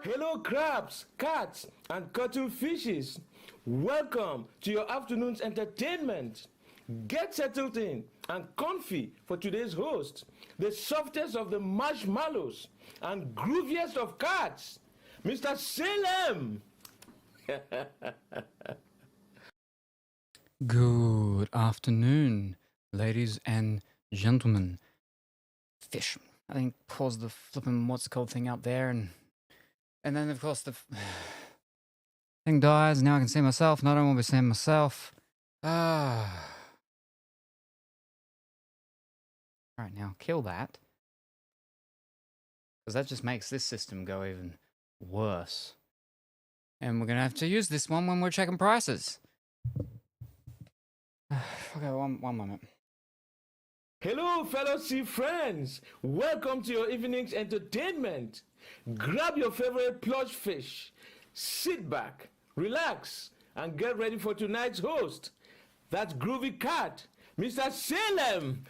Hello crabs, cats, and cuttlefishes. Welcome to your afternoon's entertainment. Get settled in and comfy for today's host, the softest of the marshmallows and grooviest of cats, Mr. Salem. Good afternoon, ladies and gentlemen. Fish. I think pause the flipping what's it called thing up there, and then of course the thing dies. Now I can see myself. And I don't want to be seeing myself. Right now, kill that, because that just makes this system go even worse. And we're gonna have to use this one when we're checking prices. Okay, one moment. Hello, fellow sea friends. Welcome to your evening's entertainment. Grab your favorite plush fish, sit back, relax, and get ready for tonight's host. That groovy cat, Mr. Salem.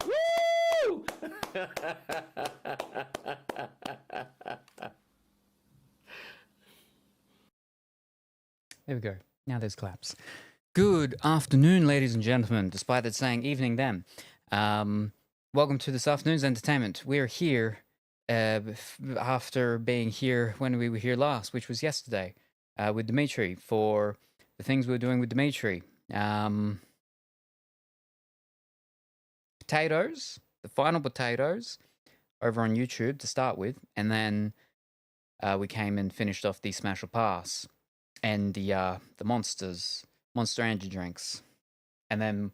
Woo! There we go. Now there's claps. Good afternoon, ladies and gentlemen, despite it saying evening then. Welcome to this afternoon's entertainment. We're here after being here when we were here last, which was yesterday, with Dimitri, for the things we were doing with Dimitri. Potatoes, the final potatoes, over on YouTube to start with, and then we came and finished off the Smash or Pass and the Monster Energy drinks, and then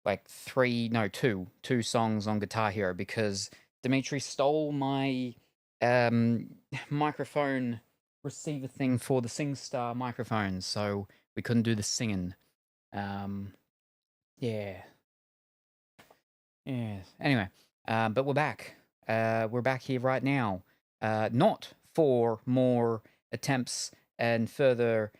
like two songs on Guitar Hero, because Dimitri stole my microphone receiver thing for the SingStar microphones, so we couldn't do the singing. Yeah. Anyway, but we're back. We're back here right now, not for more attempts and further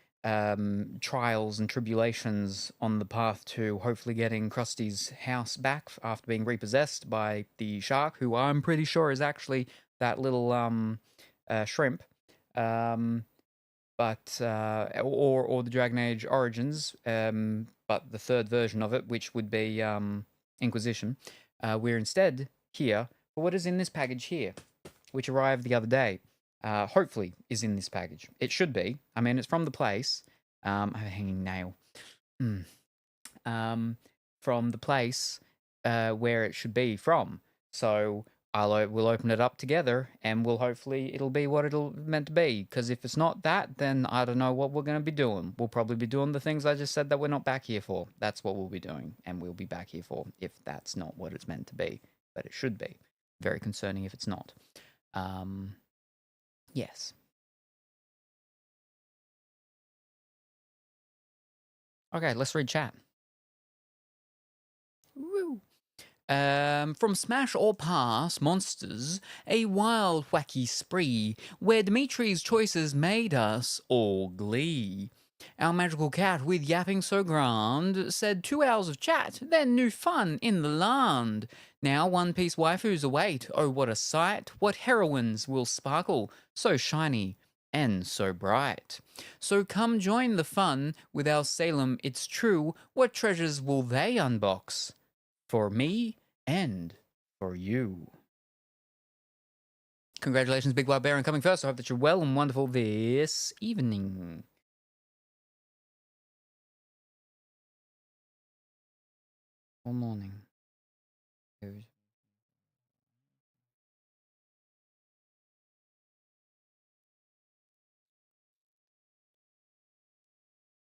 trials and tribulations on the path to hopefully getting Krusty's house back after being repossessed by the shark, who I'm pretty sure is actually that little shrimp, or the Dragon Age Origins, but the third version of it, which would be Inquisition. We're instead here for what is in this package here, which arrived the other day. Hopefully is in this package. It should be. I mean, it's from the place. I have a hanging nail. From the place where it should be from. So we'll open it up together, and it'll be what it'll meant to be. Because if it's not that, then I don't know what we're going to be doing. We'll probably be doing the things I just said that we're not back here for. That's what we'll be doing, and we'll be back here for if that's not what it's meant to be. But it should be. Very concerning if it's not. Yes. Okay, let's read chat. Woo. From Smash or Pass Monsters, a wild, wacky spree where Dimitri's choices made us all glee. Our magical cat with yapping so grand said 2 hours of chat, then new fun in the land. Now One Piece waifus await, oh what a sight, what heroines will sparkle, so shiny and so bright. So come join the fun with our Salem, it's true, what treasures will they unbox? For me and for you. Congratulations, Big White Bear, on coming first. I hope that you're well and wonderful this evening. All morning.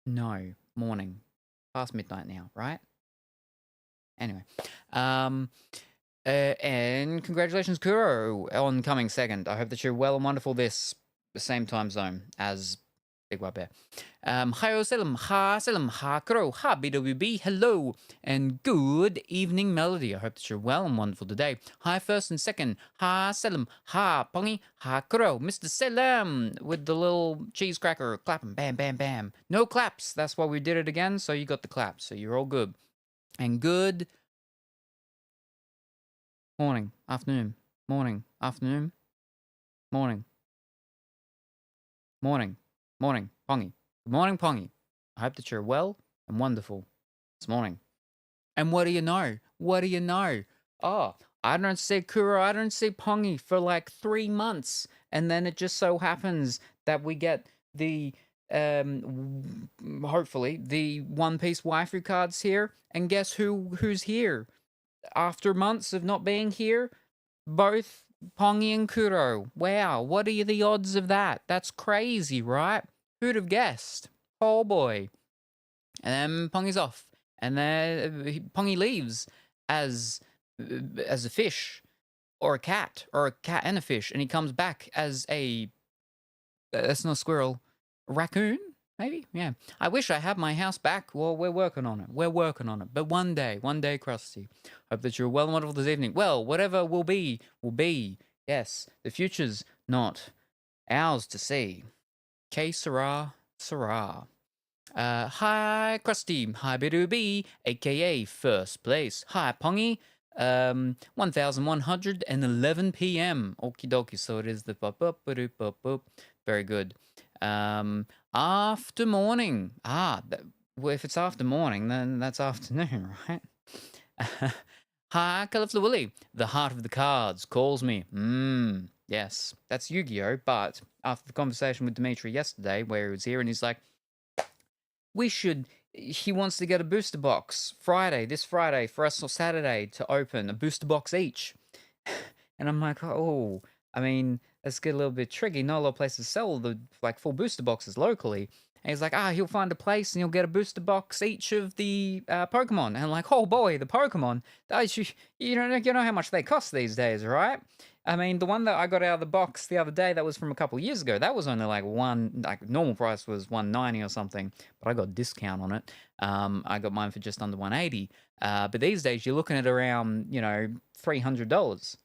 No, morning. Past midnight now, right? Anyway. And congratulations, Kuro, on coming second. I hope that you're well and wonderful this same time zone as Big White Bear. Hi, Salem, ha, Kuro, ha, BWB, hello, and good evening, Melody. I hope that you're well and wonderful today. Hi, first and second, ha, Salem, ha, Pongy, ha, Kuro, Mr. Salem, with the little cheese cracker, clapping, bam, bam, bam. No claps, that's why we did it again, so you got the claps, so you're all good. And good morning, afternoon, morning, afternoon, morning, morning, morning, Pongy. Good morning, Pongy. I hope that you're well and wonderful this morning. And what do you know? What do you know? Oh, I don't see Kuro, I don't see Pongy for like 3 months. And then it just so happens that we get the, hopefully, the One Piece waifu cards here. And guess who's here? After months of not being here, both Pongy and Kuro. Wow, what are the odds of that? That's crazy, right? Who'd have guessed? Oh boy. And then Pongy's off. And then Pongy leaves as a fish or a cat and a fish, and he comes back as a that's not a squirrel, a raccoon maybe. Yeah, I wish I had my house back. Well, we're working on it. But one day, Krusty. Hope that you're well and wonderful this evening. Well, whatever will be, will be. Yes, the future's not ours to see. Que sera, sera. Hi, Krusty. Hi, Bidooby, aka First Place. Hi, Pongy. 1111 p.m. Okie dokie. So it is the very good. After morning. Well, if it's after morning, then that's afternoon, right? Hi, Colourful Willy. The heart of the cards calls me. Yes, that's Yu-Gi-Oh! But after the conversation with Dimitri yesterday, where he was here and he's like, he wants to get a booster box this Friday, for us on Saturday to open a booster box each. And I'm like, oh, I mean, let's get a little bit tricky. Not a lot of places sell the full booster boxes locally. And he's like, he'll find a place and he'll get a booster box each of the Pokemon. And I'm like, oh boy, the Pokemon. You know how much they cost these days, right? I mean, the one that I got out of the box the other day, that was from a couple of years ago. That was only normal price was $190 or something, but I got a discount on it. I got mine for just under $180. But these days, you're looking at around, $300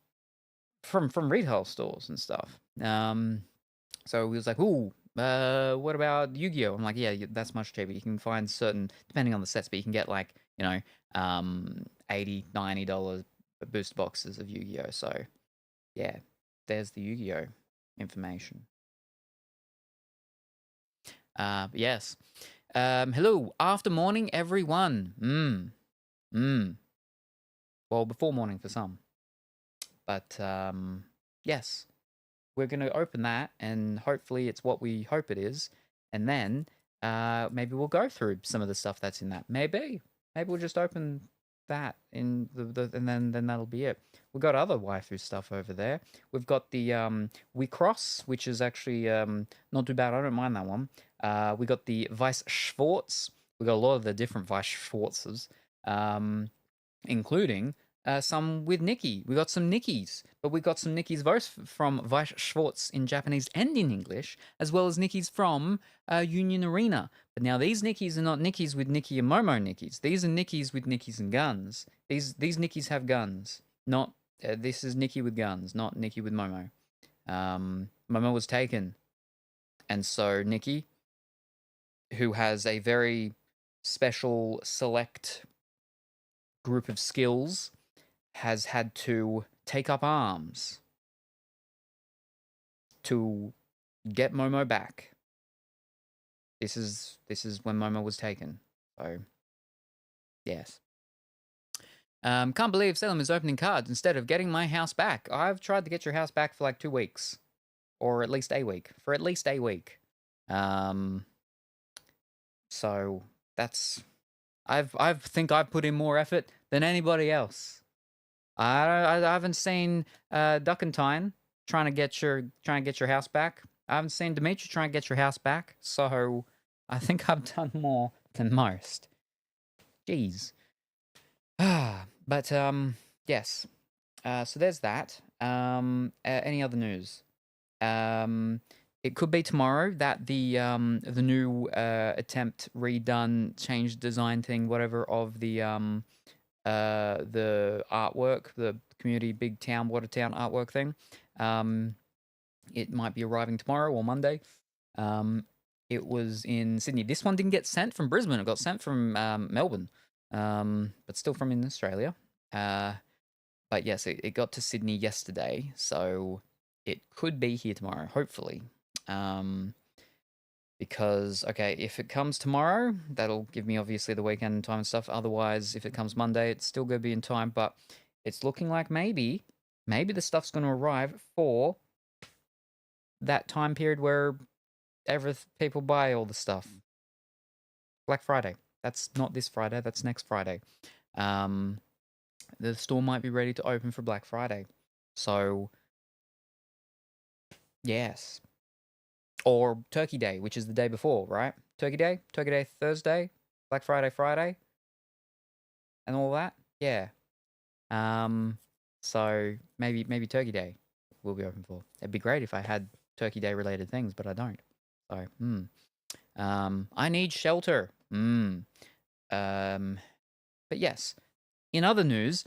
from retail stores and stuff. So he was like, ooh, what about Yu-Gi-Oh? I'm like, yeah, that's much cheaper. You can find certain, depending on the sets, but you can get $80, $90 booster boxes of Yu-Gi-Oh. So yeah, there's the Yu-Gi-Oh information. Yes. Hello, after morning, everyone. Well, before morning for some. But yes, we're going to open that, and hopefully it's what we hope it is. And then maybe we'll go through some of the stuff that's in that. Maybe we'll just open that in and then that'll be it. We've got other waifu stuff over there. We've got the Wixoss, which is actually not too bad. I don't mind that one. We got the Weiss Schwarz. We got a lot of the different Weiss Schwarzes, including some with Nikki. We got some Nikki's, but we got some Nikki's both from Weiss Schwarz in Japanese and in English, as well as Nikki's from Union Arena. But now these Nikki's are not Nikki's with Nikki and Momo Nikki's. These are Nikki's with Nikki's and guns. These Nikki's have guns. Not this is Nikki with guns, not Nikki with Momo. Momo was taken, and so Nikki, who has a very special select group of skills, has had to take up arms to get Momo back. This is when Momo was taken. So yes. Can't believe Salem is opening cards instead of getting my house back. I've tried to get your house back for like 2 weeks, or at least a week. For at least a week. So that's I think I've put in more effort than anybody else. I haven't seen Duckentine trying to get your house back. I haven't seen Dimitri trying to get your house back. So I think I've done more than most. Jeez. But yes. So there's that. Any other news? It could be tomorrow that the new attempt, redone, changed design thing, whatever, of the artwork, the community big town Watertown artwork thing. It might be arriving tomorrow or Monday. It was in Sydney. This one didn't get sent from Brisbane. It got sent from Melbourne, but still from in Australia. But yes, it got to Sydney yesterday, so it could be here tomorrow, hopefully. Because, okay, if it comes tomorrow, that'll give me obviously the weekend time and stuff. Otherwise, if it comes Monday, it's still going to be in time. But it's looking like maybe the stuff's going to arrive for that time period where people buy all the stuff. Black Friday. That's not this Friday, that's next Friday. The store might be ready to open for Black Friday. So, yes. Or Turkey Day, which is the day before, right? Turkey Day Thursday, Black Friday Friday, and all that. Yeah. So maybe Turkey Day will be open for. It'd be great if I had Turkey Day related things, but I don't. So, I need shelter. But yes. In other news,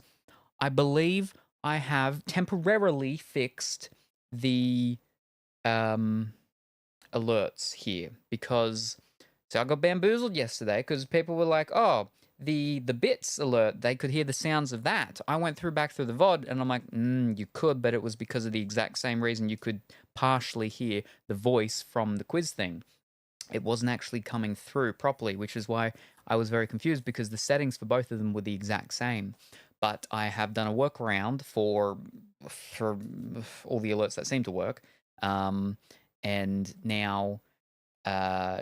I believe I have temporarily fixed the alerts here because I got bamboozled yesterday because people were like, oh, the bits alert, they could hear the sounds of that. I went back through the VOD and I'm like, you could, but it was because of the exact same reason you could partially hear the voice from the quiz thing. It wasn't actually coming through properly, which is why I was very confused because the settings for both of them were the exact same. But I have done a workaround for all the alerts that seem to work. And now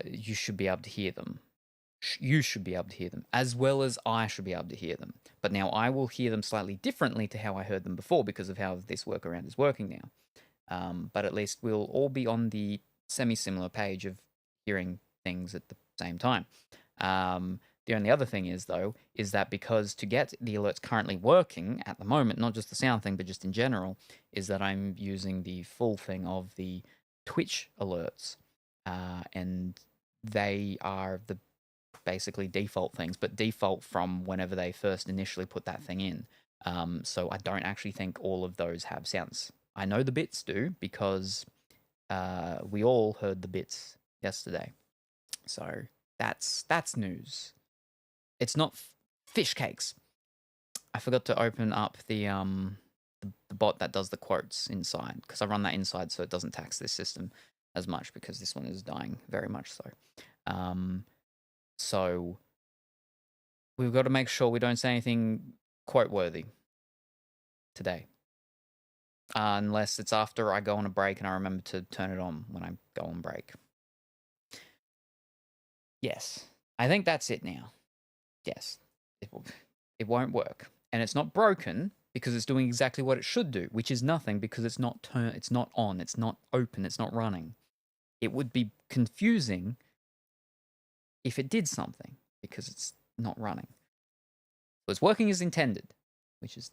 you should be able to hear them. You should be able to hear them, as well as I should be able to hear them. But now I will hear them slightly differently to how I heard them before because of how this workaround is working now. But at least we'll all be on the semi-similar page of hearing things at the same time. The only other thing is, though, is that because to get the alerts currently working at the moment, not just the sound thing, but just in general, is that I'm using the full thing of the Twitch alerts. And they are the basically default things, but default from whenever they first initially put that thing in. So I don't actually think all of those have sounds. I know the bits do because we all heard the bits yesterday. So that's news. It's not fish cakes. I forgot to open up the bot that does the quotes inside because I run that inside so it doesn't tax this system as much because this one is dying very much so. So we've got to make sure we don't say anything quote worthy today. Unless it's after I go on a break and I remember to turn it on when I go on break. Yes, I think that's it now. Yes, it won't work. And it's not broken because it's doing exactly what it should do, which is nothing because it's not on, it's not open, it's not running. It would be confusing if it did something because it's not running. So it's working as intended, which is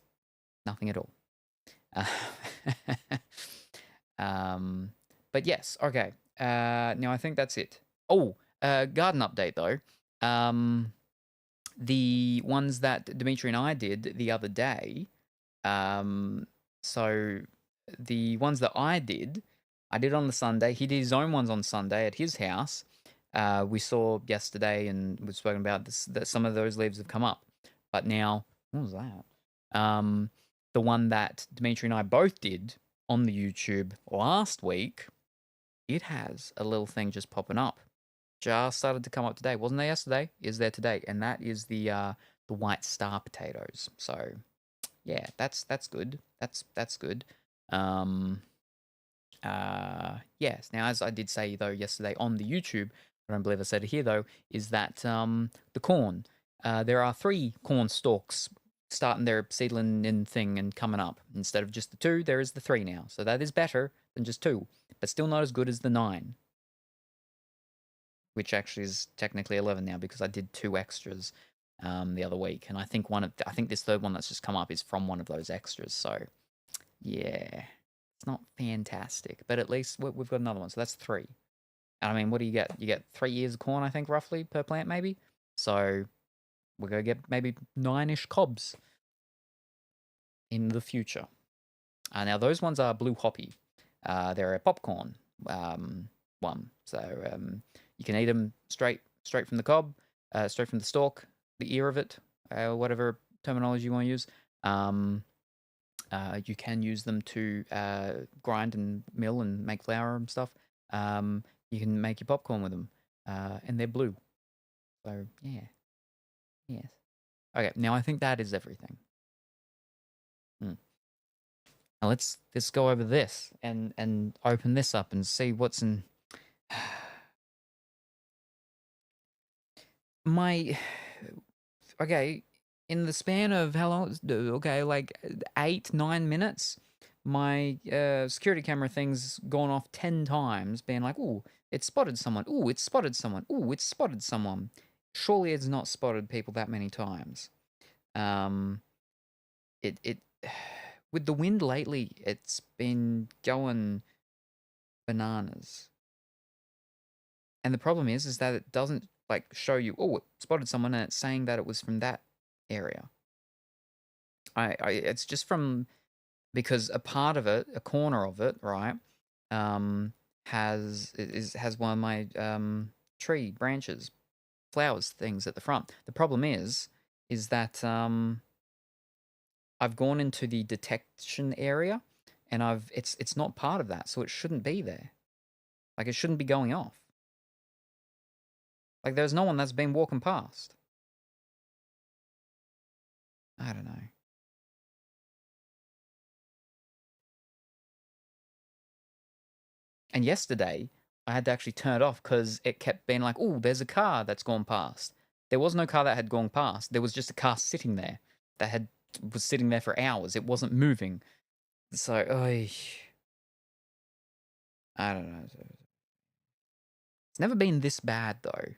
nothing at all. But yes, okay. Now I think that's it. Oh, garden update though. The ones that Dimitri and I did the other day. So the ones that I did on the Sunday. He did his own ones on Sunday at his house. We saw yesterday and we've spoken about this, that some of those leaves have come up. But now, what was that? The one that Dimitri and I both did on the YouTube last week, it has a little thing just popping up. Just started to come up today. Wasn't there yesterday? Is there today? And that is the white star potatoes. So yeah, that's good. That's good. Yes. Now, as I did say though yesterday on the YouTube, I don't believe I said it here though, is that the corn. There are 3 corn stalks starting their seedling in thing and coming up. Instead of just the 2, there is the 3 now. So that is better than just 2, but still not as good as the 9. Which actually is technically 11 now because I did 2 extras the other week, and I think this third one that's just come up is from one of those extras. So yeah, it's not fantastic, but at least we've got another one. So that's 3. And I mean, what do you get? You get 3 ears of corn, I think, roughly per plant, maybe. So we're gonna get maybe 9-ish cobs in the future. Now those ones are blue hoppy. They're a popcorn one. So you can eat them straight from the cob, straight from the stalk, the ear of it, whatever terminology you want to use. You can use them to grind and mill and make flour and stuff. You can make your popcorn with them, and they're blue. So yeah, yes. Okay, now I think that is everything. Now let's go over this and open this up and see what's in my. Okay, in the span of how long? Okay, like 8-9 minutes. My security camera thing's gone off 10 times, being like, "Ooh, it spotted someone. Ooh, it spotted someone. Ooh, it spotted someone." Surely it's not spotted people that many times. It with the wind lately, it's been going bananas. And the problem is that it doesn't like show you, oh, it spotted someone, and it's saying that it was from that area. It's just from, because a part of it, a corner of it, right, has one of my tree branches, flowers, things at the front. The problem is that I've gone into the detection area, and it's not part of that, so it shouldn't be there. Like, it shouldn't be going off. Like, there's no one that's been walking past. I don't know. And yesterday, I had to actually turn it off because it kept being like, oh, there's a car that's gone past. There was no car that had gone past. There was just a car sitting there that was sitting there for hours. It wasn't moving. So, I don't know. It's never been this bad, though.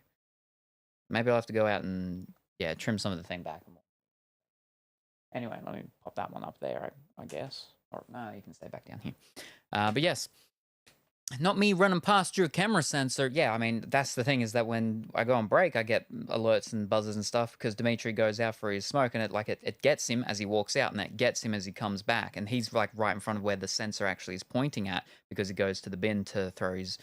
Maybe I'll have to go out and, yeah, trim some of the thing back. Anyway, let me pop that one up there, I guess. Or, no, you can stay back down here. But yes, not me running past your camera sensor. Yeah, I mean, that's the thing, is that when I go on break, I get alerts and buzzes and stuff because Dimitri goes out for his smoke, and it gets him as he walks out, and it gets him as he comes back. And he's like right in front of where the sensor actually is pointing at, because he goes to the bin to throw his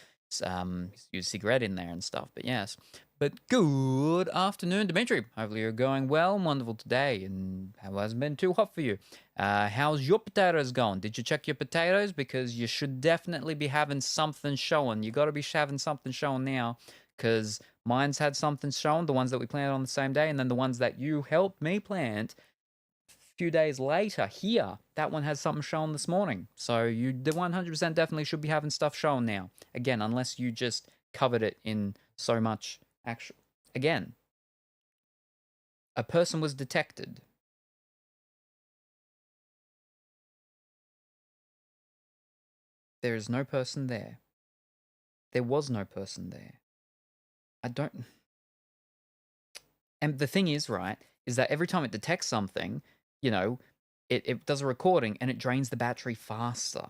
used cigarette in there and stuff. But yes. But good afternoon, Dimitri. Hopefully you're going well and wonderful today, and it hasn't been too hot for you. How's your potatoes going? Did you check your potatoes? Because you should definitely be having something showing. You got to be having something showing now, because mine's had something showing, the ones that we planted on the same day, and then the ones that you helped me plant a few days later here, that one has something showing this morning. So you 100% definitely should be having stuff showing now. Again, unless you just covered it in so much. Actually, again, a person was detected. There is no person there. There was no person there. I don't... And the thing is, right, is that every time it detects something, you know, it does a recording and it drains the battery faster.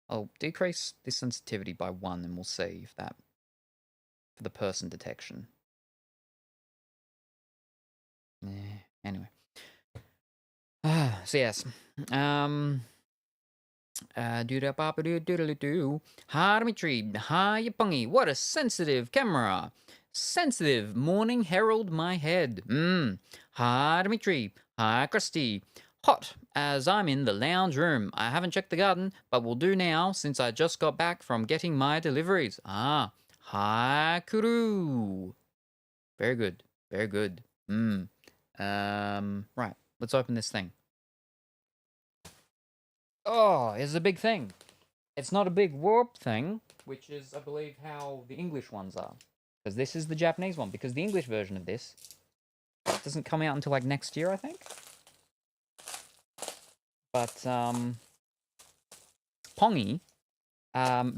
I'll decrease the sensitivity by 1 and we'll see if that, for the person detection. Anyway. So yes. Do-da-ba-ba-do-doodle-doo. Hi, Dimitri. Hi, Yapungi. What a sensitive camera. Sensitive morning herald my head. Hi, Dimitri. Hi, Christy. Hot, as I'm in the lounge room. I haven't checked the garden, but will do now since I just got back from getting my deliveries. Hi, Kuru. Very good. Very good. Right. Let's open this thing. Oh, it's a big thing. It's not a big warp thing, which is, I believe, how the English ones are. Because this is the Japanese one. Because the English version of this doesn't come out until, like, next year, I think. But, Pongy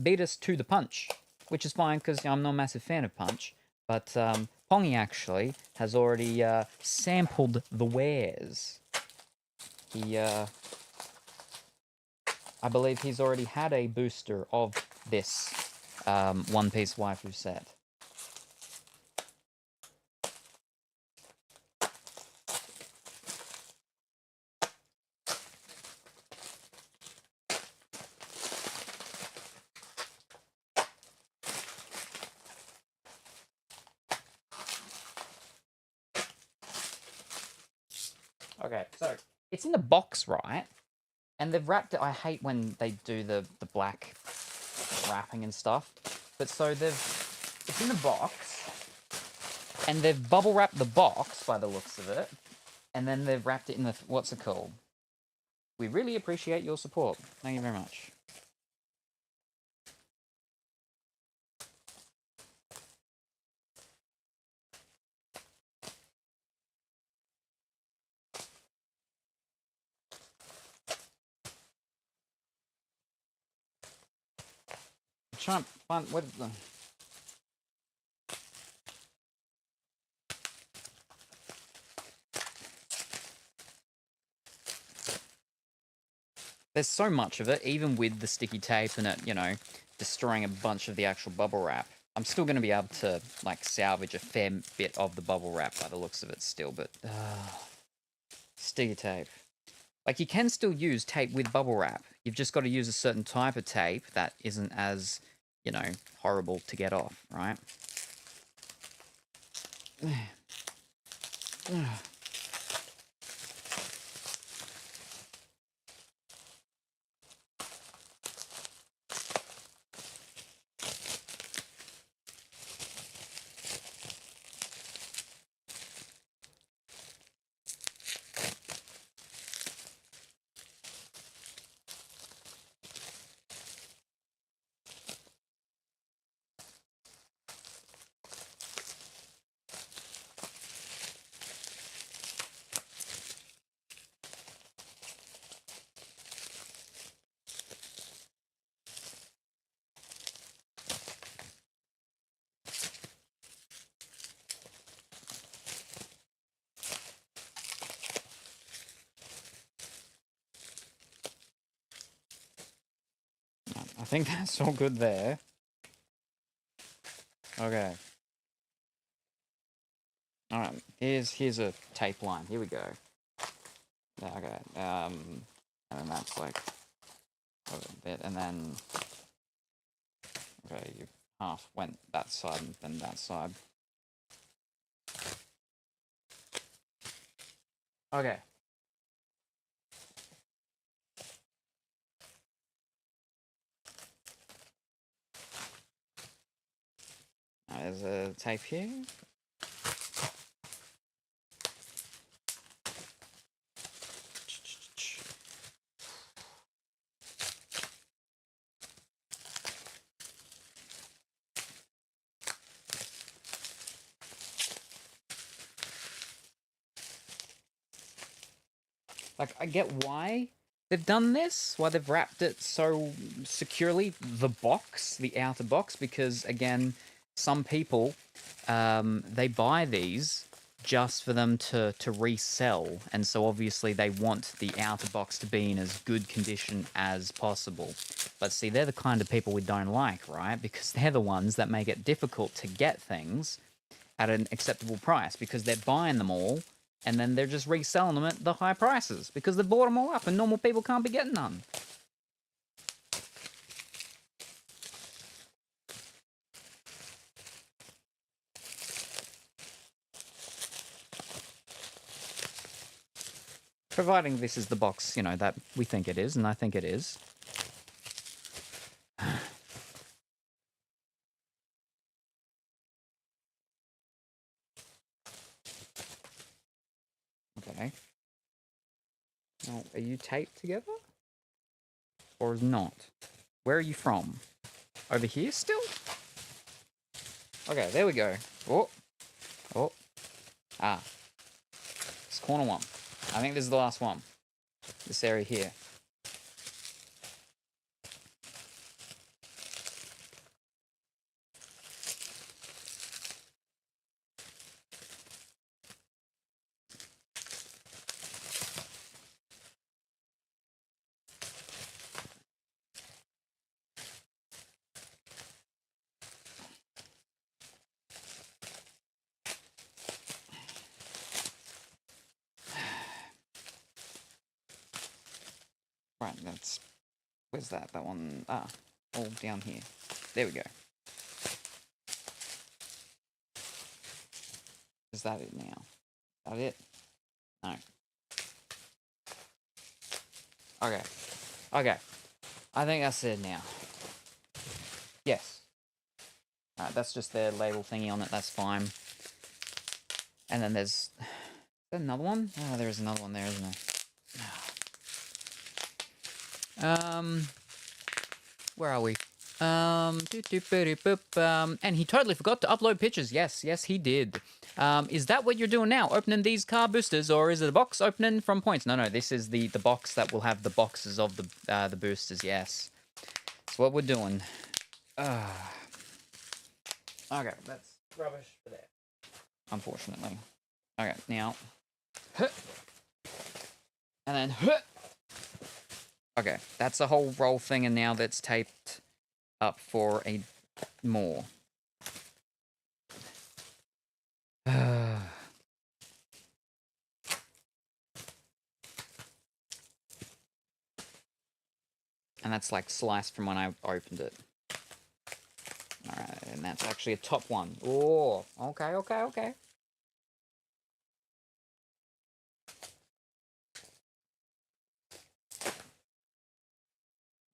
beat us to the punch, which is fine, because I'm not a massive fan of Punch. But, Pongy, actually, has already, sampled the wares. He, I believe he's already had a booster of this One Piece waifu set. Okay, so it's in the box, right? And they've wrapped it. I hate when they do the black wrapping and stuff. But so it's in the box, and they've bubble wrapped the box by the looks of it, and then they've wrapped it in the what's it called? We really appreciate your support. Thank you very much. I'm trying to find what. There's so much of it, even with the sticky tape and it, you know, destroying a bunch of the actual bubble wrap. I'm still going to be able to, like, salvage a fair bit of the bubble wrap by the looks of it still, but... sticky tape. Like, you can still use tape with bubble wrap. You've just got to use a certain type of tape that isn't as, you know, horrible to get off, right? I think that's all good there. Okay. Alright, here's a tape line. Here we go. Yeah, okay. And then that's like a bit, and then okay, you half went that side and then that side. Okay. Now, there's a tape here. Like, I get why they've done this, why they've wrapped it so securely, the box, the outer box, because, again, some people, they buy these just for them to resell, and so obviously they want the outer box to be in as good condition as possible. But see, they're the kind of people we don't like, right? Because they're the ones that make it difficult to get things at an acceptable price, because they're buying them all, and then they're just reselling them at the high prices because they bought them all up and normal people can't be getting none. Providing this is the box, you know, that we think it is, and I think it is. Okay. Now, are you taped together? Or not? Where are you from? Over here still? Okay, there we go. Oh. Oh. Ah. It's corner one. I think this is the last one. This area here. Right, that's... Where's that? That one... Ah, all down here. There we go. Is that it now? Is that it? No. Okay. Okay. I think that's it now. Yes. Alright, that's just their label thingy on it. That's fine. And then there's... Is there another one? Oh, there is another one there, isn't there? Where are we? And he totally forgot to upload pictures. Yes, he did. Is that what you're doing now? Opening these car boosters, or is it a box opening from points? No, this is the box that will have the boxes of the boosters, yes. That's what we're doing. Okay, that's rubbish for that. Unfortunately. Okay, now. And then. Okay, that's the whole roll thing, and now that's taped up for a more. And that's like sliced from when I opened it. Alright, and that's actually a top one. Oh, okay.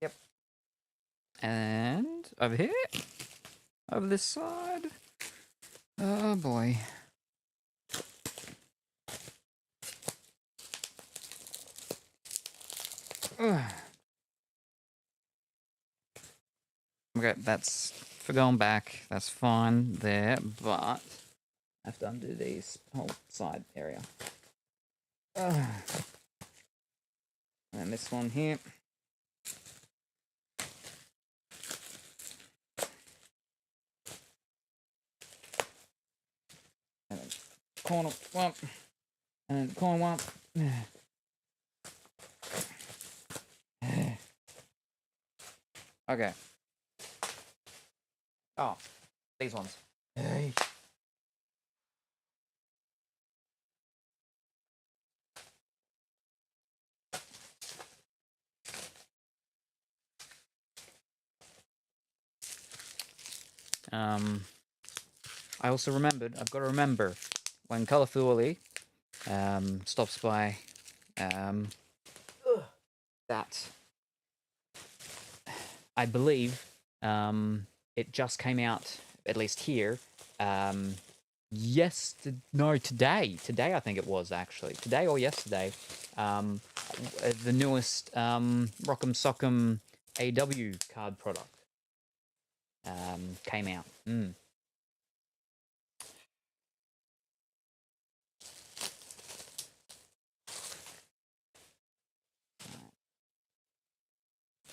Yep. And over here. Over this side. Oh boy. Okay, that's for going back. That's fine there, but I have to undo these whole side area. And then this one here. And then corner one. And then corner one. Okay. Oh, these ones. Hey. I also remembered, I've got to remember, when Colourful Willy stops by, that I believe it just came out, at least here, today. Today I think it was, actually. Today or yesterday. The newest Rock'em Sock'em AW card product came out.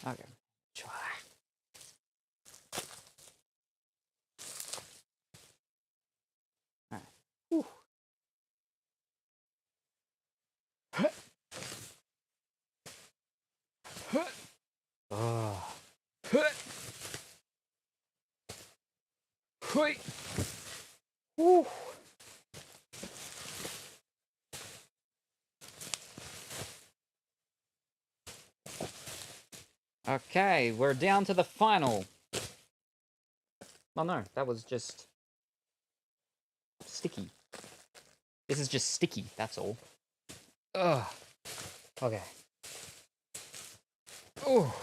Okay. Try. Alright. Whew. Oh. Whew. Okay, we're down to the final. Oh no, that was just sticky. This is just sticky, that's all. Ugh. Okay. Oh.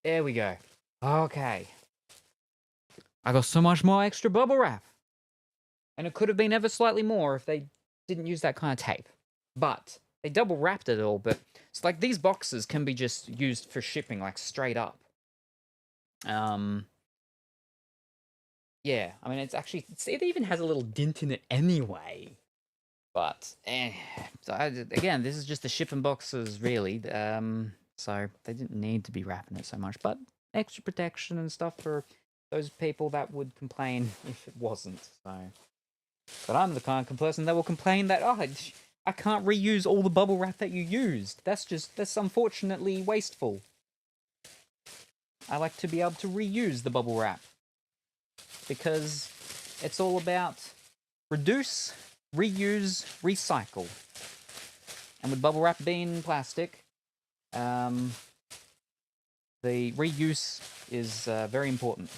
There we go. Okay. I got so much more extra bubble wrap. And it could have been ever slightly more if they didn't use that kind of tape. But they double wrapped it all, but it's like these boxes can be just used for shipping, like straight up. Yeah, I mean, it even has a little dent in it anyway. But, so again, this is just the shipping boxes, really. So they didn't need to be wrapping it so much. But extra protection and stuff for those people that would complain if it wasn't. So, but I'm the kind of person that will complain that, oh, I can't reuse all the bubble wrap that you used. That's unfortunately wasteful. I like to be able to reuse the bubble wrap. Because it's all about reduce, reuse, recycle. And with bubble wrap being plastic, the reuse is very important.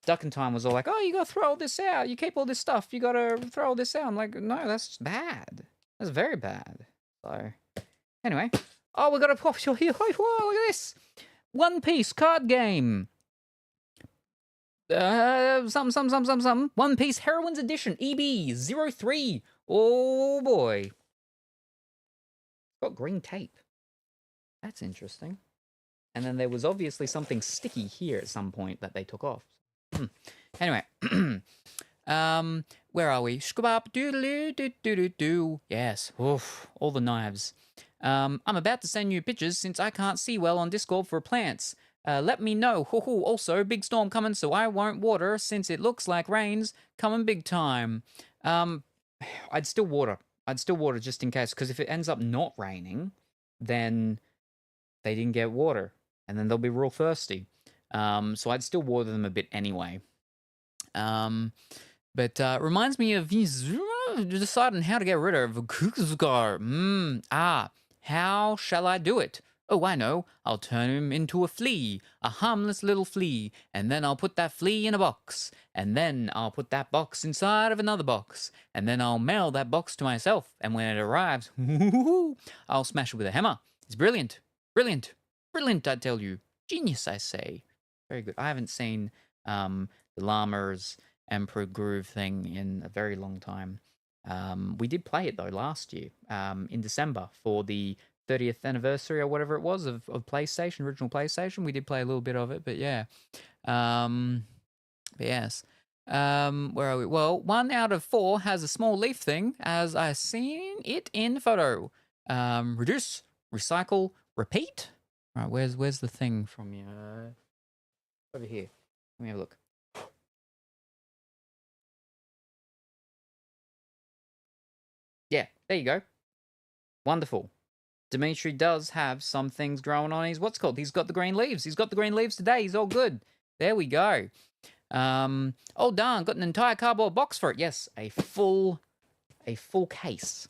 Duck in Time was all like, oh, you gotta throw all this out. You keep all this stuff. You gotta throw all this out. I'm like, no, that's bad. That's very bad. So, anyway. Oh, we got a popular here. Whoa, look at this. One Piece card game. Some. One Piece Heroines Edition. EB03. Oh, boy. Got green tape. That's interesting. And then there was obviously something sticky here at some point that they took off. Anyway. Where are we? Yes. Oof. All the knives. I'm about to send you pictures since I can't see well on Discord for plants. Let me know. Also, big storm coming, so I won't water since it looks like rain's coming big time. I'd still water. I'd still water just in case, because if it ends up not raining, then they didn't get water, and then they'll be real thirsty. So I'd still water them a bit anyway. But reminds me of deciding how to get rid of Kukusgar. How shall I do it? Oh, I know. I'll turn him into a flea, a harmless little flea, and then I'll put that flea in a box, and then I'll put that box inside of another box, and then I'll mail that box to myself, and when it arrives, I'll smash it with a hammer. It's brilliant. Brilliant. Brilliant, I tell you. Genius, I say. Very good. I haven't seen the Llama's Emperor Groove thing in a very long time. We did play it, though, last year in December for the 30th anniversary or whatever it was of PlayStation, original PlayStation. We did play a little bit of it, but yeah. But yes. Where are we? Well, 1 out of 4 has a small leaf thing, as I seen it in the photo. Reduce, recycle, repeat. All right, where's the thing from you? Over here. Let me have a look. Yeah, there you go. Wonderful. Dimitri does have some things growing on his he's got the green leaves. He's got the green leaves today. He's all good. There we go. Oh darn, got an entire cardboard box for it. Yes, a full case.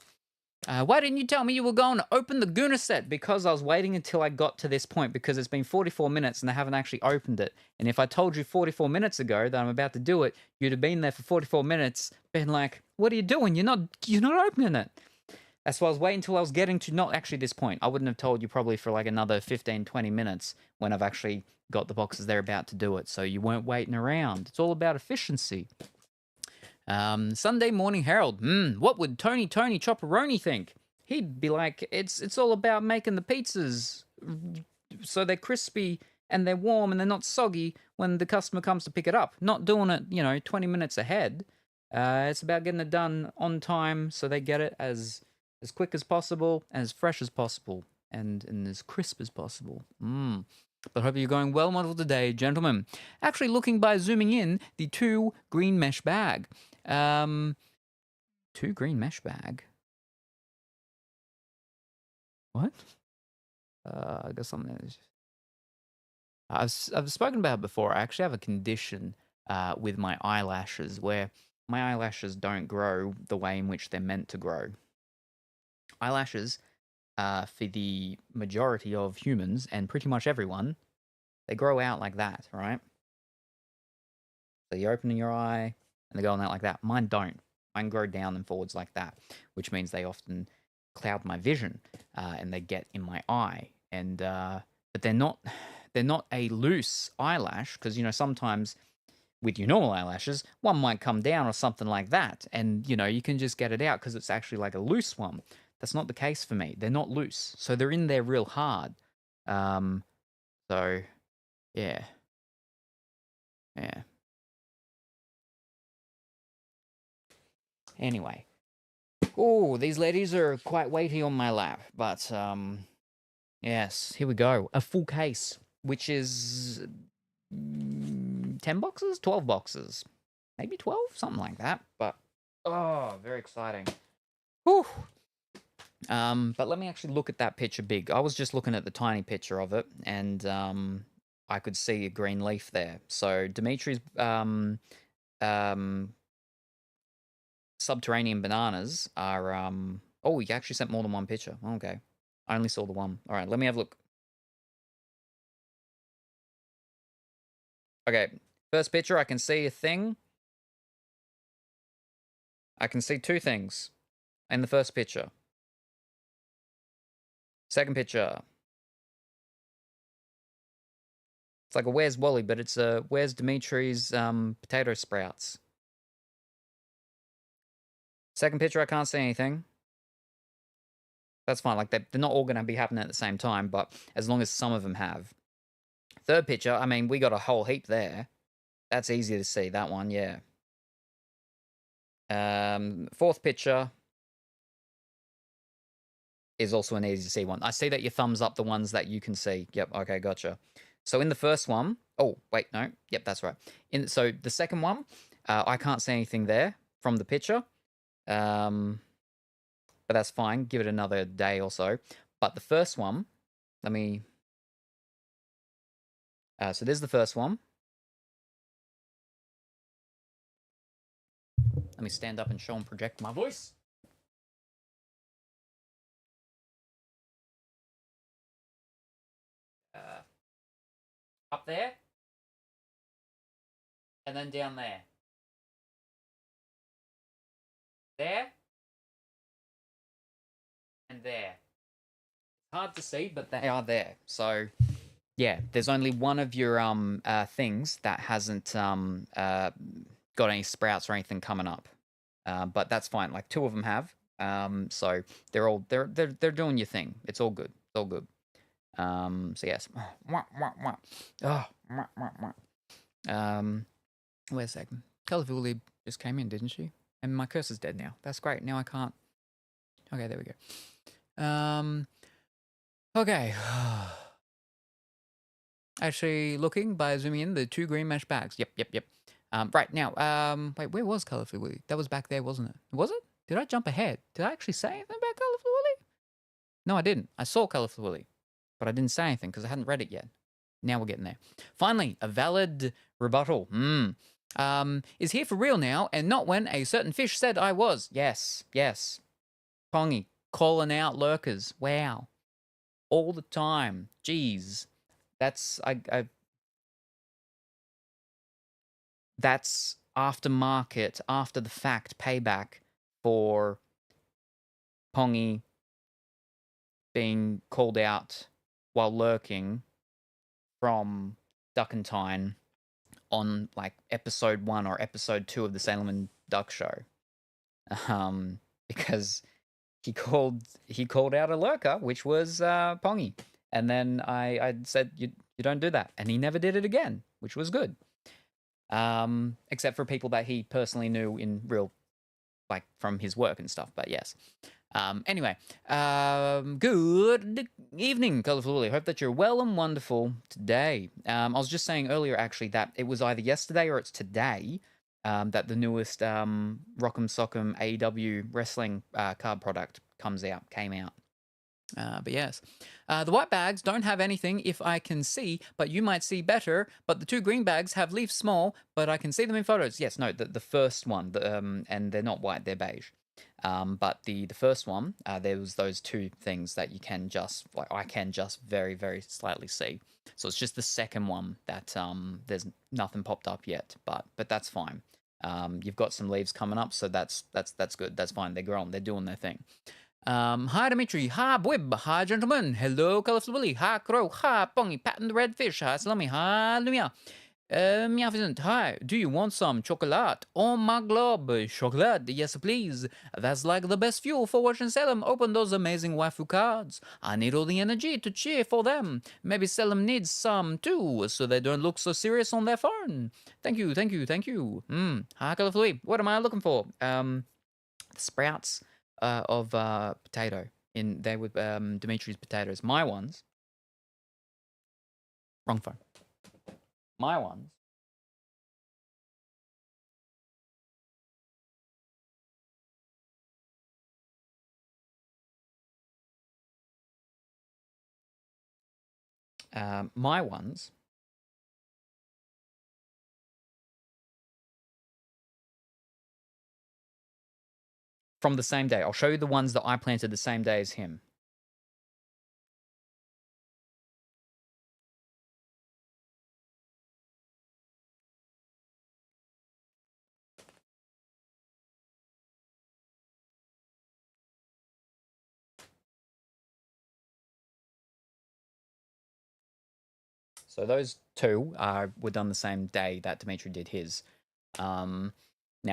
Why didn't you tell me you were going to open the Guna set? Because I was waiting until I got to this point, because it's been 44 minutes and I haven't actually opened it. And if I told you 44 minutes ago that I'm about to do it, you'd have been there for 44 minutes, been like, what are you doing? You're not opening it. That's why I was waiting until I was getting to not actually this point. I wouldn't have told you probably for like another 15, 20 minutes when I've actually got the boxes they're about to do it. So you weren't waiting around. It's all about efficiency. Sunday Morning Herald. What would Tony Chopperoni think? He'd be like, it's all about making the pizzas so they're crispy and they're warm and they're not soggy when the customer comes to pick it up. Not doing it, 20 minutes ahead. It's about getting it done on time so they get it as quick as possible, as fresh as possible, and as crisp as possible. But hope you're going well model today, gentlemen. Actually looking by zooming in, the 2 green mesh bag. 2 green mesh bag? What? I got something. I've spoken about it before. I actually have a condition with my eyelashes where my eyelashes don't grow the way in which they're meant to grow. Eyelashes, for the majority of humans and pretty much everyone, they grow out like that, right? So you're opening your eye and they're going out like that. Mine don't. Mine grow down and forwards like that, which means they often cloud my vision and they get in my eye. And but they're not a loose eyelash, because sometimes with your normal eyelashes, one might come down or something like that, and you can just get it out because it's actually like a loose one. That's not the case for me. They're not loose, so they're in there real hard. So yeah. Anyway. Oh, these ladies are quite weighty on my lap, but yes, here we go. A full case, which is 10 boxes, 12 boxes, maybe 12, something like that. But very exciting. Whew. But let me actually look at that picture big. I was just looking at the tiny picture of it, and I could see a green leaf there. So Dimitri's subterranean bananas are oh, you actually sent more than one picture. Okay. I only saw the one. All right, let me have a look. Okay, first picture, I can see a thing. I can see 2 things in the first picture. Second picture. It's like a Where's Wally, but it's a Where's Dimitri's potato sprouts. Second picture, I can't see anything. That's fine. Like, they're not all going to be happening at the same time, but as long as some of them have. Third picture, I mean, we got a whole heap there. That's easy to see, that one, yeah. Fourth picture is also an easy to see one. I see that you thumbs up the ones that you can see. Yep, okay, gotcha. So in the first one, oh, wait, no. Yep, that's right. So the second one, I can't see anything there from the picture. But that's fine. Give it another day or so. But the first one, let me... so there's the first one. Let me stand up and show and project my voice. Up there. And then down there. There. And there. Hard to see, but they are there. So, yeah, there's only one of your things that hasn't got any sprouts or anything coming up. But that's fine. Like, two of them have. So they're doing your thing. It's all good. It's all good. So yes. Wait a second. Calivuli just came in, didn't she? And my cursor's dead now. That's great. Now I can't. Okay, there we go. Okay. Actually looking by zooming in, the two green mesh bags. Yep. Right now, wait, where was Colorful Willy? That was back there, wasn't it? Was it? Did I jump ahead? Did I actually say anything about Colorful Willy? No, I didn't. I saw Colorful Willy, but I didn't say anything because I hadn't read it yet. Now we're getting there. Finally, a valid rebuttal. Is here for real now, and not when a certain fish said I was. Yes. Pongy, calling out lurkers. Wow. All the time. Jeez. That's that's aftermarket, after the fact payback for Pongy being called out while lurking from Duckentine on like episode 1 or episode 2 of the Salem and Duck show. Because he called out a lurker, which was Pongy. And then I said, you don't do that. And he never did it again, which was good. Except for people that he personally knew in real, like, from his work and stuff, but yes. Anyway, good evening, Colourful Willy. Hope that you're well and wonderful today. I was just saying earlier, actually, that it was either yesterday or it's today that the newest Rock'em Sock'em AEW wrestling card product came out. But yes, the white bags don't have anything if I can see, but you might see better. But the two green bags have leaves small, but I can see them in photos. Yes, no, the first one, and they're not white, they're beige. But the first one, there was those two things that you can just, like, I can just very, very slightly see. So it's just the second one that there's nothing popped up yet, but that's fine. You've got some leaves coming up, so that's good. That's fine. They're growing. They're doing their thing. Hi Dimitri, hi Bwib, hi gentlemen, hello Colourful Willy, hi Crow, hi Pongy, Patton the Redfish, hi Salami, hi Lumia. Meowfisant, hi, do you want some chocolate? Oh my globe, chocolate, yes please. That's like the best fuel for watching Salem open those amazing waifu cards. I need all the energy to cheer for them. Maybe Salem needs some too, so they don't look so serious on their phone. Thank you. Hi Colourful Willy, what am I looking for? The sprouts of potato in there with Dimitri's potatoes. My ones. Wrong phone. My ones. My ones. From the same day. I'll show you the ones that I planted the same day as him. So those two were done the same day that Dimitri did his. Now,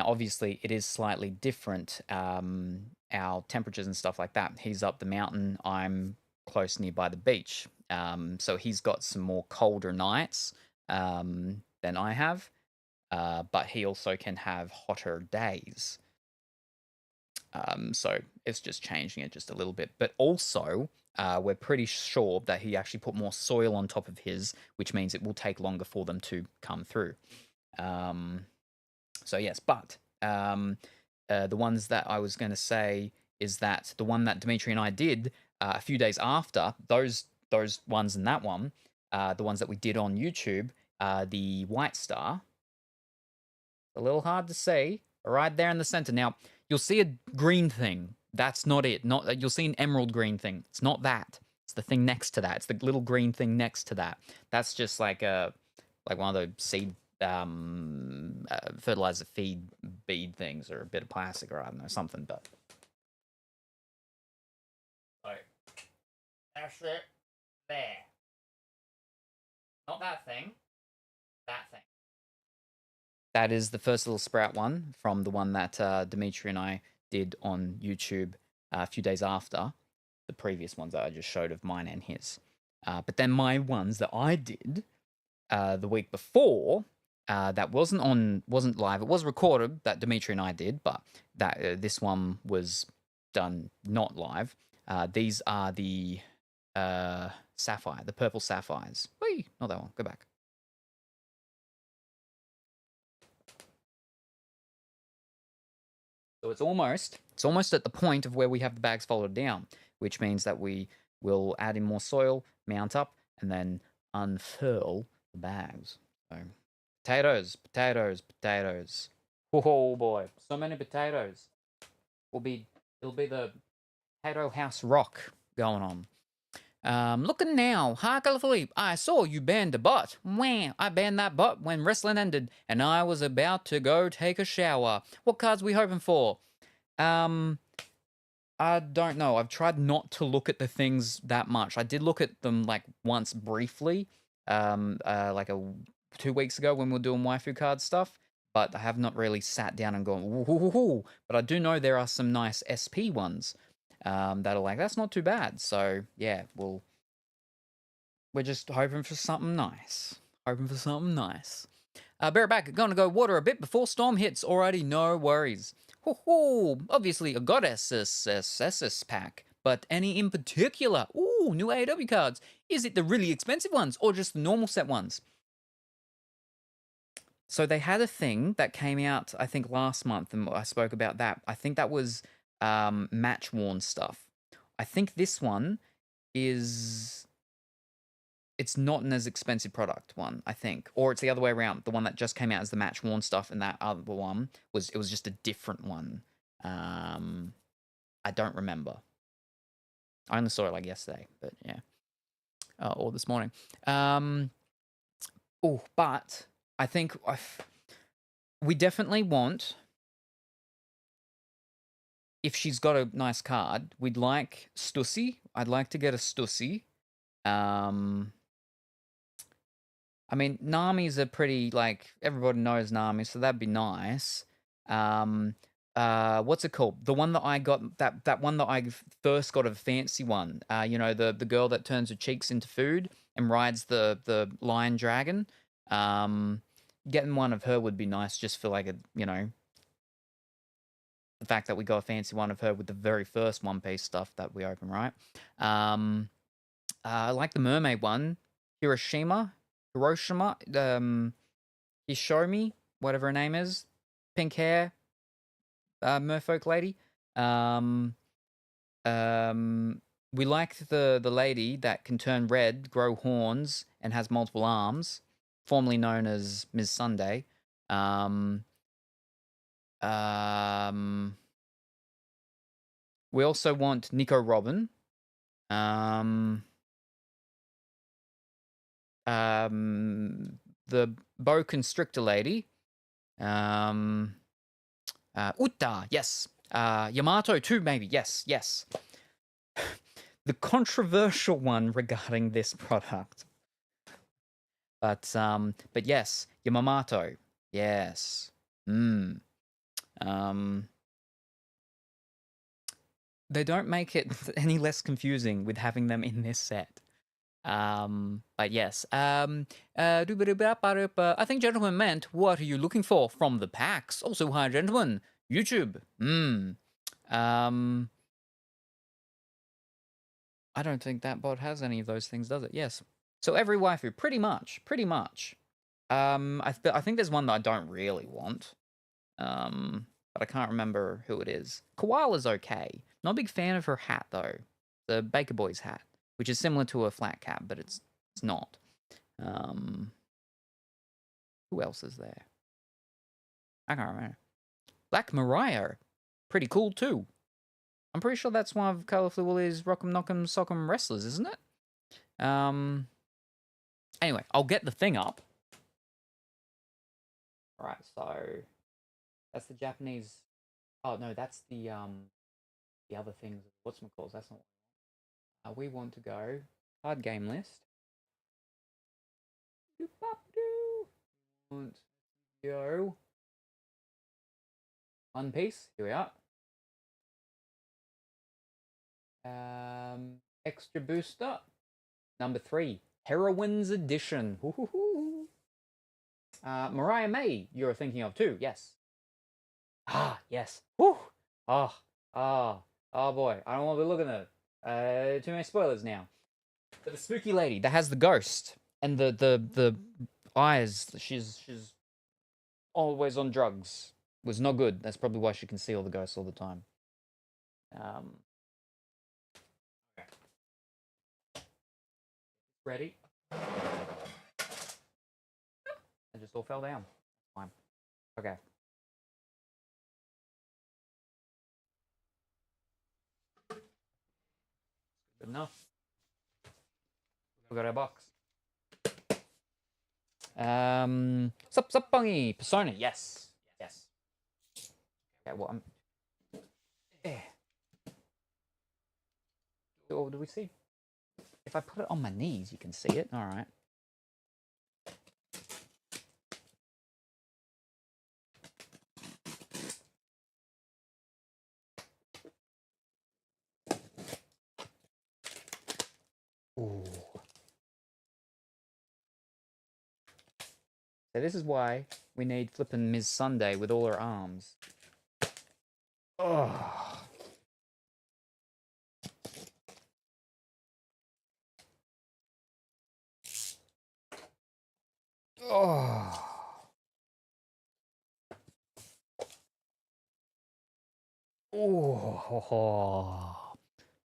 obviously, it is slightly different, our temperatures and stuff like that. He's up the mountain. I'm close nearby the beach. So he's got some more colder nights than I have. But he also can have hotter days. So it's just changing it just a little bit. But also, we're pretty sure that he actually put more soil on top of his, which means it will take longer for them to come through. So yes, but the ones that I was going to say is that the one that Dimitri and I did a few days after, those ones and that one, the ones that we did on YouTube, the White Star, a little hard to see, right there in the center. Now, you'll see a green thing. That's not it. Not you'll see an emerald green thing. It's not that. It's the thing next to that. It's the little green thing next to that. That's just like one of the seed fertilizer feed bead things, or a bit of plastic, or I don't know, something. But that's it. There. Not that thing. That thing. That is the first little sprout one from the one that Dimitri and I did on YouTube a few days after the previous ones that I just showed of mine and his. But then my ones that I did the week before, that wasn't live. It was recorded, that Dimitri and I did, but that this one was done not live. These are the sapphire, the purple sapphires. Wait, not that one. Go back. So it's almost at the point of where we have the bags folded down, which means that we will add in more soil, mount up, and then unfurl the bags. So potatoes, potatoes, potatoes. Oh boy, so many potatoes. It'll be the potato house rock going on. Looking now, Harker Philippe, I saw you banned a bot. Wah, I banned that bot when wrestling ended, and I was about to go take a shower. What cards we hoping for? I don't know. I've tried not to look at the things that much. I did look at them like once briefly, like 2 weeks ago when we were doing waifu card stuff, but I have not really sat down and gone, ooh. But I do know there are some nice SP ones. That are like, that's not too bad. So yeah, we're just hoping for something nice. Bear back, gonna go water a bit before storm hits. Alrighty, no worries. Obviously a goddess SS pack, but any in particular? Ooh, new AEW cards. Is it the really expensive ones or just the normal set ones? So they had a thing that came out, I think, last month, and I spoke about that. I think that was match worn stuff. I think this one it's not an as expensive product one, I think, or it's the other way around. The one that just came out as the match worn stuff, and that other one was just a different one. I don't remember. I only saw it like yesterday, but yeah, or this morning. But I think we definitely want. If she's got a nice card, we'd like Stussy. I'd like to get a Stussy. I mean, Nami's a pretty, like, everybody knows Nami, so that'd be nice. What's it called? The one that I got, that one that I first got, a fancy one. You know, the girl that turns her cheeks into food and rides the lion dragon. Getting one of her would be nice, just for like a, you know, the fact that we got a fancy one of her with the very first One Piece stuff that we open, right? I like the mermaid one. Hiroshima, Hishomi, whatever her name is. Pink hair, merfolk lady. We like the lady that can turn red, grow horns, and has multiple arms, formerly known as Ms. Sunday. We also want Nico Robin. The boa constrictor lady. Uta, yes. Yamato too, maybe. Yes. The controversial one regarding this product. But yes, Yamamoto. Yes. They don't make it any less confusing with having them in this set. But yes. I think gentleman meant, what are you looking for from the packs? Also, hi, gentlemen. YouTube. I don't think that bot has any of those things, does it? Yes. So every waifu, pretty much. I think there's one that I don't really want. But I can't remember who it is. Koala's okay. Not a big fan of her hat though. The Baker Boy's hat, which is similar to a flat cap, but it's not. Who else is there? I can't remember. Black Mariah, pretty cool too. I'm pretty sure that's one of Colorful Willie's Rock'em Knock'em Sock'em wrestlers, isn't it? Anyway, I'll get the thing up. Alright, so that's the Japanese. Oh no, that's the other things. Whatchamacalls? That's not. We want to go card game list. Want to go One Piece. Here we are. Extra booster number 3, Heroines edition. Mariah May, you're thinking of too, yes. Yes. Whew. Oh boy, I don't want to be looking at it. Too many spoilers now. But the spooky lady that has the ghost and the eyes, she's always on drugs, was not good. That's probably why she can see all the ghosts all the time. Ready? I just all fell down. Fine. Okay. Good enough. We got our box. Sappangi Persona. Yes. Okay. Well, what do we see? If I put it on my knees, you can see it. All right. Ooh. So this is why we need flippin' Ms. Sunday with all her arms. Oh. Oh.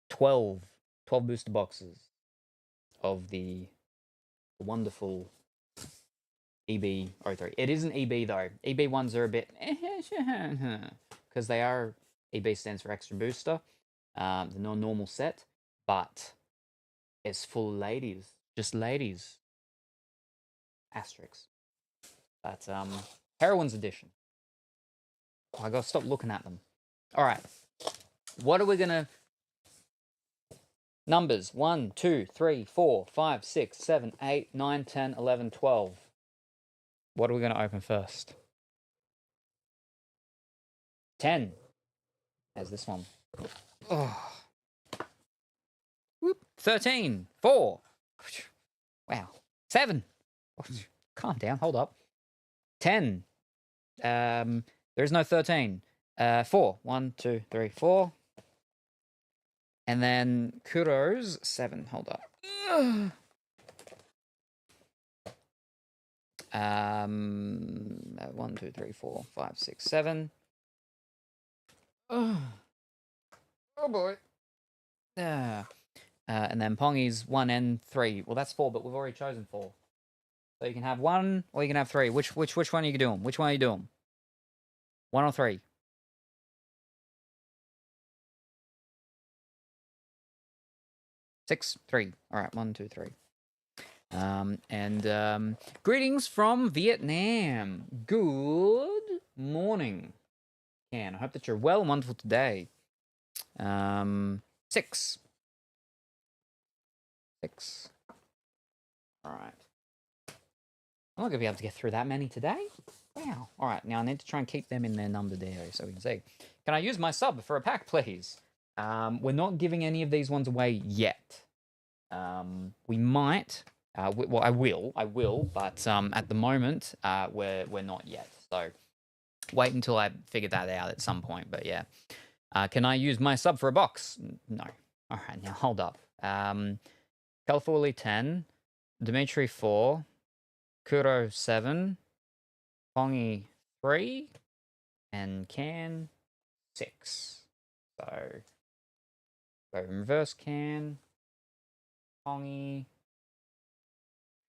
12 booster boxes of the wonderful EB03. It isn't EB though. EB ones are a bit because they are, EB stands for extra booster, the non-normal set, but it's full of ladies, just ladies. Asterisks. But Heroines edition. I gotta stop looking at them. All right, what are we gonna? Numbers 1, 2, 3, 4, 5, 6, 7, 8, 9, 10, 11, 12. What are we going to open first? 10. There's this one. Oh. Whoop. 13. 4. Wow. 7. Calm down. Hold up. 10. There's no 13. 4. 1, 2, 3, 4. And then Kuro's 7. Hold up. 1, 2, 3, 4, 5, 6, 7. Oh boy. And then Pongy's 1 and 3. Well, that's 4, but we've already chosen 4. So you can have 1 or you can have 3. Which one are you doing? Which one are you doing? 1 or 3? 6, 3. All right, 1, 2, 3. Greetings from Vietnam. Good morning, Ken. I hope that you're well and wonderful today. 6. All right. I'm not going to be able to get through that many today. Wow. All right, now I need to try and keep them in their numbered area so we can see. Can I use my sub for a pack, please? We're not giving any of these ones away yet. We might. Well, I will, but at the moment, we're not yet. So wait until I figure that out at some point. But yeah, can I use my sub for a box? No. All right, now hold up. Kelthorley 10, Dimitri 4, Kuro 7, Pongy 3, and Can 6. So go in reverse Can, Pongy,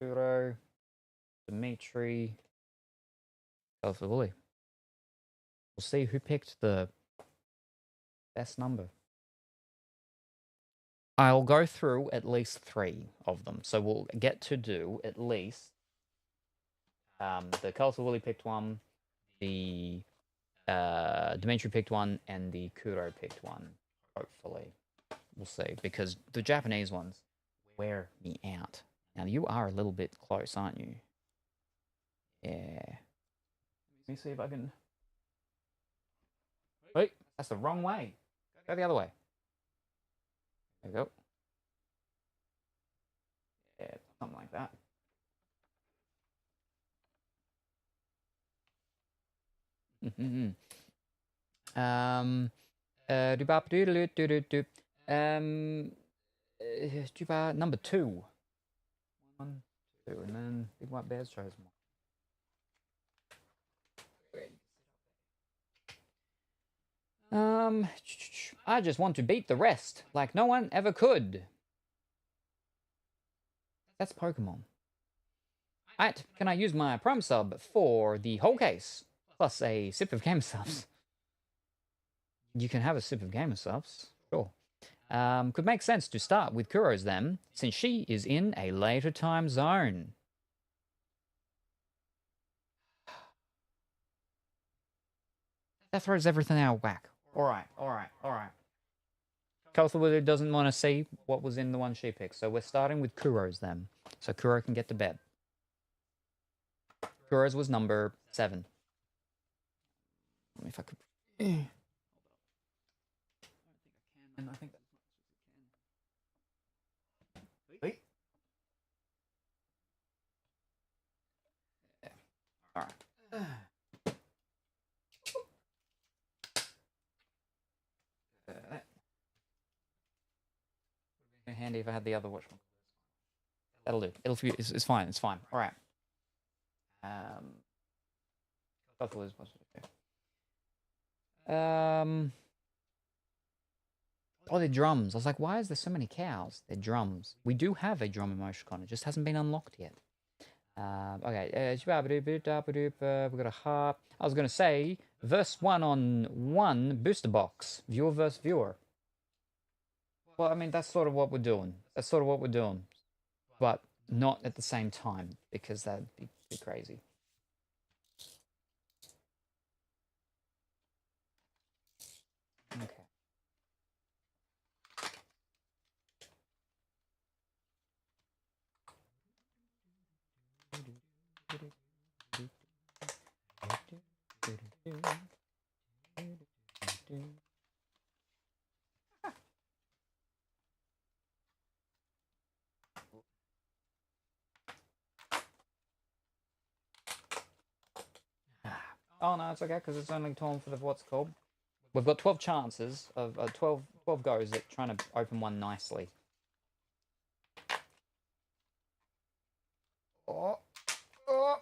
Kuro, Dimitri, Kelthorley. We'll see who picked the best number. I'll go through at least 3 of them. So we'll get to do at least the Kelthorley picked one, the Dimitri picked one, and the Kuro picked one. Hopefully. We'll see. Because the Japanese ones wear me out. Now, you are a little bit close, aren't you? Yeah. Let me see if I can... Wait, that's the wrong way. Go the other way. There we go. Yeah, something like that. Number 2. 1, 2, and then Big White Bears chose more. I just want to beat the rest, like no one ever could. That's Pokemon. Alright, can I use my Prime Sub for the whole case, plus a sip of Gamer Subs? You can have a sip of Gamer Subs, sure. Could make sense to start with Kuro's then, since she is in a later time zone. That throws everything out of whack. Alright. Kelthorley doesn't want to see what was in the one she picked, so we're starting with Kuro's then. So Kuro can get to bed. Kuro's was number 7. If I could... I think that's Wait. Yeah. Alright. Handy if I had the other watch one. That'll do. It's fine. It's fine. All right. Oh, they're drums. I was like, why is there so many cows? They're drums. We do have a drum emoticon. It just hasn't been unlocked yet. Okay. We got a heart. I was going to say, verse 1 on 1 booster box. Viewer versus viewer. Well, I mean, that's sort of what we're doing. But not at the same time, because that'd be crazy. Okay. Oh, no, it's okay, because it's only time for the what's called. We've got 12 chances of 12 goes at trying to open one nicely. Oh,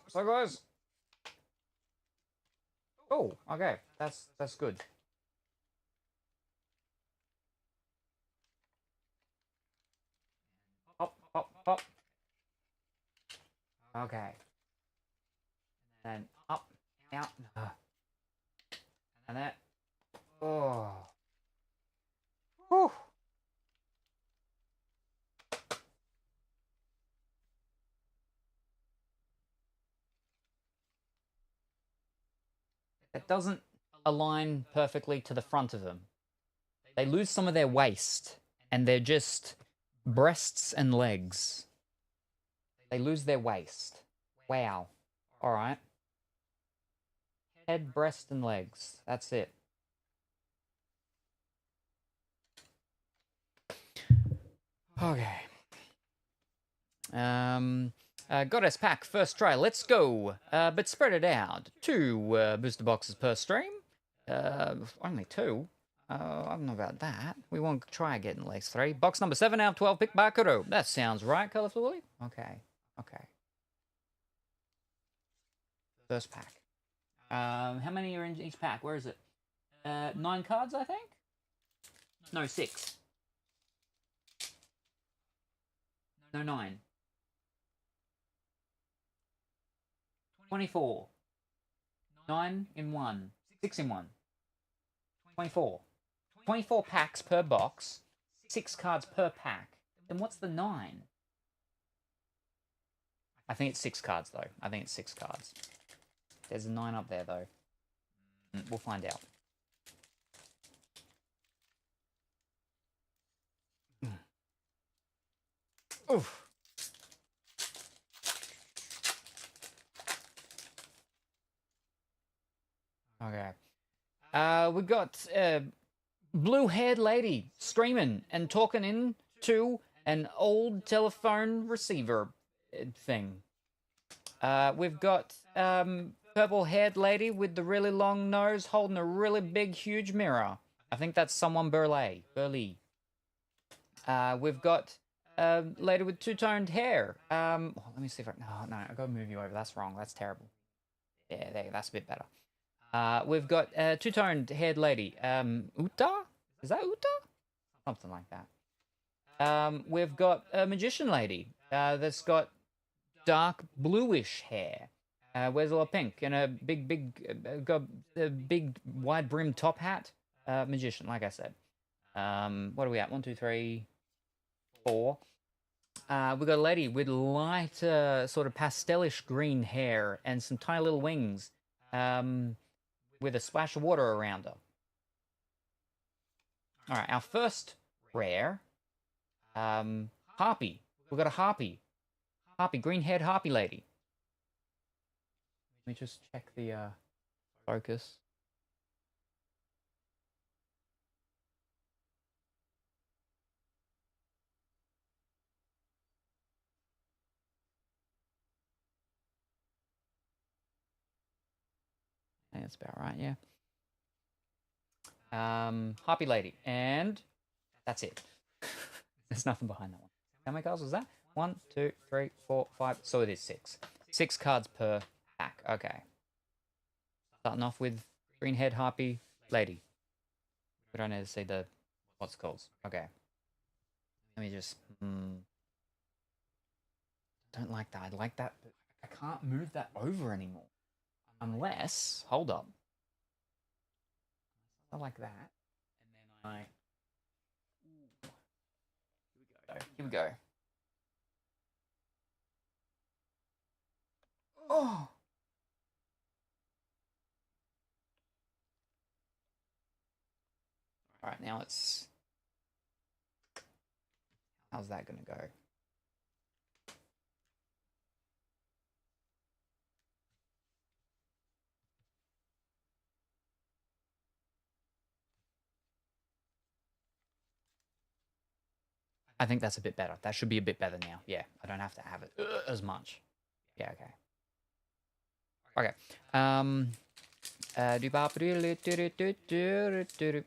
so guys. Oh, okay, that's good. Pop. Okay. And then up. Out. And that. Oh. Whew. It doesn't align perfectly to the front of them. They lose some of their waist, and they're just breasts and legs. They lose their waist. Wow. Alright. Head, breast, and legs. That's it. Okay. Goddess pack, first try. Let's go. But spread it out. 2 booster boxes per stream. Only 2. I don't know about that. We won't try getting at least 3. Box number 7 out of 12, picked by Kuro. That sounds right, Colourfully. Okay. First pack. How many are in each pack? Where is it? 9 cards, I think? No, 6. No, 9. 24. 9 in 1. 6 in 1. 24. 24 packs per box. 6 cards per pack. Then what's the 9? I think it's 6 cards, though. I think it's 6 cards. There's a 9 up there, though. We'll find out. Oof. Okay. We got blue-haired lady screaming and talking into an old telephone receiver thing. We've got purple-haired lady with the really long nose holding a really big, huge mirror. I think that's someone Burley. We've got lady with two-toned hair. Let me see if no, I gotta move you over. That's wrong. That's terrible. Yeah, there. That's a bit better. We've got two-toned haired lady. Uta? Is that Uta? Something like that. We've got a magician lady that's got dark bluish hair. Wears a lot of pink and a got a big wide brimmed top hat. Magician, like I said. What are we at? 1, 2, 3, 4. We've got a lady with light, sort of pastelish green hair and some tiny little wings. With a splash of water around her. All right, our first rare, harpy. We've got a harpy. Green-haired harpy lady. Let me just check the focus. I think that's about right, yeah. Harpy lady, and that's it. There's nothing behind that one. How many cards was that? 1, 2, 3, 4, 5. So it is 6. 6 cards per pack. Okay. Starting off with green-haired harpy lady. We don't need to see the what's it called. Okay. Let me just. Don't like that. I like that, but I can't move that over anymore. Unless, hold up. I like that. And then Here we go. Oh! Alright, now it's... How's that gonna go? I think that's a bit better. That should be a bit better now. Yeah, I don't have to have it as much. Yeah, okay.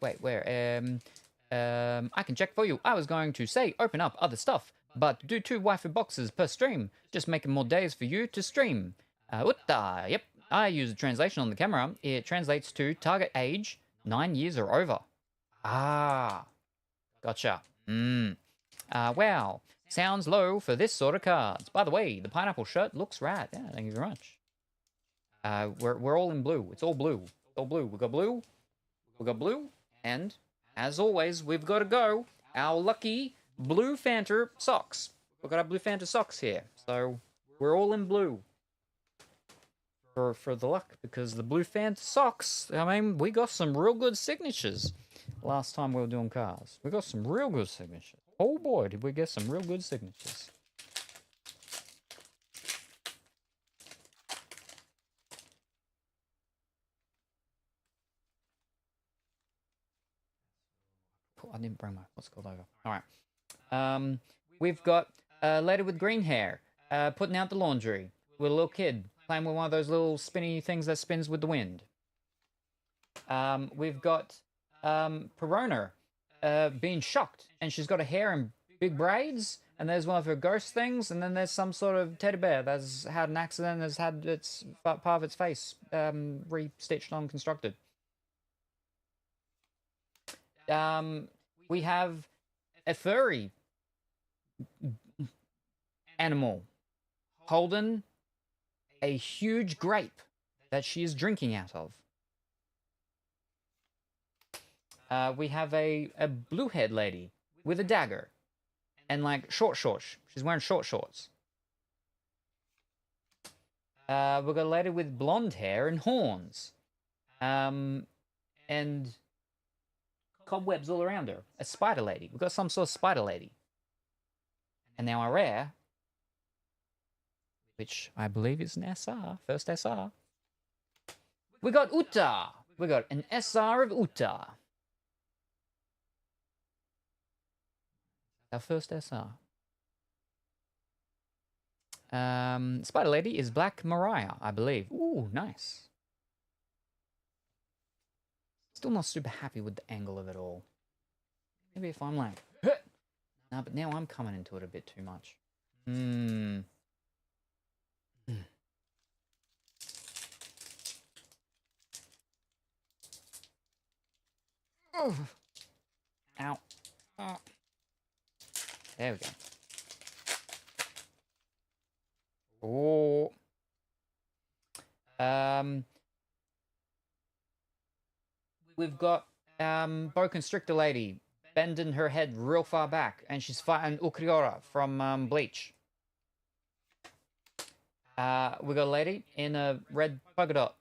Wait, where? I can check for you. I was going to say open up other stuff, but do 2 waifu boxes per stream. Just making more days for you to stream. Yep. I use a translation on the camera. It translates to target age 9 years or over. Ah, gotcha. Wow, sounds low for this sort of cards. By the way, the pineapple shirt looks rad. Yeah, thank you very much. We're all in blue. It's all blue. All blue. We got blue. And as always, we've got to go our lucky blue Fanta socks. We've got our blue Fanta socks here, so we're all in blue. For the luck, because the blue Fanta socks. I mean, we got some real good signatures. Last time we were doing cars, we got some real good signatures. Oh boy, did we get some real good signatures. I didn't bring my what's it called over. All right. We've got a lady with green hair putting out the laundry with a little kid playing with one of those little spinny things that spins with the wind. We've got Perona being shocked, and she's got her hair in big braids, and there's one of her ghost things, and then there's some sort of teddy bear that's had an accident and has had its part of its face re-stitched on, constructed. We have a furry animal holding a huge grape that she is drinking out of. We have a blue-haired lady with a dagger and like short shorts. She's wearing short shorts. We've got a lady with blonde hair and horns, and cobwebs all around her. A spider lady. We've got some sort of spider lady. And now our rare, which I believe is an SR, first SR. We got Uta. We got an SR of Uta. Our first SR. Spider Lady is Black Mariah, I believe. Ooh, nice. Still not super happy with the angle of it all. Maybe if I'm like, no, but now I'm coming into it a bit too much. Oh. Ow. Oh. There we go. Oh. We've got Boa Constrictor Lady bending her head real far back, and she's fighting Ukriora from Bleach. We got a lady in a red polka dot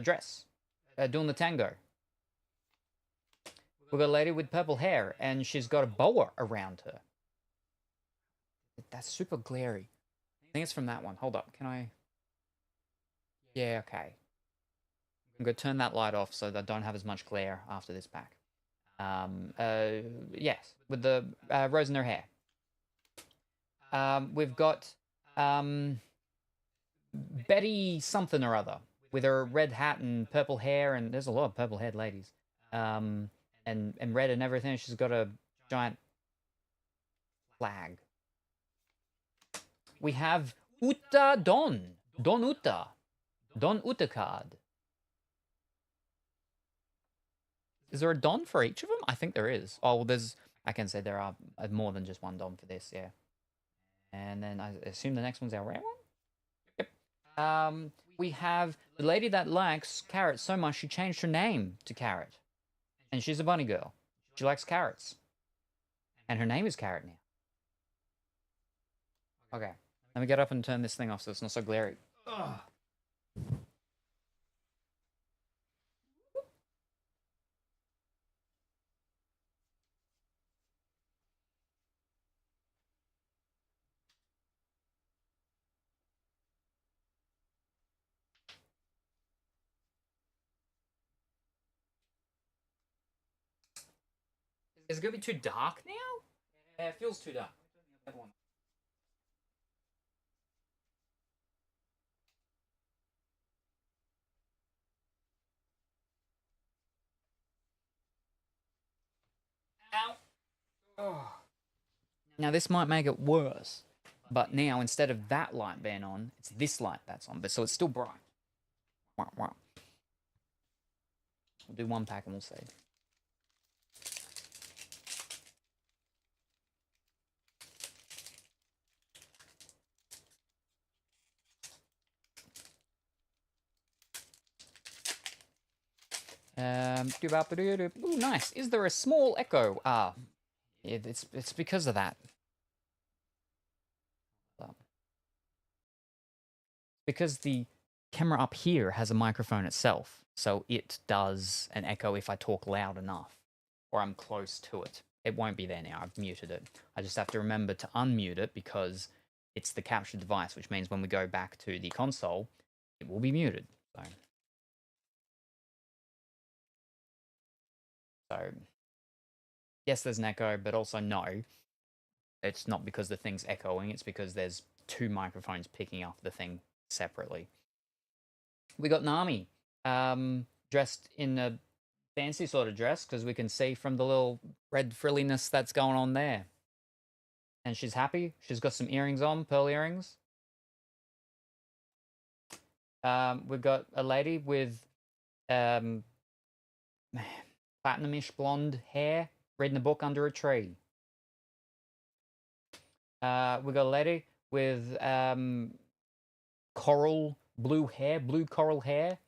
dress doing the tango. We got a lady with purple hair, and she's got a boa around her. That's super glary. I think it's from that one. Hold up, can I? Yeah, okay. I'm going to turn that light off so that I don't have as much glare after this pack. Yes, with the rose in her hair. We've got Betty something or other with her red hat and purple hair, and there's a lot of purple-haired ladies. And red and everything. She's got a giant flag. We have Uta Don. Don Uta. Don Uta card. Is there a Don for each of them? I think there is. Oh, well, I can say there are more than just one Don for this, yeah. And then I assume the next one's our rare one? Yep. We have the lady that likes carrots so much she changed her name to Carrot. And she's a bunny girl. She likes carrots. And her name is Carrot now. Okay. Let me get up and turn this thing off so it's not so glary. Ugh. Is it going to be too dark now? Yeah, it feels too dark. Ow. Oh. Now this might make it worse, but now instead of that light being on, it's this light that's on, but so it's still bright. Wow. We'll do one pack and we'll see. Ooh, nice. Is there a small echo? Ah, it's because of that. Because the camera up here has a microphone itself, so it does an echo if I talk loud enough, or I'm close to it. It won't be there now. I've muted it. I just have to remember to unmute it because it's the capture device, which means when we go back to the console, it will be muted. So yes, there's an echo, but also no. It's not because the thing's echoing, it's because there's 2 microphones picking up the thing separately. We got Nami, dressed in a fancy sort of dress, because we can see from the little red frilliness that's going on there. And she's happy. She's got some earrings on, pearl earrings. We've got a lady with platinum-ish blonde hair, reading a book under a tree. We've got a lady with coral blue hair, blue coral hair.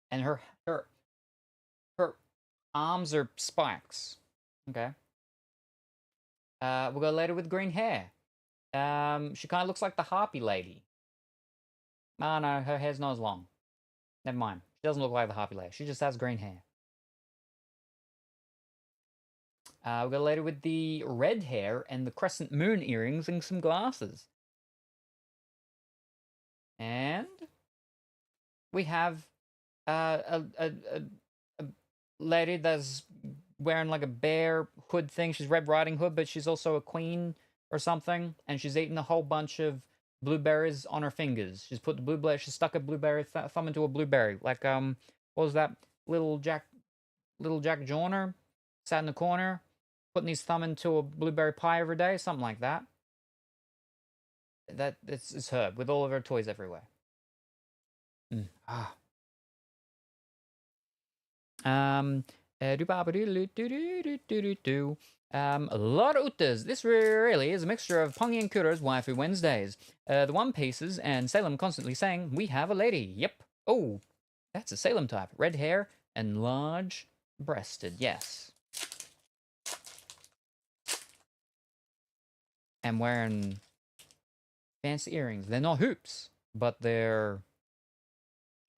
And her arms are spikes. Okay. We've got a lady with green hair. She kind of looks like the harpy lady. Oh no, her hair's not as long. Never mind. She doesn't look like the harpy lady. She just has green hair. We've got a lady with the red hair and the crescent moon earrings and some glasses. And we have a lady that's wearing like a bear hood thing. She's Red Riding Hood, but she's also a queen or something. And she's eating a whole bunch of blueberries on her fingers. She's put the blueberry. She stuck a blueberry thumb into a blueberry. Like what was that? Little Jack Joyner sat in the corner, putting his thumb into a blueberry pie every day, something like that. It's her with all of her toys everywhere. A lot of utas. This really is a mixture of Pongi and Kuro's Waifu Wednesdays. The One Pieces and Salem constantly saying, "We have a lady." Yep. Oh, that's a Salem type. Red hair and large-breasted. Yes. And wearing fancy earrings. They're not hoops, but they're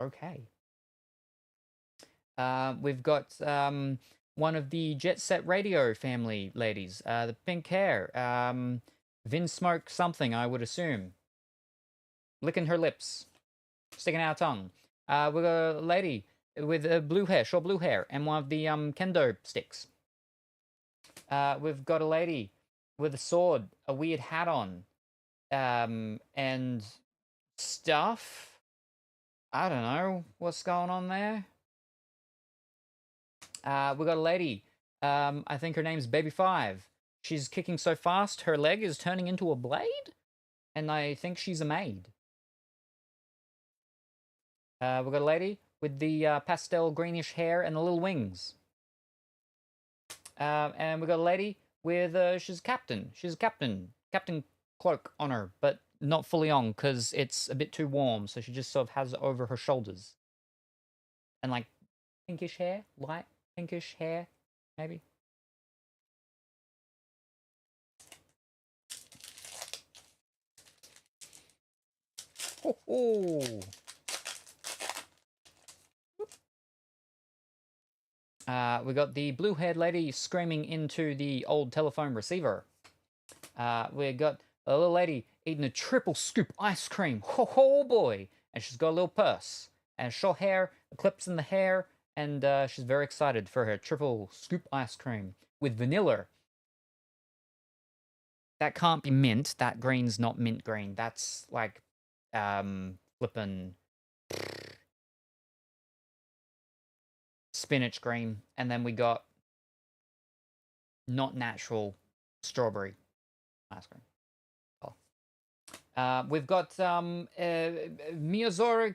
okay. We've got one of the Jet Set Radio family ladies, the pink hair, Vin Smoke something, I would assume. Licking her lips, sticking out her tongue. We've got a lady with blue hair, short blue hair, and one of the kendo sticks. We've got a lady with a sword, a weird hat on, and stuff. I don't know what's going on there. We got a lady. I think her name's Baby5. She's kicking so fast, her leg is turning into a blade, and I think she's a maid. We got a lady with the pastel greenish hair and the little wings. And we got a lady with she's a captain. She's a captain cloak on her, but not fully on because it's a bit too warm, so she just sort of has it over her shoulders. And like pinkish hair, light pinkish hair, maybe. Oh. We got the blue-haired lady screaming into the old telephone receiver. We got a little lady eating a triple scoop ice cream. Oh boy! And she's got a little purse and short hair, clips in the hair, and she's very excited for her triple scoop ice cream with vanilla. That can't be mint. That green's not mint green. That's like flippin' spinach green. And then we got not natural strawberry ice cream. We've got Miyazori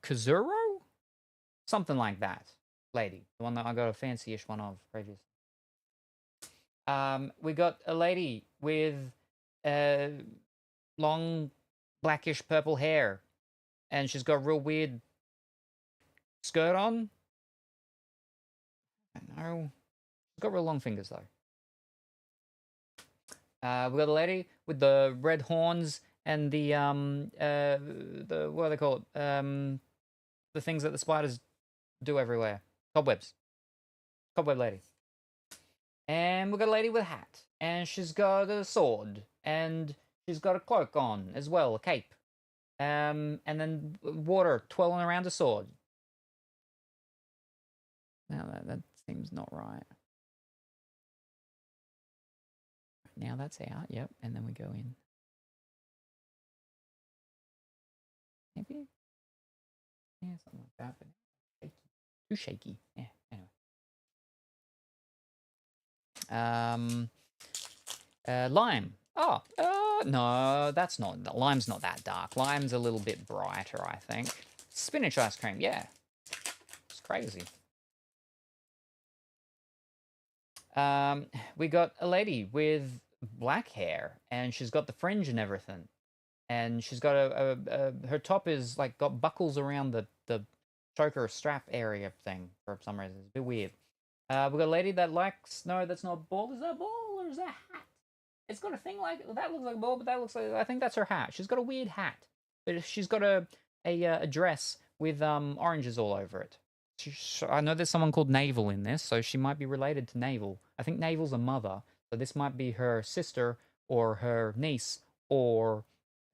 Kazuro? Something like that. Lady. The one that I got a fancy-ish one of previously. We got a lady with long blackish purple hair. And she's got a real weird skirt on. I don't know. She's got real long fingers though. We got a lady with the red horns and the what do they call it? The things that the spiders do everywhere. Cobwebs. Cobweb lady. And we got a lady with a hat. And she's got a sword. And she's got a cloak on as well, a cape. And then water twirling around a sword. Now that seems not right. Now that's out, yep, and then we go in. Maybe? Yeah, something like that, but shaky. Too shaky. Yeah, anyway. Lime. Oh, no, that's not, lime's not that dark. Lime's a little bit brighter, I think. Spinach ice cream, yeah. It's crazy. We got a lady with black hair, and she's got the fringe and everything. And she's got her top is like got buckles around the choker strap area thing for some reason. It's a bit weird. We got a lady that likes, no, that's not a ball. Is that a ball or is that a hat? It's got a thing like, that looks like a ball, but that looks like, I think that's her hat. She's got a weird hat. But she's got a dress with oranges all over it. I know there's someone called Navel in this, so she might be related to Navel. I think Navel's a mother, so this might be her sister or her niece or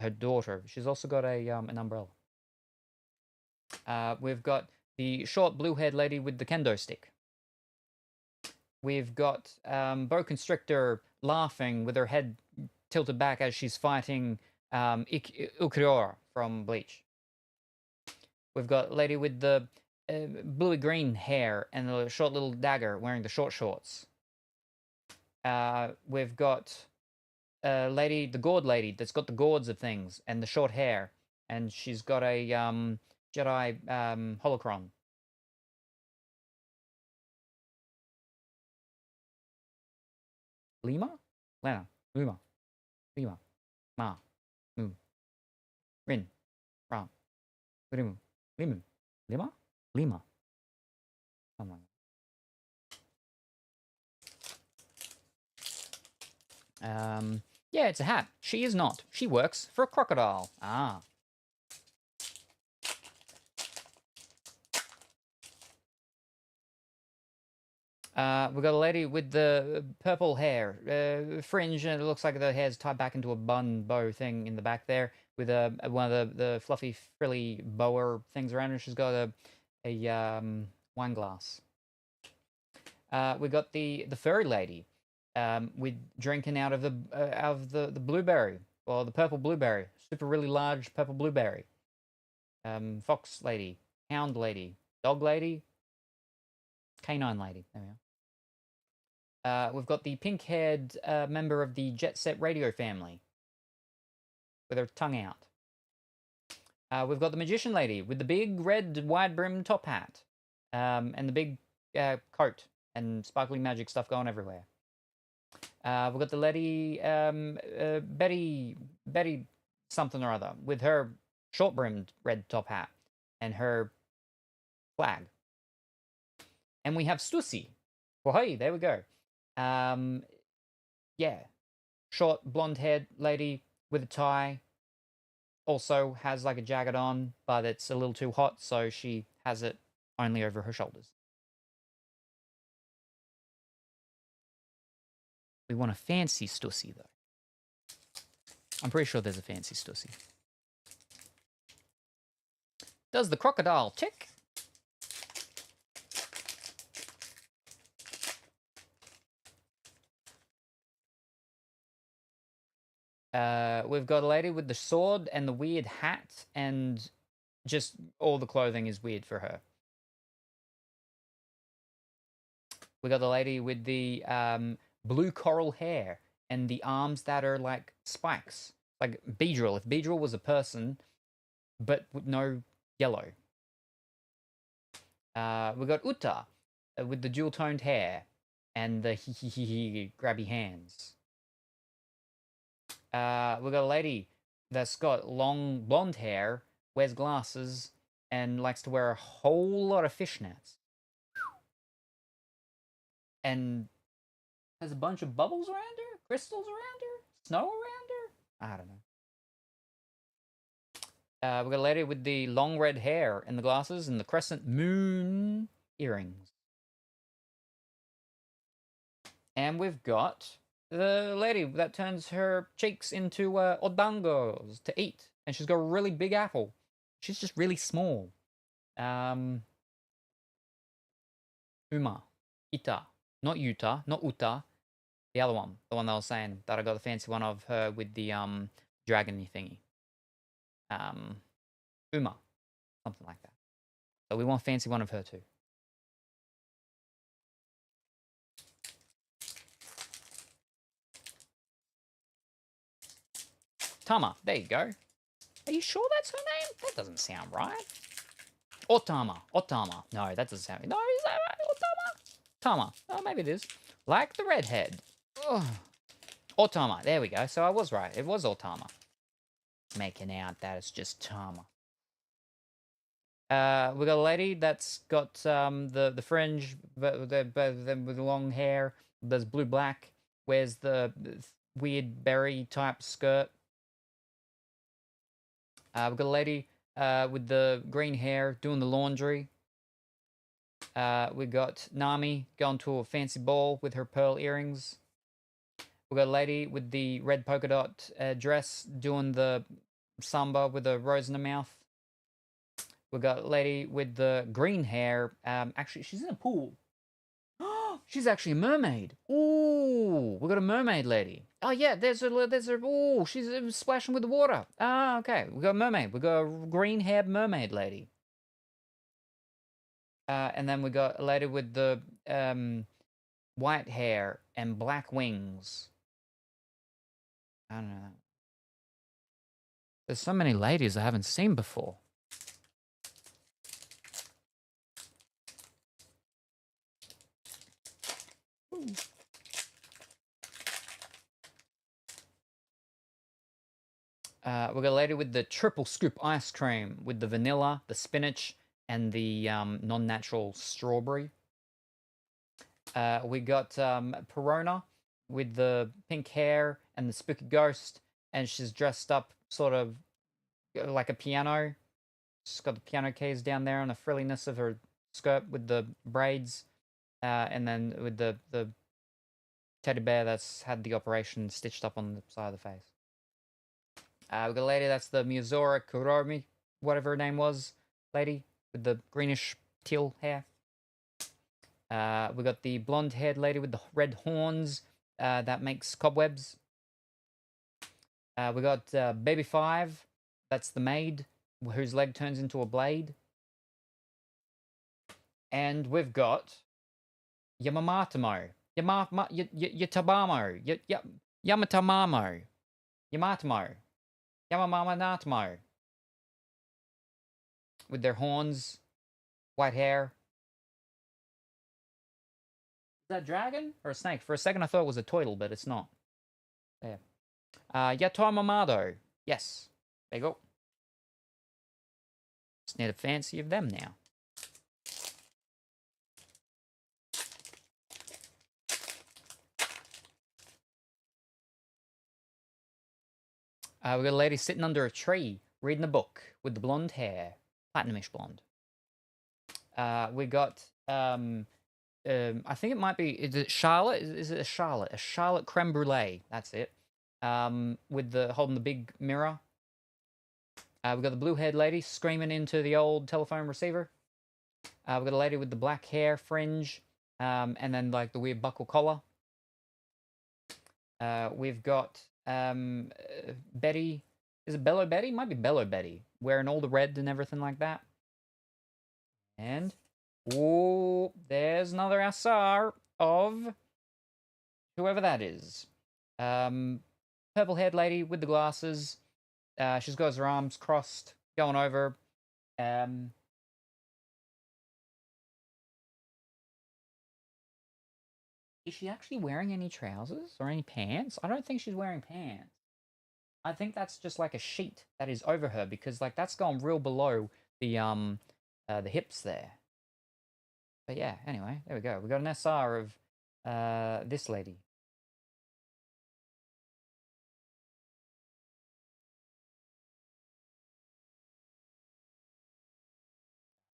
her daughter. She's also got an umbrella. We've got the short blue-haired lady with the kendo stick. We've got Boa Constrictor laughing with her head tilted back as she's fighting Ulquiorra from Bleach. We've got a lady with the bluey-green hair and a short little dagger wearing the short shorts. We've got a lady, the gourd lady, that's got the gourds of things and the short hair. And she's got a Jedi holocron. Lima? Lena. Luma. Lima. Ma. Mu. Rin. Ram. Rimu. Limu. Lima? Lima. Come on. Yeah, it's a hat. She is not. She works for a crocodile. Ah. We've got a lady with the purple hair, fringe, and it looks like the hair's tied back into a bun bow thing in the back there, with one of the fluffy, frilly bower things around her. She's got a wine glass. We got the furry lady, with drinking out of the blueberry, or the purple blueberry, super really large purple blueberry. Fox lady, hound lady, dog lady, canine lady. There we are. We've got the pink-haired member of the Jet Set Radio family with her tongue out. We've got the magician lady with the big red wide-brimmed top hat and the big coat and sparkly magic stuff going everywhere. We've got the lady Betty something or other with her short-brimmed red top hat and her flag. And we have Stussy. Well, hey, there we go. Yeah, short blonde-haired lady with a tie. Also has like a jacket on, but it's a little too hot, so she has it only over her shoulders. We want a fancy Stussy, though. I'm pretty sure there's a fancy Stussy. Does the crocodile tick? We've got a lady with the sword and the weird hat, and just all the clothing is weird for her. We got the lady with the blue coral hair and the arms that are like spikes, like Beedrill. If Beedrill was a person, but with no yellow. We got Uta with the dual-toned hair and the grabby hands. We got a lady that's got long blonde hair, wears glasses, and likes to wear a whole lot of fishnets. And has a bunch of bubbles around her, crystals around her, snow around her. I don't know. We got a lady with the long red hair and the glasses and the crescent moon earrings. And we've got the lady that turns her cheeks into odangos to eat. And she's got a really big apple. She's just really small. Uma. Ita. Not Utah, not Uta. The other one. The one that I was saying that I got the fancy one of her with the dragony thingy. Uma. Something like that. So we want a fancy one of her too. Tama. There you go. Are you sure that's her name? That doesn't sound right. Otama. Otama. No, that doesn't sound right. No, is that right? Otama? Tama. Oh, maybe it is. Like the redhead. Ugh. Otama. There we go. So I was right. It was Otama. Making out that it's just Tama. We got a lady that's got the fringe, but with the long hair. There's blue-black. Wears the weird berry type skirt. We've got a lady with the green hair doing the laundry. We got Nami going to a fancy ball with her pearl earrings. We got a lady with the red polka dot dress doing the samba with a rose in her mouth. We got a lady with the green hair. Actually, she's in a pool. She's actually a mermaid. Ooh, we got a mermaid lady. Oh yeah, there's her. Ooh, she's splashing with the water. Ah, okay. We got a mermaid. We got a green-haired mermaid lady. And then we got a lady with the white hair and black wings. I don't know. There's so many ladies I haven't seen before. We got a lady with the triple scoop ice cream with the vanilla, the spinach, and the non-natural strawberry. We got Perona with the pink hair and the spooky ghost, and she's dressed up sort of like a piano. She's got the piano keys down there on the frilliness of her skirt with the braids, and then with the teddy bear that's had the operation stitched up on the side of the face. We got a lady that's the Miyazora Kuromi, whatever her name was, lady with the greenish teal hair. We got the blonde-haired lady with the red horns that makes cobwebs. We got Baby 5, that's the maid whose leg turns into a blade. And we've got Yamamatamo, Yatabamo, Yamatamamo, Yamatamo, Yamamama Natamo. With their horns, white hair. Is that a dragon or a snake? For a second I thought it was a turtle, but it's not. There. Yatomamado. Yes. There you go. Just need a fancy of them now. We got a lady sitting under a tree, reading a book with the blonde hair. Platinumish blonde. We got, I think it might be, is it Charlotte? Is it a Charlotte? A Charlotte creme brulee. That's it. With the, holding the big mirror. We got the blue-haired lady screaming into the old telephone receiver. We got a lady with the black hair fringe, and then like the weird buckle collar. We've got Betty. Is it Bello Betty? Might be Bello Betty. Wearing all the red and everything like that. And, oh, there's another SR of whoever that is. Purple-haired lady with the glasses. She's got her arms crossed, going over. Is she actually wearing any trousers or any pants? I don't think she's wearing pants. I think that's just like a sheet that is over her because like that's gone real below the hips there. But yeah, anyway, there we go. We got an SR of this lady.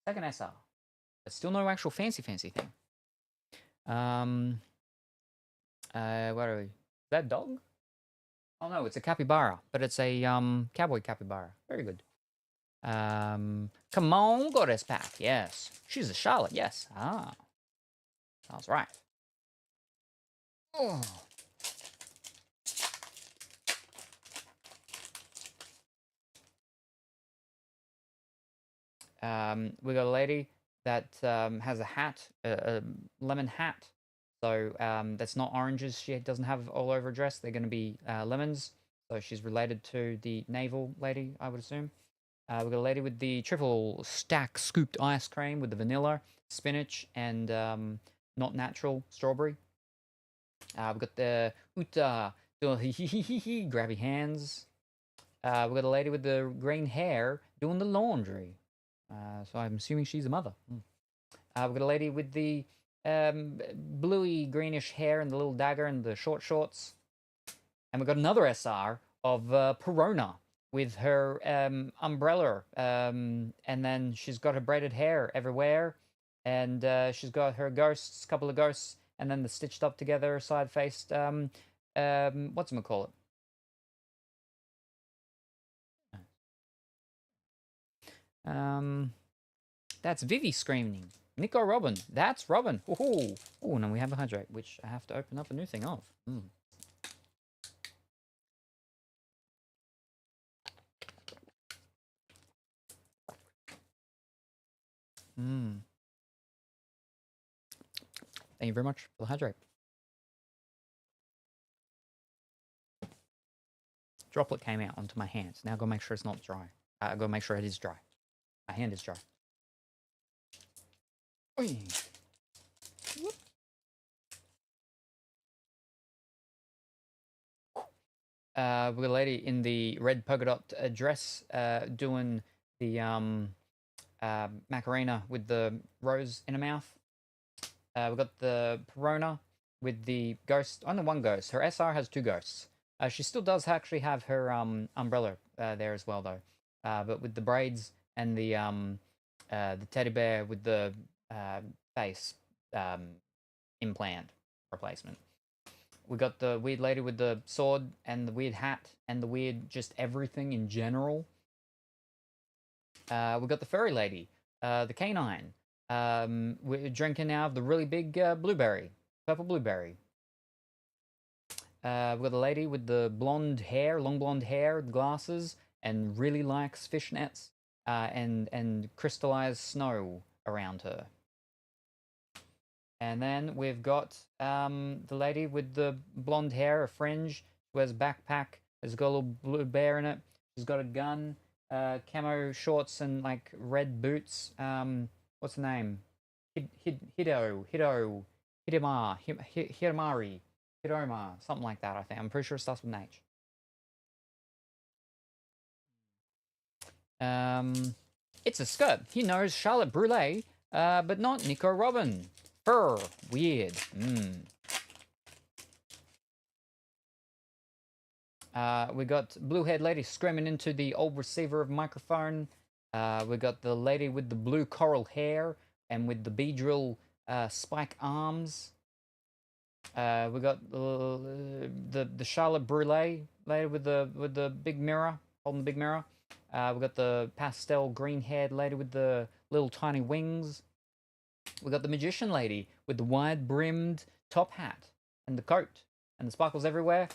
Second SR. But still no actual fancy thing. What are we? Is that dog? Oh no, it's a capybara, but it's a cowboy capybara. Very good. Come on, Goddess Pack. Yes, she's a Charlotte. Yes. Ah, Sounds right. Oh. We got a lady that has a hat, a lemon hat. So that's not oranges. She doesn't have all over her dress. They're going to be lemons. So she's related to the naval lady, I would assume. We've got a lady with the triple stack scooped ice cream with the vanilla, spinach, and not natural strawberry. We've got the Uta doing grabby hands. We've got a lady with the green hair doing the laundry. So I'm assuming she's a mother. We've got a lady with the bluey greenish hair and the little dagger and the short shorts. And we've got another SR of Perona with her umbrella. And then she's got her braided hair everywhere. And she's got her ghosts, couple of ghosts, and then the stitched up together, side-faced, whatchamacallit? That's Vivi screaming. Nico Robin. That's Robin. Ooh. Oh, and then we have a hydrate, which I have to open up a new thing of. Thank you very much for the hydrate. Droplet came out onto my hands. Now I've got to make sure it's not dry. I've got to make sure it is dry. My hand is dry. Oy. We got a lady in the red polka dot dress doing the Macarena with the rose in her mouth. We've got the Perona with the ghost. Only one ghost. Her SR has two ghosts. She still does actually have her umbrella there as well, though. But with the braids and the teddy bear with the face implant replacement. We got the weird lady with the sword and the weird hat and the weird just everything in general. We got the furry lady, the canine. We're drinking now the really big blueberry, purple blueberry. We've got a lady with the blonde hair, long blonde hair, glasses, and really likes fishnets and crystallized snow around her. And then we've got the lady with the blonde hair, a fringe, wears a backpack, has got a little blue bear in it. She's got a gun, camo shorts, and like red boots. What's the name? Hidamari, something like that, I think. I'm pretty sure it starts with an H. It's a skirt. He knows Charlotte Brûlée, but not Nico Robin. Fur. Weird. We got blue-haired lady screaming into the old receiver of microphone. We got the lady with the blue coral hair and with the Beedrill spike arms. We got the Charlotte Brûlée lady with the big mirror, holding the big mirror. We got the pastel green-haired lady with the little tiny wings. We got the magician lady with the wide-brimmed top hat and the coat and the sparkles everywhere.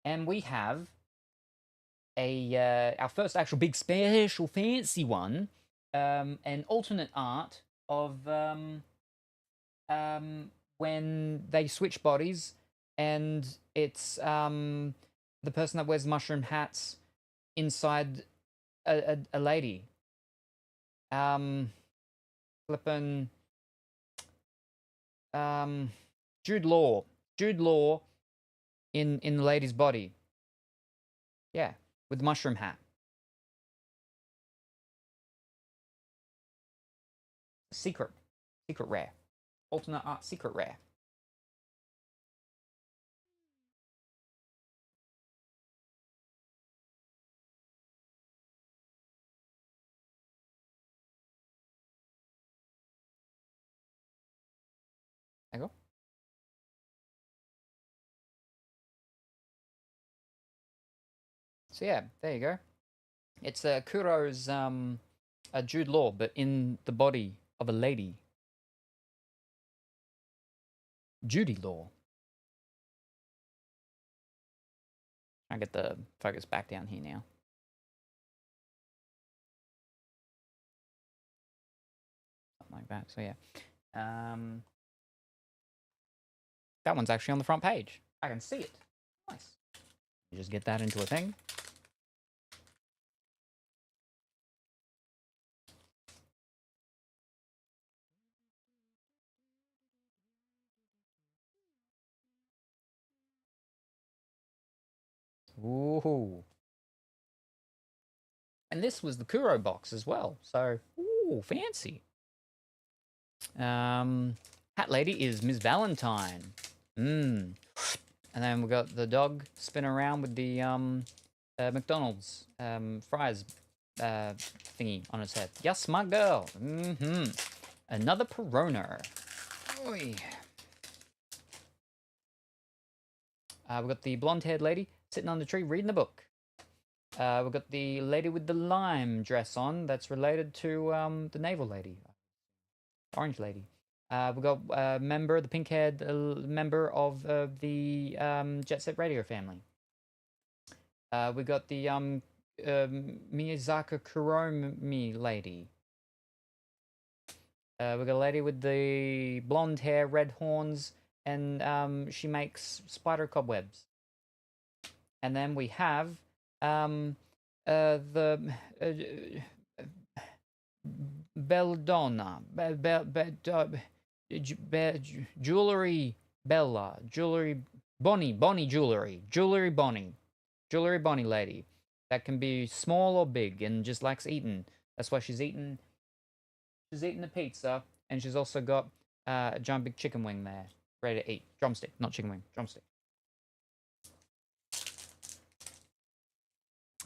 And we have our first actual big special fancy one, an alternate art of when they switch bodies, and it's the person that wears mushroom hats inside a lady. Flippin' Jude Law in the lady's body. Yeah, with the mushroom hat. Secret rare. Alternate art secret rare. There you go. So yeah, there you go. It's Kuro's Jude Law, but in the body of a lady. Judy Law. I get the focus back down here now. Something like that. So yeah. That one's actually on the front page. I can see it. Nice. You just get that into a thing. Ooh. And this was the Kuro box as well. So, ooh, fancy. Hat Lady is Ms. Valentine. And then we got the dog spinning around with the McDonald's fries thingy on its head. Yes, my girl. Another Perona. Oy. We've got the blonde-haired lady sitting on the tree reading a book. We've got the lady with the lime dress on that's related to the naval lady. Orange lady. We've got a member, the pink-haired member of the Jet Set Radio family. We got the Miyazaka Kuromi lady. We got a lady with the blonde hair, red horns, and she makes spider cobwebs. And then we have the Belladonna, Jewelry Bella, Jewelry Bonnie Jewelry, Jewelry Bonnie lady. That can be small or big and just likes eating. That's why she's eating the pizza, and she's also got a giant big chicken wing there, ready to eat. Drumstick, not chicken wing, drumstick.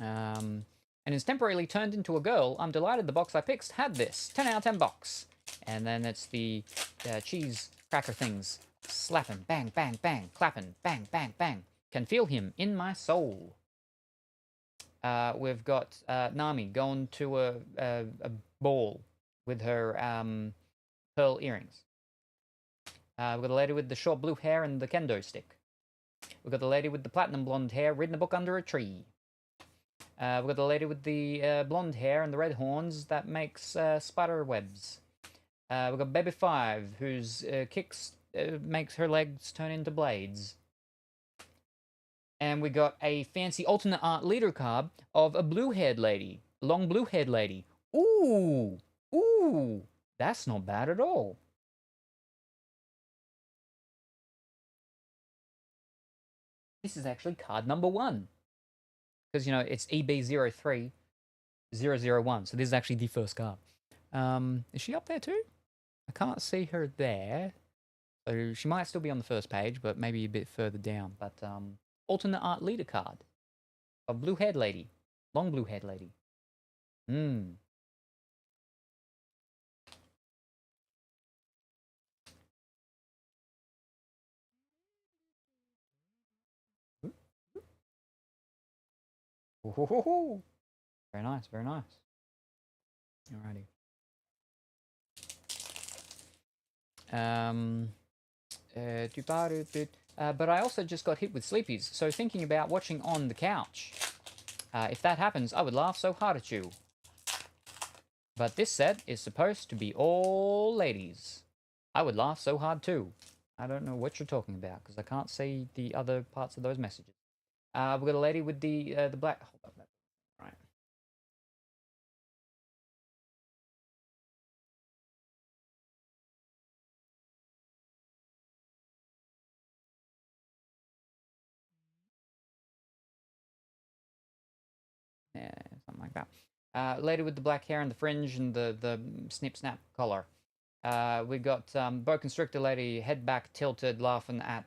And is temporarily turned into a girl. I'm delighted the box I picked had this. 10 out of 10 box. And then it's the cheese cracker things. Slapping, bang, bang, bang. Clapping, bang, bang, bang. Can feel him in my soul. We've got Nami going to a ball with her pearl earrings. We've got a lady with the short blue hair and the kendo stick. We've got the lady with the platinum blonde hair reading a book under a tree. We've got the lady with the blonde hair and the red horns that makes spider webs. We've got Baby 5, whose kicks makes her legs turn into blades. And we got a fancy alternate art leader card of a blue-haired lady. A long blue-haired lady. Ooh! Ooh! That's not bad at all. This is actually card number 1. Because, you know, it's EB03 001. So this is actually the first card. Is she up there too? I can't see her there. So she might still be on the first page, but maybe a bit further down. But alternate art leader card. A blue-haired lady. Long blue-haired lady. Ooh. Very nice, very nice. Alrighty. But I also just got hit with sleepies, so thinking about watching on the couch. If that happens, I would laugh so hard at you. But this set is supposed to be all ladies. I would laugh so hard too. I don't know what you're talking about, because I can't see the other parts of those messages. We've got a lady with the black... Hold on. Right. Yeah, something like that. Lady with the black hair and the fringe and the snip snap collar. We got boa constrictor lady, head back tilted, laughing at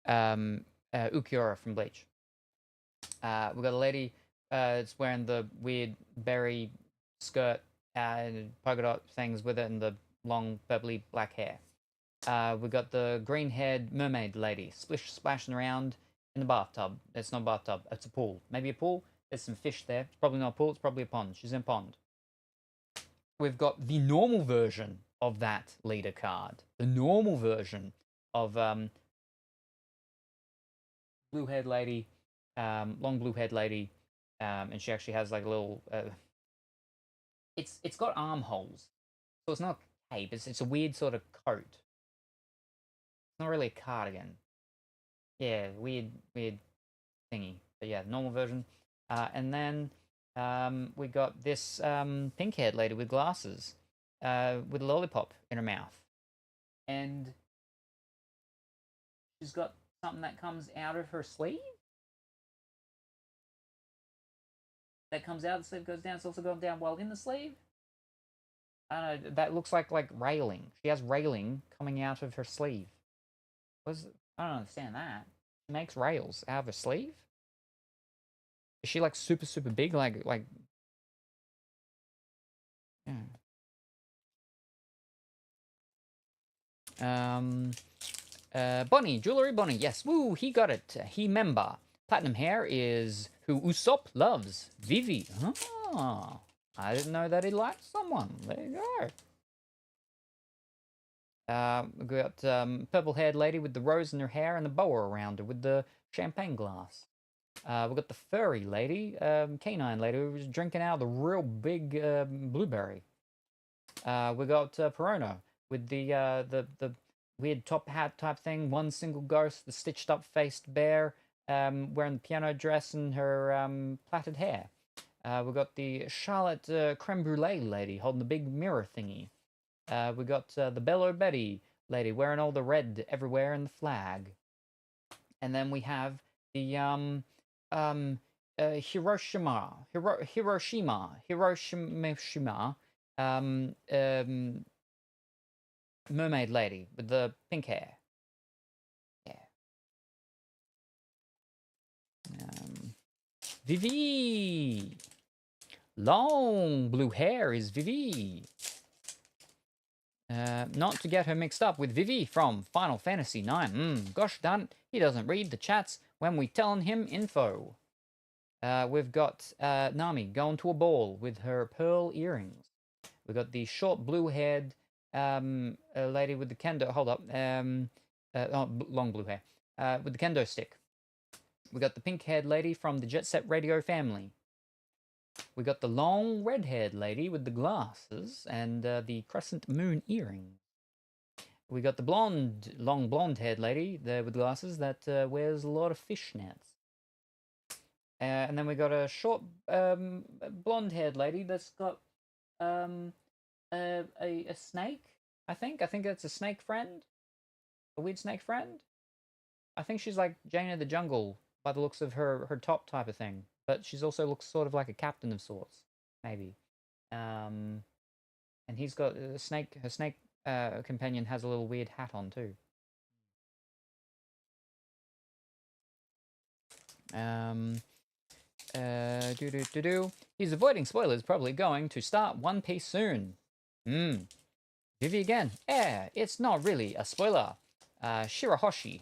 Ukiura from Bleach. We got a lady that's wearing the weird berry skirt and polka dot things with it and the long bubbly black hair. We got the green haired mermaid lady splashing around in the bathtub. It's not a bathtub, it's a pool. Maybe a pool. There's some fish there. It's probably not a pool, it's probably a pond. She's in a pond. We've got the normal version of that leader card. The normal version of blue-haired lady, long blue-haired lady, and she actually has like a little. It's got armholes, so it's not a cape. It's a weird sort of coat. It's not really a cardigan. Yeah, weird thingy. But yeah, normal version. And then we got this pink-haired lady with glasses, with a lollipop in her mouth, and she's got something that comes out of her sleeve. That comes out, the sleeve goes down. It's also going down while in the sleeve. I don't know. That looks like railing. She has railing coming out of her sleeve. I don't understand that. She makes rails out of her sleeve. Is she like super big? Like yeah. Bonnie, Jewelry Bonnie. Yes, woo, he got it. He member. Platinum hair is who Usopp loves. Vivi. Oh, I didn't know that he liked someone. There you go. We got purple-haired lady with the rose in her hair and the boa around her with the champagne glass. We got the furry lady, canine lady, who was drinking out of the real big blueberry. We got Perona with the weird top hat type thing. One single ghost, the stitched up faced bear, wearing the piano dress and her plaited hair. We got the Charlotte creme brulee lady holding the big mirror thingy. We got the Bello Betty lady wearing all the red everywhere in the flag. And then we have the Hiroshima mermaid lady with the pink hair. Yeah. Vivi. Long blue hair is Vivi. Not to get her mixed up with Vivi from Final Fantasy IX. Gosh darn it, he doesn't read the chats when we telling him info. We've got Nami going to a ball with her pearl earrings. We've got the short blue-haired lady with the kendo. Hold up. Long blue hair. With the kendo stick. We got the pink-haired lady from the Jet Set Radio family. We got the long red-haired lady with the glasses and the crescent moon earrings. We got the long blonde-haired lady there with glasses that wears a lot of fishnets. And then we got a short blonde-haired lady that's got a snake. I think that's a snake friend, a weird snake friend. I think she's like Jane of the Jungle by the looks of her top type of thing. But she's also looks sort of like a captain of sorts, maybe. And he's got a snake. Her snake companion has a little weird hat on too. He's avoiding spoilers. Probably going to start One Piece soon. Vivi again. It's not really a spoiler. Shirahoshi.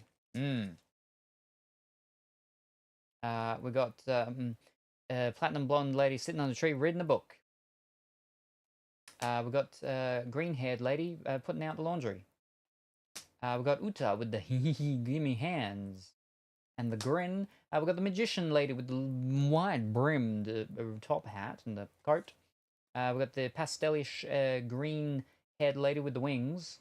We got platinum blonde lady sitting on the tree reading a book. We got green-haired lady putting out the laundry. We got Uta with the gimme hands and the grin. We got the magician lady with the wide-brimmed top hat and the coat. We got the pastelish green-haired lady with the wings.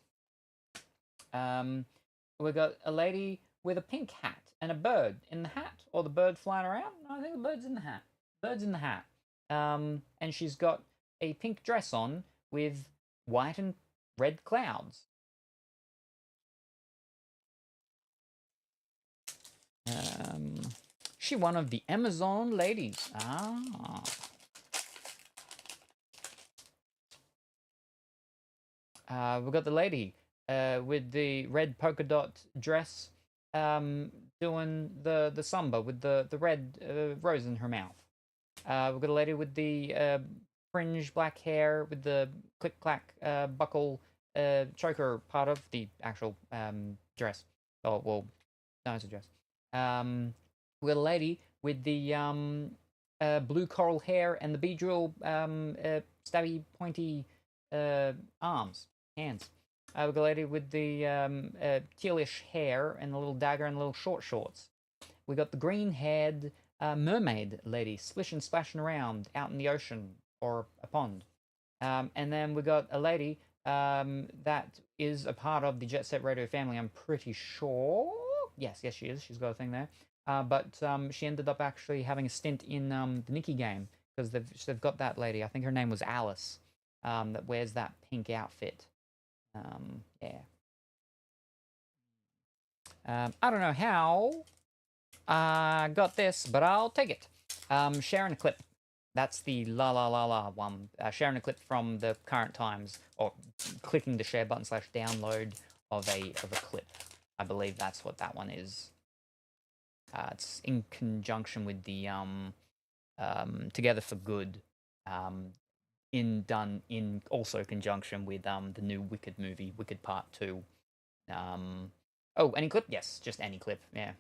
We got a lady with a pink hat and a bird in the hat, or the bird flying around. No, I think the bird's in the hat. Bird's in the hat. And she's got a pink dress on with white and red clouds. She one of the Amazon ladies. We've got the lady with the red polka dot dress doing the samba with the red rose in her mouth. We've got a lady with the fringe black hair with the click-clack buckle choker part of the actual dress. Oh, well, no, it's a dress. We've got a lady with the blue coral hair and the beadrill stabby, pointy hands. We got a lady with the tealish hair and the little dagger and the little short shorts. We got the green-haired mermaid lady splishing, splashing around out in the ocean or a pond. And then we got a lady that is a part of the Jet Set Radio family, I'm pretty sure. Yes, she is. She's got a thing there. But she ended up actually having a stint in the Nikki game, because they've got that lady. I think her name was Alice, that wears that pink outfit. Yeah. I don't know how I got this, but I'll take it. Sharing a clip. That's the la la la la one. Sharing a clip from the current times, or clicking the share button / download of a clip. I believe that's what that one is. It's in conjunction with the Together for Good. Done in also conjunction with the new Wicked movie, Wicked Part 2. Oh, any clip? Yes, just any clip. Yeah.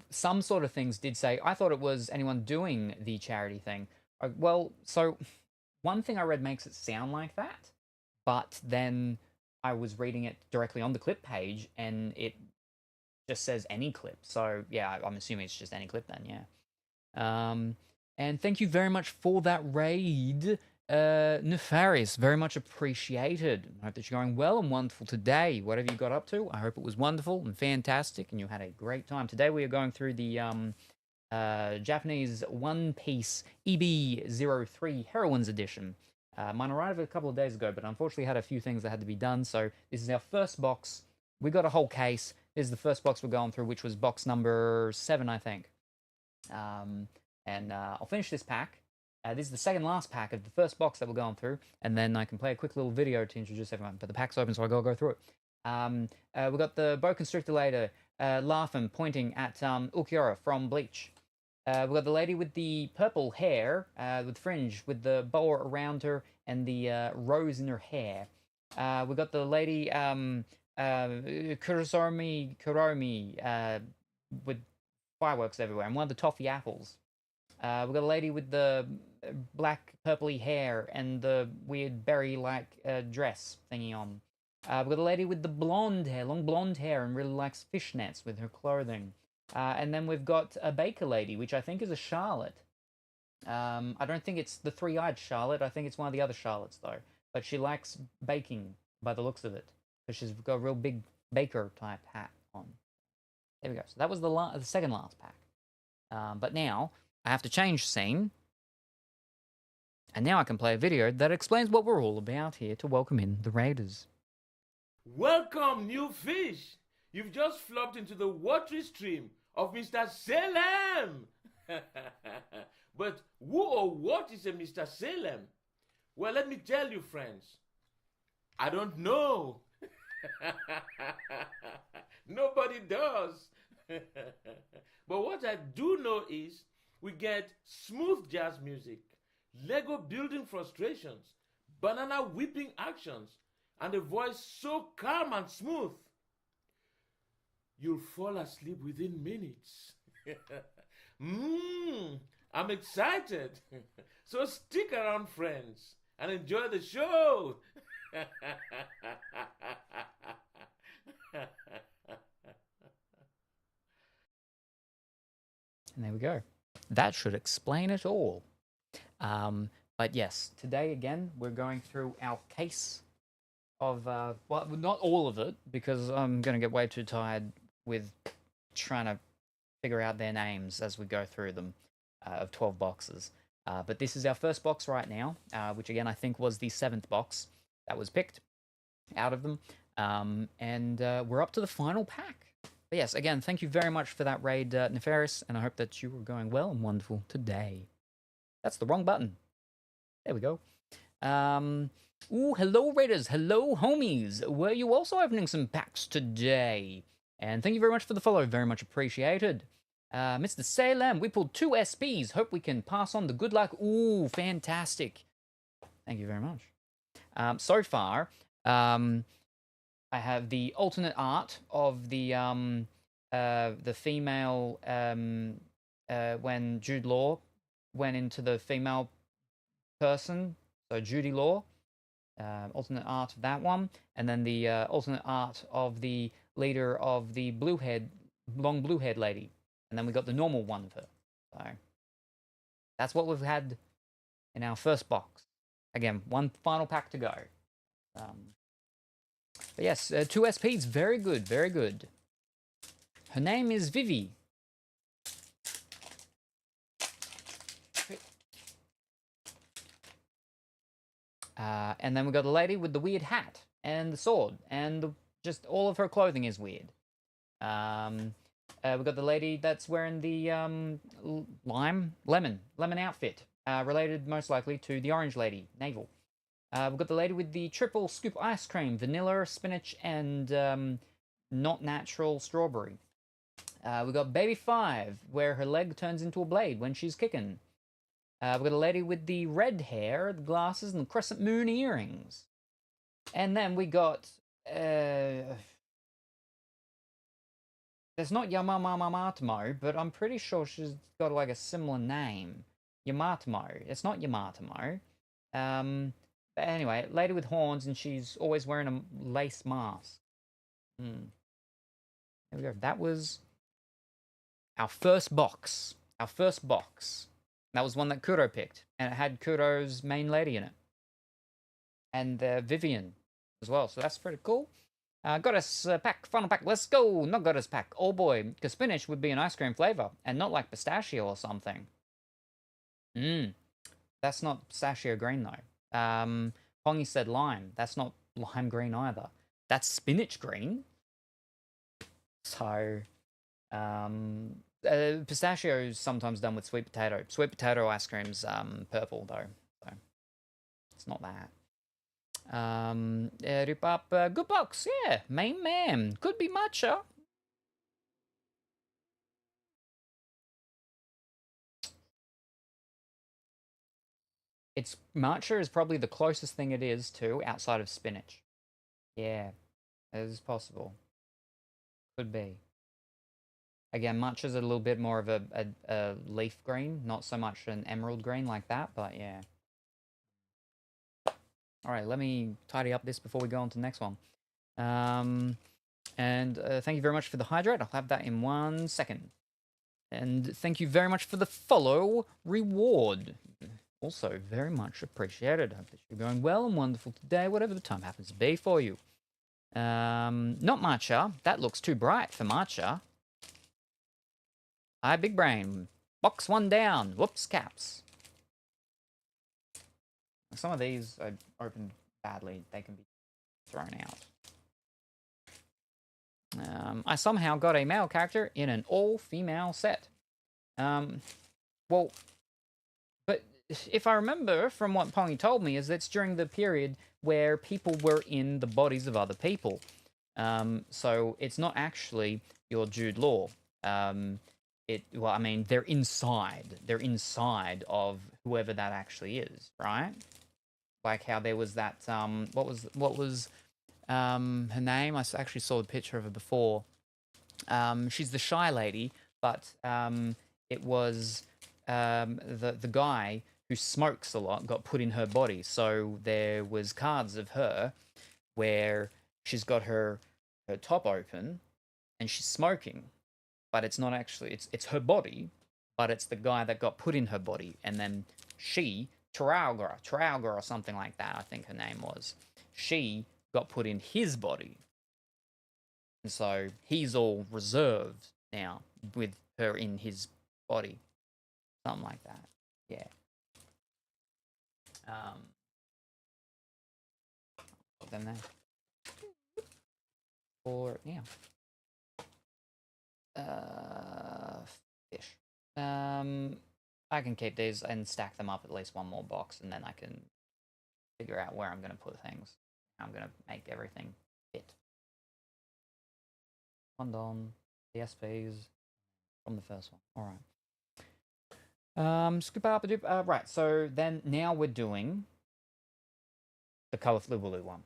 Some sort of things did say, I thought it was anyone doing the charity thing. Well, so one thing I read makes it sound like that, but then I was reading it directly on the clip page and it just says any clip. So yeah, I'm assuming it's just any clip then, yeah. And thank you very much for that raid, Nefarious. Very much appreciated. I hope that you're going well and wonderful today. Whatever you got up to, I hope it was wonderful and fantastic and you had a great time. Today we are going through the Japanese One Piece EB03 Heroines edition. Mine arrived a couple of days ago, but unfortunately had a few things that had to be done. So this is our first box. We got a whole case. This is the first box we're going through, which was box number 7, I think. And I'll finish this pack. This is the second last pack of the first box that we're going through, and then I can play a quick little video to introduce everyone. But the pack's open, so I gotta go through it. We got the boa constrictor later laughing, pointing at Ulquiorra from Bleach. We got the lady with the purple hair with fringe, with the boa around her and the rose in her hair. We got the lady Kuromi with fireworks everywhere, and one of the toffee apples. We got a lady with the black purpley hair and the weird berry-like dress thingy on. We got a lady with the blonde hair, long blonde hair, and really likes fishnets with her clothing. And then we've got a baker lady, which I think is a Charlotte. I don't think it's the three-eyed Charlotte. I think it's one of the other Charlottes, though. But she likes baking by the looks of it, because she's got a real big baker-type hat on. There we go. So that was the second last pack. But now I have to change scene. And now I can play a video that explains what we're all about here to welcome in the Raiders. Welcome, new fish. You've just flopped into the watery stream of Mr. Salem. But who or what is a Mr. Salem? Well, let me tell you, friends. I don't know. Nobody does. But what I do know is we get smooth jazz music, Lego building frustrations, banana whipping actions, and a voice so calm and smooth, you'll fall asleep within minutes. I'm excited. So stick around, friends, and enjoy the show. And there we go. That should explain it all. But yes, today again, we're going through our case of, well, not all of it, because I'm going to get way too tired with trying to figure out their names as we go through them, of 12 boxes. But this is our first box right now, which again, I think was the 7th box that was picked out of them. And we're up to the final pack. But yes, again, thank you very much for that raid, Nefarious, and I hope that you were going well and wonderful today. That's the wrong button. There we go. Ooh, hello, Raiders. Hello, homies. Were you also opening some packs today? And thank you very much for the follow. Very much appreciated. Mr. Salem, we pulled 2 SPs. Hope we can pass on the good luck. Ooh, fantastic. Thank you very much. So far, I have the alternate art of the female, when Jude Law went into the female person, so Judy Law. alternate art of that one, and then the alternate art of the leader of the long blue-haired lady, and then we got the normal one of her. So that's what we've had in our first box. Again, one final pack to go. But yes, 2 SPs, very good, very good. Her name is Vivi. And then we got the lady with the weird hat and the sword, and just all of her clothing is weird. We got the lady that's wearing the lemon outfit, related most likely to the orange lady, Naval. We've got the lady with the triple scoop ice cream, vanilla, spinach, and not natural strawberry. We got Baby 5, where her leg turns into a blade when she's kicking. We've got a lady with the red hair, the glasses, and the crescent moon earrings. And then we got... there's not Yamamatamo, but I'm pretty sure she's got like a similar name. Yamatamo. It's not Yamatamo. But anyway, lady with horns, and she's always wearing a lace mask. There we go. That was our first box. Our first box. That was one that Kuro picked, and it had Kuro's main lady in it. And Vivian as well, so that's pretty cool. Got us pack, final pack, let's go! Not got us pack, oh boy, because spinach would be an ice cream flavor, and not like pistachio or something. That's not pistachio green though. Hongi said lime, that's not lime green either. That's spinach green. So, pistachio is sometimes done with sweet potato. Sweet potato ice cream's purple though, so it's not that. Good box, yeah. Main man, could be matcha. It's matcha is probably the closest thing it is to outside of spinach. Yeah, it is possible. Could be. Again, matcha's a little bit more of a leaf green, not so much an emerald green like that, but yeah. Alright, let me tidy up this before we go on to the next one. And thank you very much for the hydrate. I'll have that in 1 second. And thank you very much for the follow reward. Also, very much appreciated. Hope that you're going well and wonderful today, whatever the time happens to be for you. Not matcha. That looks too bright for matcha. Hi, big brain. Box 1 down. Whoops, caps. Some of these are opened badly. They can be thrown out. I somehow got a male character in an all-female set. Well, but if I remember from what Pongy told me, is that's during the period where people were in the bodies of other people. So it's not actually your Jude Law. Well, I mean, they're inside. They're inside of whoever that actually is, right? Like how there was that, what was her name? I actually saw the picture of her before. She's the shy lady, but it was the guy who smokes a lot got put in her body. So there was cards of her where she's got her top open and she's smoking, but it's not actually, it's her body, but it's the guy that got put in her body. And then she, Trauger or something like that, I think her name was. She got put in his body. And so he's all reserved now with her in his body. Something like that. Yeah. Put them there. For now. Fish. I can keep these and stack them up at least one more box, and then I can figure out where I'm going to put things. How I'm going to make everything fit. London, the SPs from the first one. All right. Scoop up a doop. Right. So then now we're doing the colorful blue one.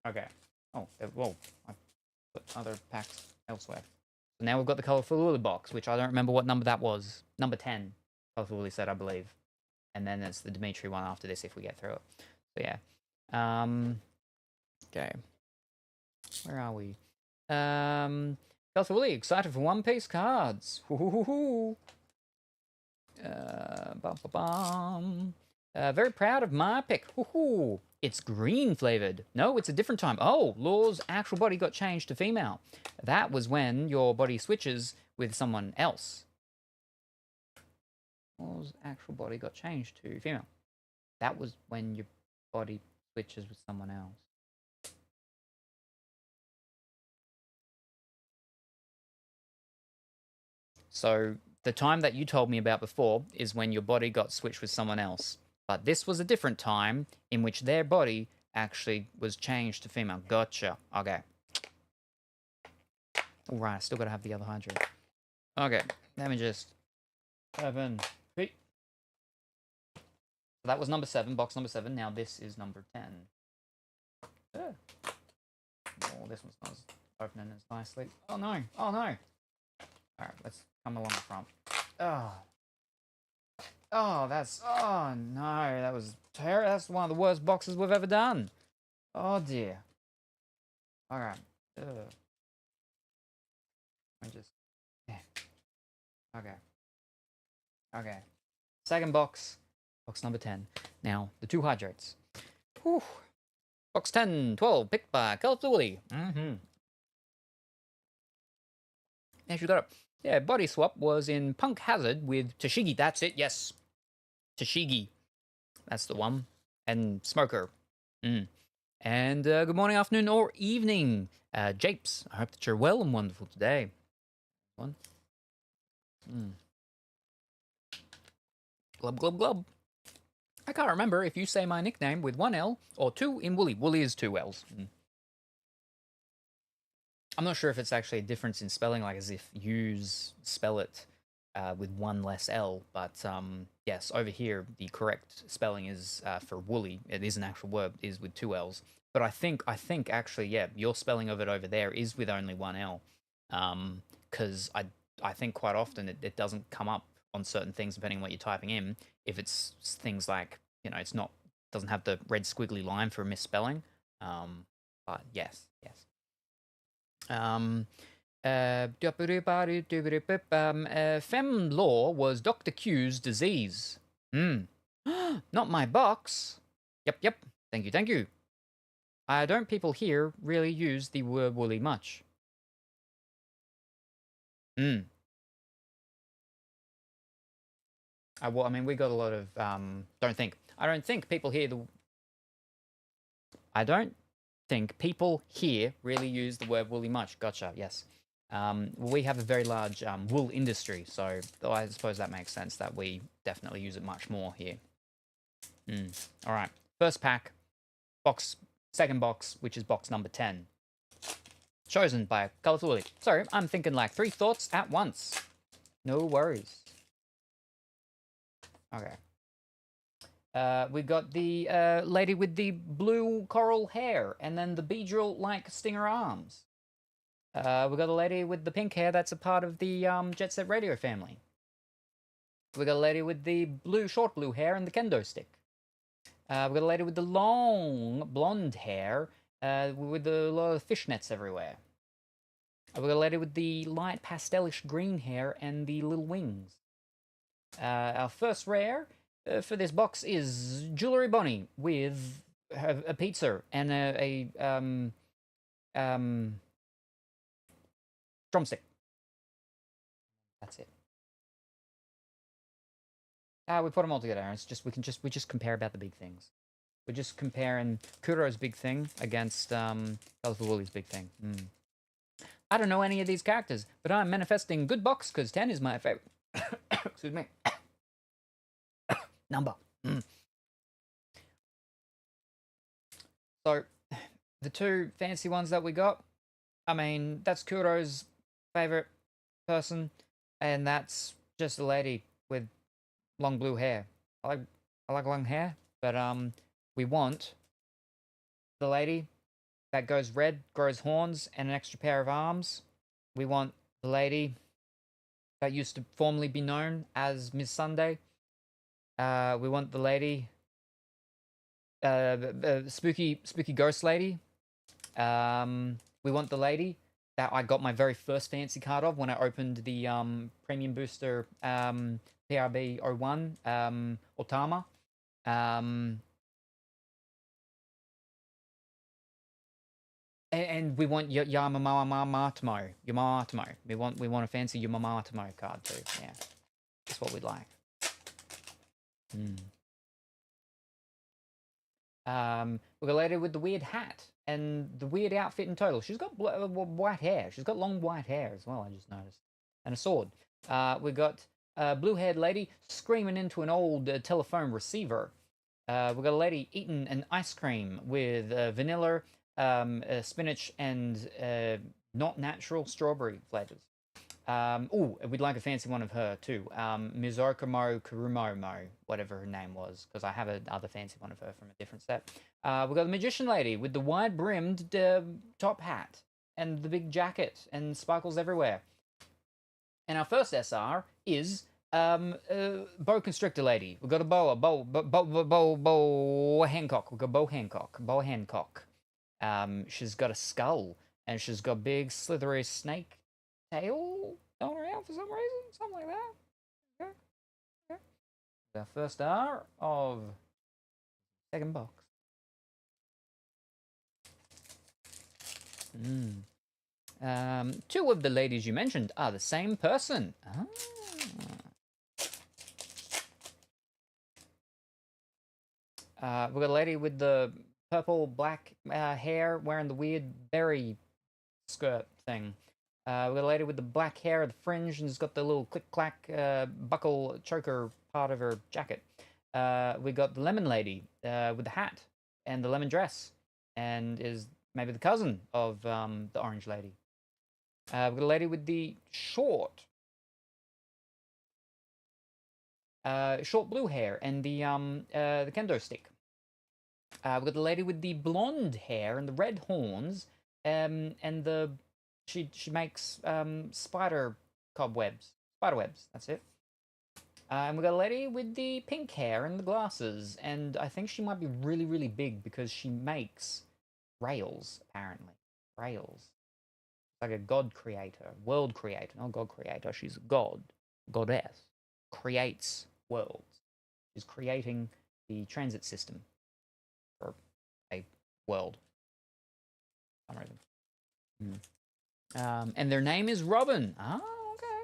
Okay. Oh, whoa! I put other packs elsewhere. So now we've got the colorful Lily box, which I don't remember what number that was. Number 10. Colorful Lily said, I believe. And then there's the Dimitri one after this if we get through it. So yeah. Okay. Where are we? Really excited for One Piece cards. Hoo-hoo-hoo-hoo. Bum-ba-bum. Very proud of my pick. Hoo-hoo. It's green flavored. No, it's a different time. Oh, Law's actual body got changed to female. That was when your body switches with someone else. Law's actual body got changed to female. That was when your body switches with someone else. So the time that you told me about before is when your body got switched with someone else. But this was a different time in which their body actually was changed to female. Gotcha. Okay. All right, I still got to have the other hydrate. Okay, let me just open. So that was number 7, box number 7. Now this is number 10. Yeah. Oh, this one's not opening as nicely. Oh no, oh no. All right, let's come along the front. Oh. Oh, oh no, that was terrible. That's one of the worst boxes we've ever done. Oh dear. All right. Let me just, yeah. Okay. Okay. Second box, box number 10. Now, the 2 hydrates. Whew. Box 10, 12, picked by Caliptuli. Yes, you got it. Yeah, body swap was in Punk Hazard with Tashigi. That's it, yes. Tashigi. That's the one. And Smoker. And good morning, afternoon, or evening, Japes. I hope that you're well and wonderful today. One. Glub, glub, glub. I can't remember if you say my nickname with 1 L or 2 in Wooly. Wooly is 2 L's. I'm not sure if it's actually a difference in spelling, like as if yous spell it with 1 less L, but yes, over here the correct spelling is for woolly. It is an actual word, is with 2 L's. But I think actually, yeah, your spelling of it over there is with only 1 L, because I think quite often it doesn't come up on certain things depending on what you're typing in. If it's things like, you know, doesn't have the red squiggly line for a misspelling. But yes. Femlaw was Dr. Q's disease. Not my box. Yep. Thank you. Don't people here really use the word woolly much? Well, I mean, we got a lot of, I don't think people here really use the word woolly much. Gotcha, yes. We have a very large wool industry, so I suppose that makes sense that we definitely use it much more here. All right, first pack, second box, which is box number 10. Chosen by Colourful Willy. Sorry, I'm thinking like 3 thoughts at once. No worries. Okay. We got the lady with the blue coral hair, and then the Beedrill-like stinger arms. We got a lady with the pink hair that's a part of the Jet Set Radio family. We got a lady with the short blue hair and the kendo stick. We got a lady with the long blonde hair with a lot of fishnets everywhere. We got a lady with the light pastelish green hair and the little wings. Our first rare for this box is Jewelry Bonnie with a pizza and a drumstick. That's it. We put them all together. It's just we just compare about the big things. We're just comparing Kuro's big thing against Colourful Wooly's big thing. I don't know any of these characters, but I'm manifesting good box because 10 is my favorite. Excuse me. Number. So, the 2 fancy ones that we got, I mean, that's Kuro's favorite person, and that's just a lady with long blue hair. I like long hair, but we want the lady that goes red, grows horns, and an extra pair of arms. We want the lady that used to formerly be known as Miss Sunday. We want the lady spooky ghost lady. We want the lady that I got my very first fancy card of when I opened the premium booster PRB01 Otama. And we want Yamamatamo. We want a fancy Yamamatamo card too. Yeah, that's what we'd like. We got a lady with the weird hat and the weird outfit in total. She's got white hair. She's got long white hair as well, I just noticed. And a sword. We got a blue-haired lady screaming into an old telephone receiver. We got a lady eating an ice cream with vanilla, spinach, and not natural strawberry flavors. Oh, we'd like a fancy one of her too. Mizokumo Kurumomo, whatever her name was, because I have another fancy one of her from a different set. We've got the magician lady with the wide-brimmed top hat and the big jacket and sparkles everywhere. And our first SR is bow constrictor lady. We've got a boa, bow Hancock. We've got bow Hancock. She's got a skull and she's got big slithery snake tail going around for some reason, something like that. Okay. The first R of second box. Two of the ladies you mentioned are the same person. We've got a lady with the purple black hair wearing the weird berry skirt thing. We've got a lady with the black hair, the fringe, and has got the little click-clack buckle choker part of her jacket. We got the lemon lady with the hat and the lemon dress, and is maybe the cousin of the orange lady. We've got a lady with the short blue hair and the kendo stick. We've got the lady with the blonde hair and the red horns, and the she makes spider webs. That's it. And we got a lady with the pink hair and the glasses, and I think she might be really, really big because she makes rails. Apparently, rails. Like a god creator, world creator, not god creator. She's a goddess, creates worlds. She's creating the transit system for a world. For some reason. And their name is Robin. Oh, okay.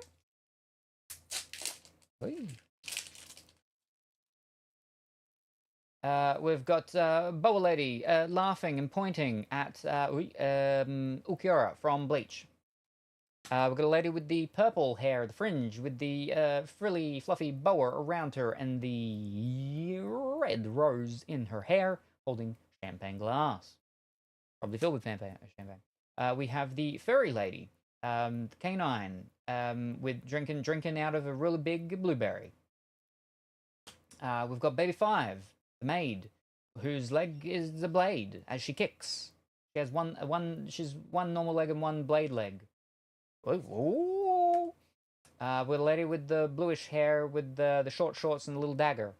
We've got Boa Lady laughing and pointing at Ukiura from Bleach. We've got a lady with the purple hair, the fringe, with the frilly, fluffy boa around her and the red rose in her hair, holding champagne glass. Probably filled with champagne. We have the furry lady, the canine, with drinking out of a really big blueberry. We've got Baby 5, the maid, whose leg is the blade as she kicks. She has she's one normal leg and one blade leg. Ooh. With a lady with the bluish hair with the short shorts and the little dagger.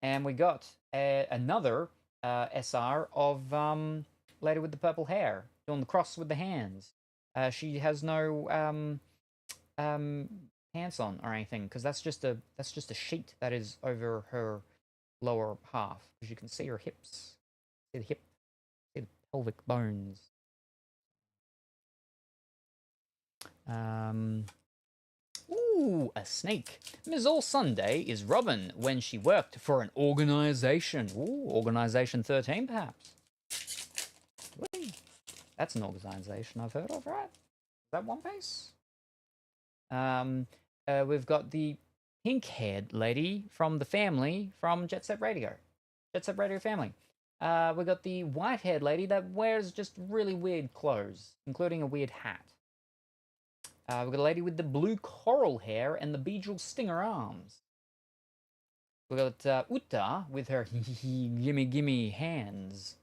And we got another SR of lady with the purple hair doing the cross with the hands. She has no pants on or anything because that's just a sheet that is over her lower half, because you can see her hips, see the pelvic bones. Ooh, a snake. Ms. All Sunday is Robin when she worked for an organization. Ooh, Organization 13, perhaps. Whee. That's an organization I've heard of, right? Is that One Piece? We've got the pink-haired lady from the family from Jet Set Radio. Jet Set Radio family. We've got the white-haired lady that wears just really weird clothes, including a weird hat. We've got a lady with the blue coral hair and the bejeweled stinger arms. We've got Uta with her gimme hands.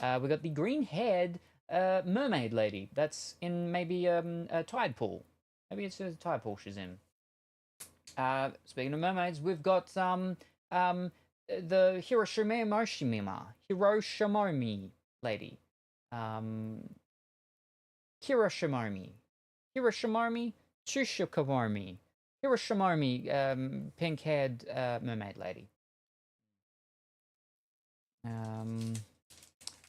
We've got the green-haired mermaid lady that's in maybe a tide pool. Maybe it's a tide pool she's in. Speaking of mermaids, we've got the Hiroshimomi lady. Hiroshimomi. Shushukawarmi. Hiroshimomi, pink-haired mermaid lady.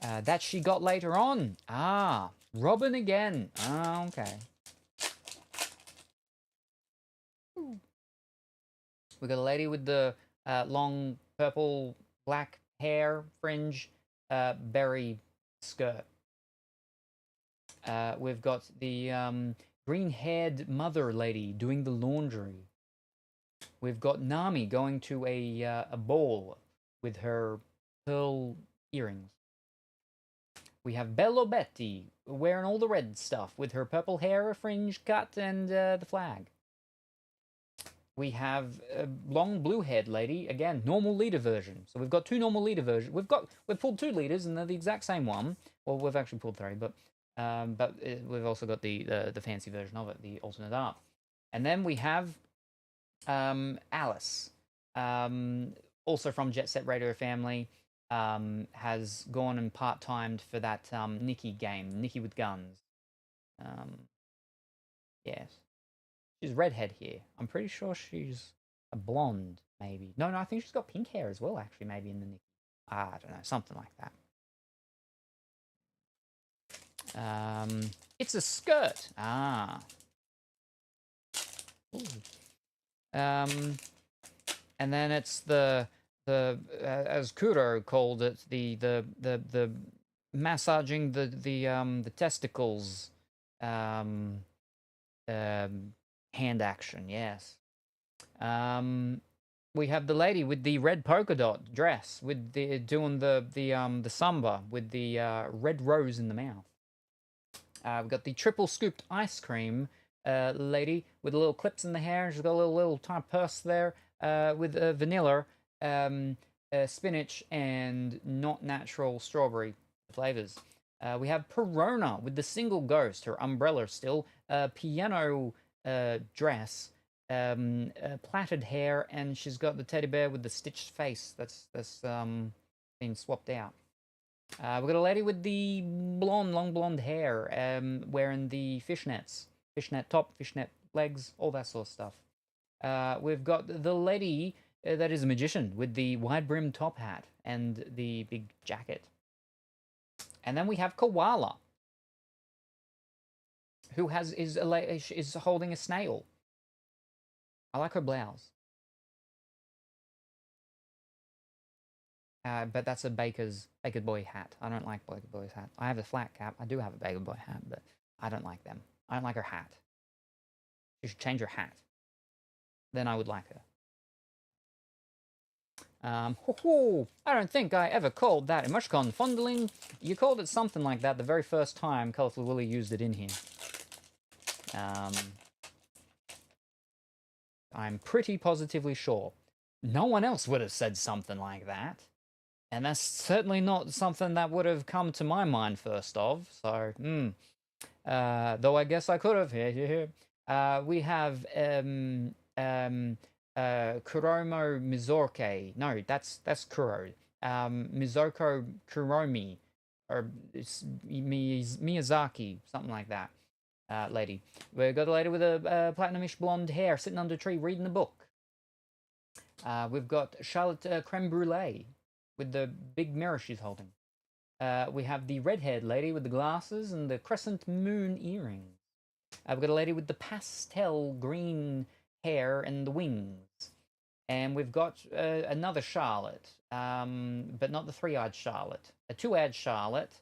That she got later on. Ah, Robin again. Ah, okay. We got a lady with the long purple black hair fringe berry skirt. We've got the green-haired mother lady doing the laundry. We've got Nami going to a ball with her pearl earrings. We have Bello Betty wearing all the red stuff with her purple hair, a fringe cut, and the flag. We have a long blue-haired lady, again, normal leader version. So we've got two normal leader versions. We've pulled 2 leaders, and they're the exact same one. Well, we've actually pulled 3, but we've also got the fancy version of it, the alternate art. And then we have Alice, also from Jet Set Radio family, has gone and part-timed for that Nikki game, Nikki with Guns. Yes. She's redhead here. I'm pretty sure she's a blonde, maybe. No, I think she's got pink hair as well, actually, maybe in the Nikki. I don't know, something like that. It's a skirt. Ah. Ooh. And then it's the as Kuro called it, the massaging the testicles hand action. Yes. We have the lady with the red polka dot dress with the doing the samba with the red rose in the mouth. We've got the triple scooped ice cream lady with little clips in the hair. She's got a little tiny purse there with vanilla, spinach, and not natural strawberry flavors. We have Perona with the single ghost, her umbrella still, piano dress, plaited hair, and she's got the teddy bear with the stitched face that's been swapped out. We've got a lady with the long blonde hair, wearing the fishnets. Fishnet top, fishnet legs, all that sort of stuff. We've got the lady that is a magician with the wide-brimmed top hat and the big jacket. And then we have Koala, who is holding a snail. I like her blouse. But that's a baker boy hat. I don't like baker boy's hat. I have a flat cap. I do have a baker boy hat, but I don't like them. I don't like her hat. She should change her hat. Then I would like her. I don't think I ever called that emoticon fondling. You called it something like that the very first time Colorful Willy used it in here. I'm pretty positively sure. No one else would have said something like that. And that's certainly not something that would have come to my mind first of. So, though I guess I could have. We have Kuromo Mizorke. No, that's Kuro. Mizoko Kuromi, or Miyazaki, something like that. Lady. We've got a lady with a platinum-ish blonde hair sitting under a tree reading the book. We've got Charlotte Creme Brulee with the big mirror she's holding. We have the red-haired lady with the glasses and the crescent moon earrings. We've got a lady with the pastel green hair and the wings. And we've got another Charlotte, but not the 3-eyed Charlotte. A 2-eyed Charlotte.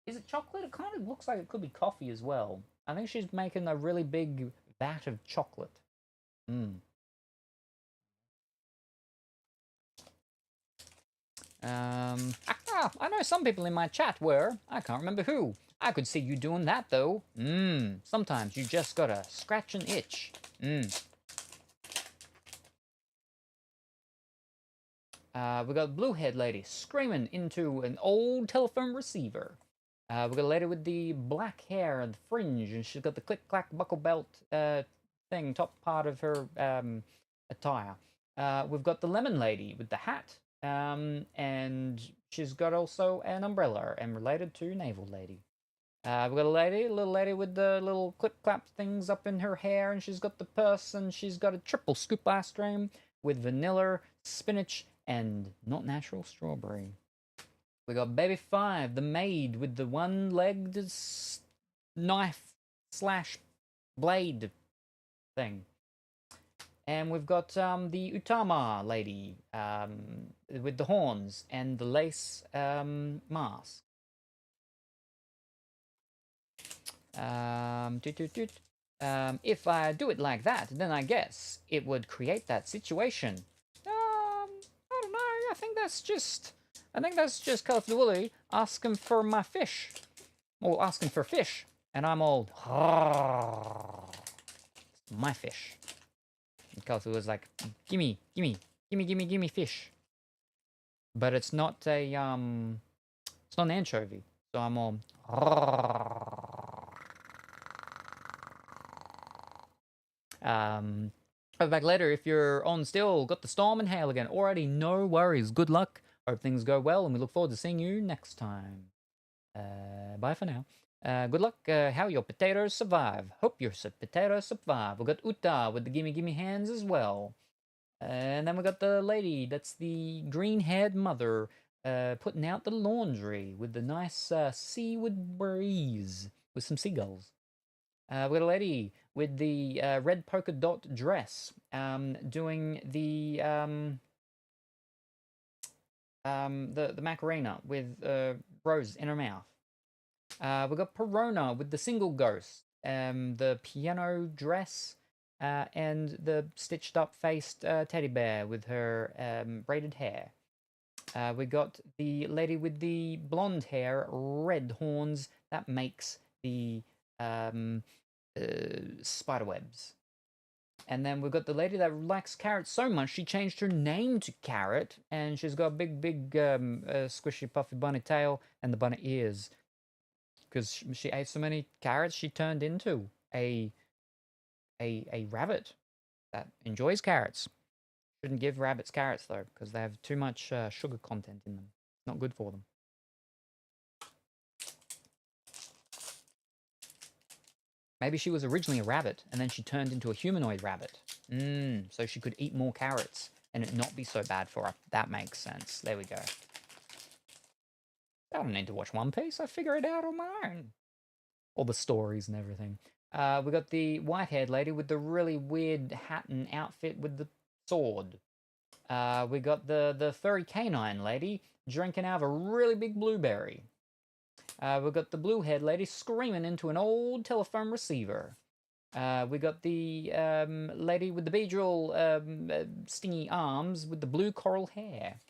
Is it chocolate? It kind of looks like it could be coffee as well. I think she's making a really big vat of chocolate. I know some people in my chat were. I can't remember who. I could see you doing that, though. Sometimes you just gotta scratch an itch. We got a blue-haired lady screaming into an old telephone receiver. We got a lady with the black hair and the fringe, and she's got the click-clack buckle belt thing, top part of her attire. We've got the lemon lady with the hat, and she's got also an umbrella and related to naval lady. We've got a little lady with the little clip-clap things up in her hair, and she's got the purse, and she's got a triple scoop ice cream with vanilla, spinach, and not natural strawberry. We got Baby 5, the maid with the one-legged knife slash blade thing. And we've got the Utama lady with the horns and the lace mask. If I do it like that, then I guess it would create that situation. I don't know. I think that's just Colorful Willy asking for my fish, or asking for fish, and I'm all my fish. And Colorful was like, gimme fish. But it's not a it's not an anchovy, so I'm all. I'll be back later if you're on still. Got the storm and hail again. Alrighty, no worries. Good luck. Hope things go well, and we look forward to seeing you next time. Bye for now. Good luck. How your potatoes survive. Hope your potatoes survive. We got Uta with the gimme hands as well. And then we got the lady. That's the green-haired mother putting out the laundry with the nice seaward breeze with some seagulls. We got a lady with the red polka dot dress doing the Macarena with rose in her mouth. We got Perona with the single ghost, the piano dress, and the stitched up faced teddy bear with her braided hair. We got the lady with the blonde hair, red horns that makes the spiderwebs. And then we've got the lady that likes carrots so much she changed her name to Carrot, and she's got a big squishy puffy bunny tail and the bunny ears, because she ate so many carrots she turned into a rabbit that enjoys carrots. Shouldn't give rabbits carrots though, because they have too much sugar content in them. Not good for them. Maybe she was originally a rabbit, and then she turned into a humanoid rabbit. So she could eat more carrots, and it not be so bad for her. That makes sense. There we go. I don't need to watch One Piece. I figure it out on my own. All the stories and everything. We got the white-haired lady with the really weird hat and outfit with the sword. We got the furry canine lady drinking out of a really big blueberry. We got the blue-haired lady screaming into an old telephone receiver. We got the lady with the Beedrill stingy arms with the blue coral hair.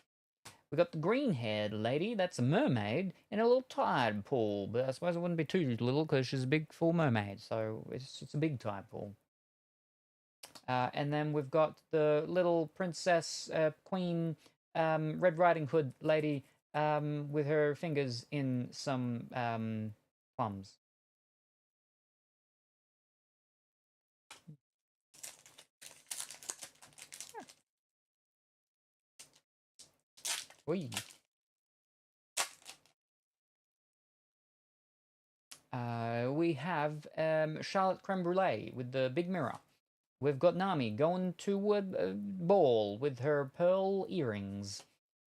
We got the green-haired lady, that's a mermaid, in a little tide pool. But I suppose it wouldn't be too little because she's a big full mermaid, so it's a big tide pool. And then we've got the little princess, queen, Red Riding Hood lady with her fingers in some plums. Whee. We have Charlotte Creme Brulee with the big mirror. We've got Nami going to a ball with her pearl earrings.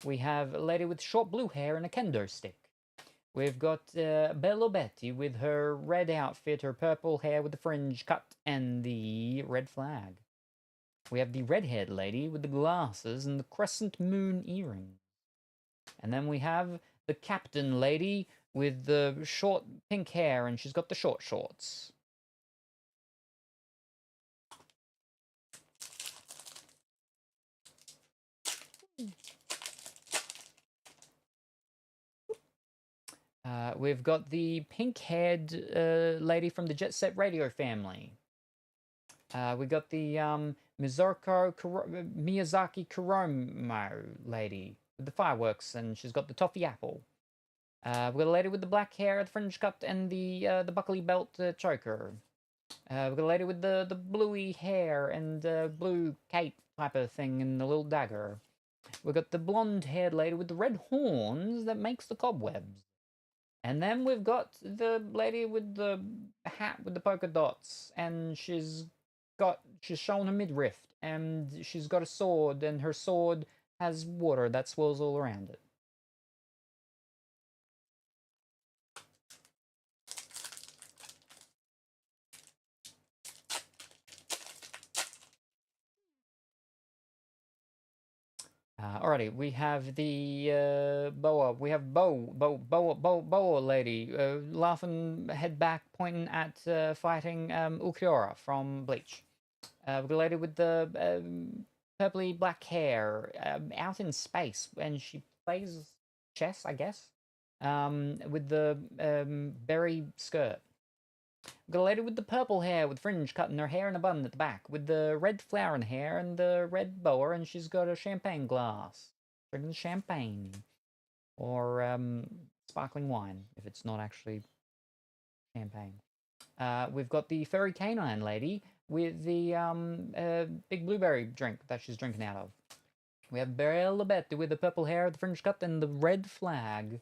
We have a lady with short blue hair and a kendo stick. We've got Bello Betty with her red outfit, her purple hair with the fringe cut, and the red flag. We have the red-haired lady with the glasses and the crescent moon earrings. And then we have the captain lady with the short pink hair, and she's got the short shorts. We've got the pink-haired lady from the Jet Set Radio family. We got the Miyazaki Kuromo lady with the fireworks, and she's got the toffee apple. We got a lady with the black hair, the fringe cut, and the buckley belt choker. We've got a lady with the bluey hair and blue cape type of thing and the little dagger. We've got the blonde-haired lady with the red horns that makes the cobwebs. And then we've got the lady with the hat with the polka dots, and she's shown her midriff, and she's got a sword, and her sword has water that swirls all around it. Alrighty, we have the boa. We have boa lady, laughing, head back, pointing at fighting Ulquiorra from Bleach. We've got a lady with the purpley black hair, out in space, and she plays chess, I guess, with the berry skirt. We've got a lady with the purple hair with fringe cutting her hair in a bun at the back, with the red flower in hair and the red boa, and she's got a champagne glass. Drinking champagne. Or sparkling wine, if it's not actually champagne. We've got the furry canine lady with the big blueberry drink that she's drinking out of. We have Belle Betty with the purple hair, the fringe cut, and the red flag.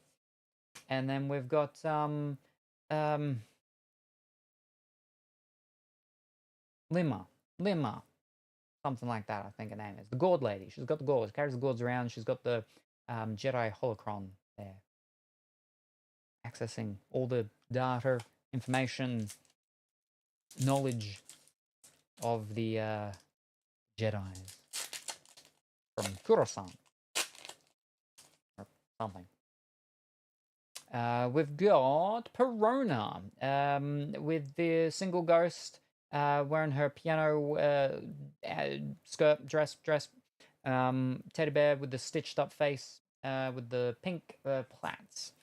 And then we've got Lima, something like that. I think her name is the gourd lady. She's got the gourds, carries the gourds around. She's got the Jedi holocron there, accessing all the data, information, knowledge of the Jedi's from Kurosan or something. We've got Perona with the single ghost wearing her piano skirt, dress, teddy bear with the stitched up face with the pink plaits.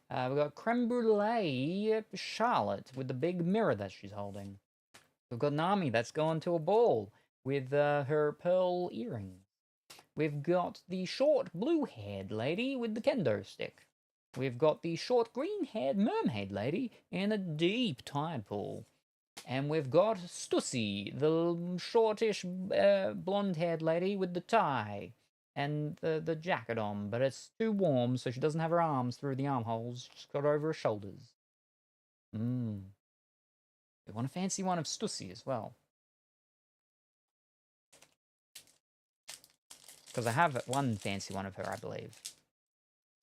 We've got Creme Brulee Charlotte with the big mirror that she's holding. We've got Nami that's gone to a ball with her pearl earrings. We've got the short blue-haired lady with the kendo stick. We've got the short green-haired mermaid lady in a deep tide pool. And we've got Stussy, the shortish blonde-haired lady with the tie and the jacket on, but it's too warm, so she doesn't have her arms through the armholes. She's got over her shoulders. We want a fancy one of Stussy as well. Because I have one fancy one of her, I believe.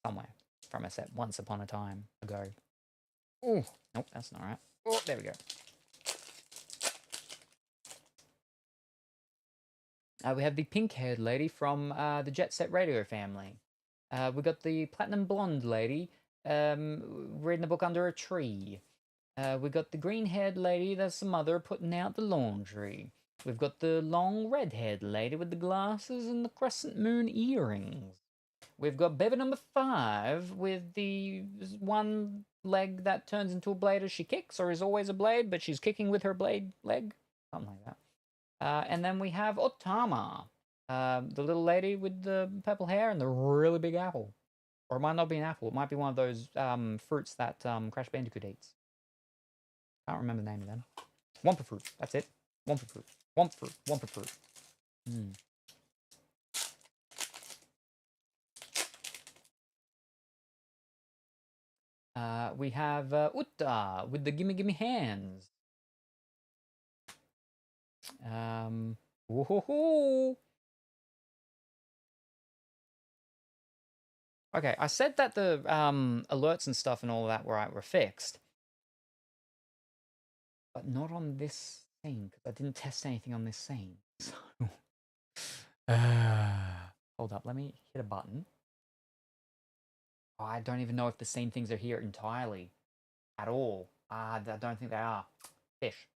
Somewhere. From a set once upon a time ago. Oh, nope, that's not right. Oh, there we go. We have the pink-haired lady from the Jet Set Radio family. We got the platinum blonde lady reading a book under a tree. We got the green-haired lady that's the mother putting out the laundry. We've got the long red-haired lady with the glasses and the crescent moon earrings. We've got baby number 5 with the one leg that turns into a blade as she kicks, or is always a blade, but she's kicking with her blade leg. Something like that. And then we have Otama, the little lady with the purple hair and the really big apple. Or it might not be an apple. It might be one of those fruits that Crash Bandicoot eats. Can't remember the name of them. Wumpa fruit. That's it. Wumpa fruit. Wumpa fruit. Wumpa fruit. We have Utta with the gimme gimme hands. Woohoo! Okay, I said that the alerts and stuff and all that were fixed. But not on this scene, because I didn't test anything on this scene. So, hold up, let me hit a button. Oh, I don't even know if the same things are here entirely. At all. I don't think they are. Fish.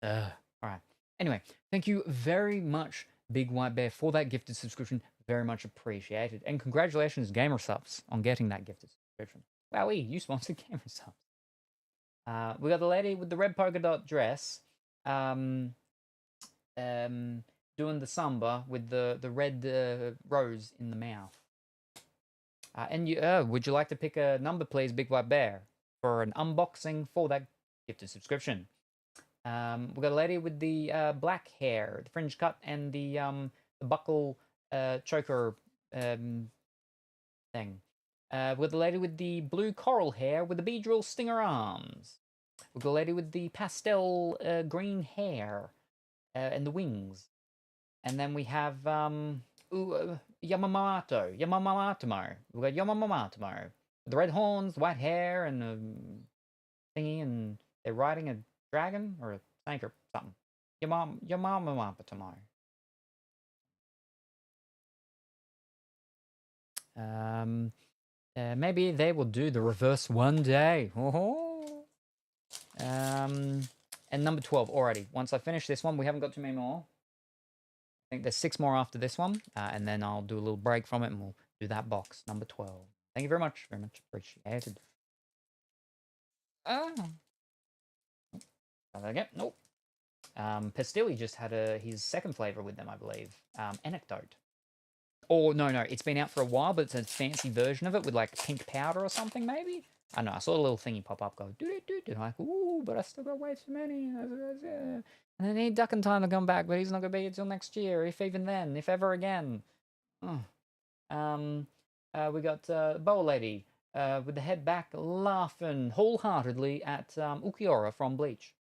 Alright. Anyway, thank you very much, Big White Bear, for that gifted subscription. Very much appreciated. And congratulations, GamerSubs, on getting that gifted subscription. Wowee, you sponsored GamerSubs. We got the lady with the red polka dot dress doing the samba with the red rose in the mouth. And you, would you like to pick a number, please, Big White Bear, for an unboxing for that gifted subscription? We got a lady with the black hair, the fringe cut, and the buckle choker thing. With the lady with the blue coral hair with the beadrill stinger arms. We've got a lady with the pastel green hair and the wings. And then we have Yamamatomo. We've got Yamamatomo. With the red horns, the white hair, and the thingy, and they're riding a dragon or a snake or something. Yamamatomo. Maybe they will do the reverse one day. Oh. And number 12 already. Once I finish this one, we haven't got too many more. I think there's 6 more after this one, and then I'll do a little break from it, and we'll do that box, number 12. Thank you very much appreciated. Oh. Again, nope. Pastilli just had his second flavor with them, I believe. Anecdote. Oh, no, it's been out for a while, but it's a fancy version of it with like pink powder or something, maybe? I don't know, I saw a little thingy pop up, go, do-do-do-do. I'm like, ooh, but I still got way too many. And I need Duck in Time to come back, but he's not going to be until next year, if even then, if ever again. We got Boa Lady with the head back, laughing wholeheartedly at Ukiora from Bleach.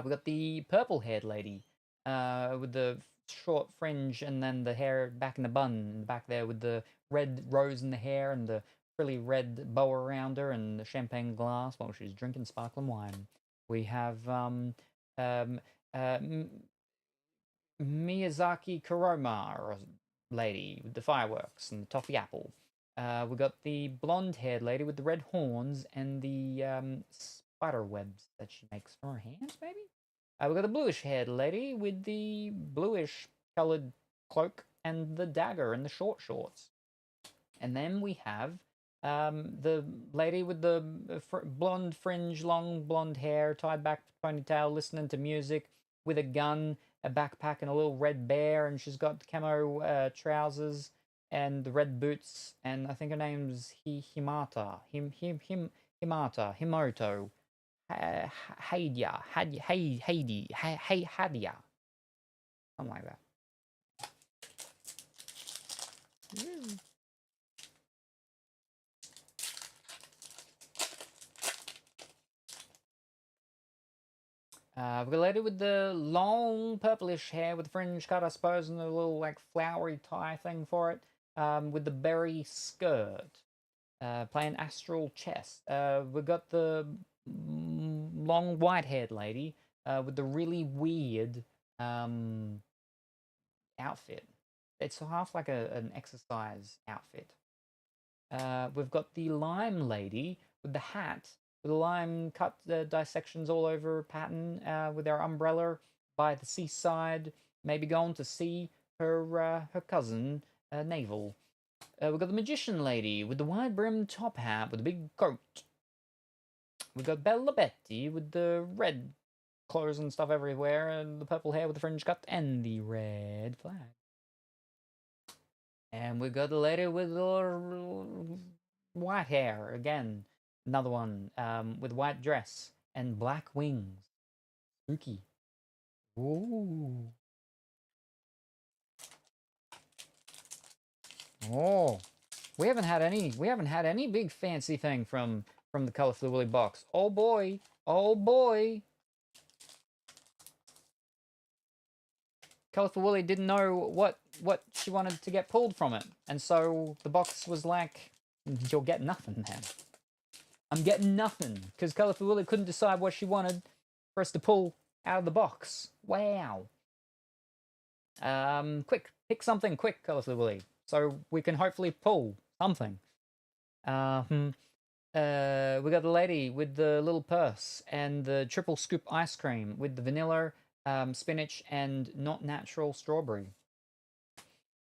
We got the purple-haired lady with the short fringe and then the hair back in the bun in the back there with the red rose in the hair and the frilly red bow around her and the champagne glass while she's drinking sparkling wine. We have Miyazaki Kuroma lady with the fireworks and the toffee apple. We got the blonde-haired lady with the red horns and the spider webs that she makes from her hands, maybe? We got the bluish-haired lady with the bluish-colored cloak and the dagger and the short shorts. And then we have the lady with the blonde fringe, long blonde hair, tied back ponytail, listening to music with a gun, a backpack, and a little red bear. And she's got camo trousers and the red boots. And I think her name's Himoto. Hadia, Hadia, something like that. We've got a lady with the long purplish hair with the fringe cut, I suppose, and a little like flowery tie thing for it, with the berry skirt, playing astral chess. We've got the long white-haired lady with the really weird outfit. It's half like an exercise outfit. We've got the lime lady with the hat with the lime cut dissections all over her pattern with her umbrella by the seaside, maybe going to see her cousin Navel. We've got the magician lady with the wide-brimmed top hat with the big coat. We've got Bella Betty with the red clothes and stuff everywhere, and the purple hair with the fringe cut, and the red flag. And we've got the lady with the white hair again. Another one with white dress and black wings. Spooky. Ooh. Oh. We haven't had any big fancy thing from the Colorfully Willy box. Oh boy. Oh boy. Colorful Willy didn't know what she wanted to get pulled from it. And so the box was like, you'll get nothing then. I'm getting nothing. Because Colorful Willy couldn't decide what she wanted for us to pull out of the box. Wow. Quick. Pick something quick, Colorful Willy. So we can hopefully pull something. We got the lady with the little purse and the triple scoop ice cream with the vanilla, spinach, and not natural strawberry.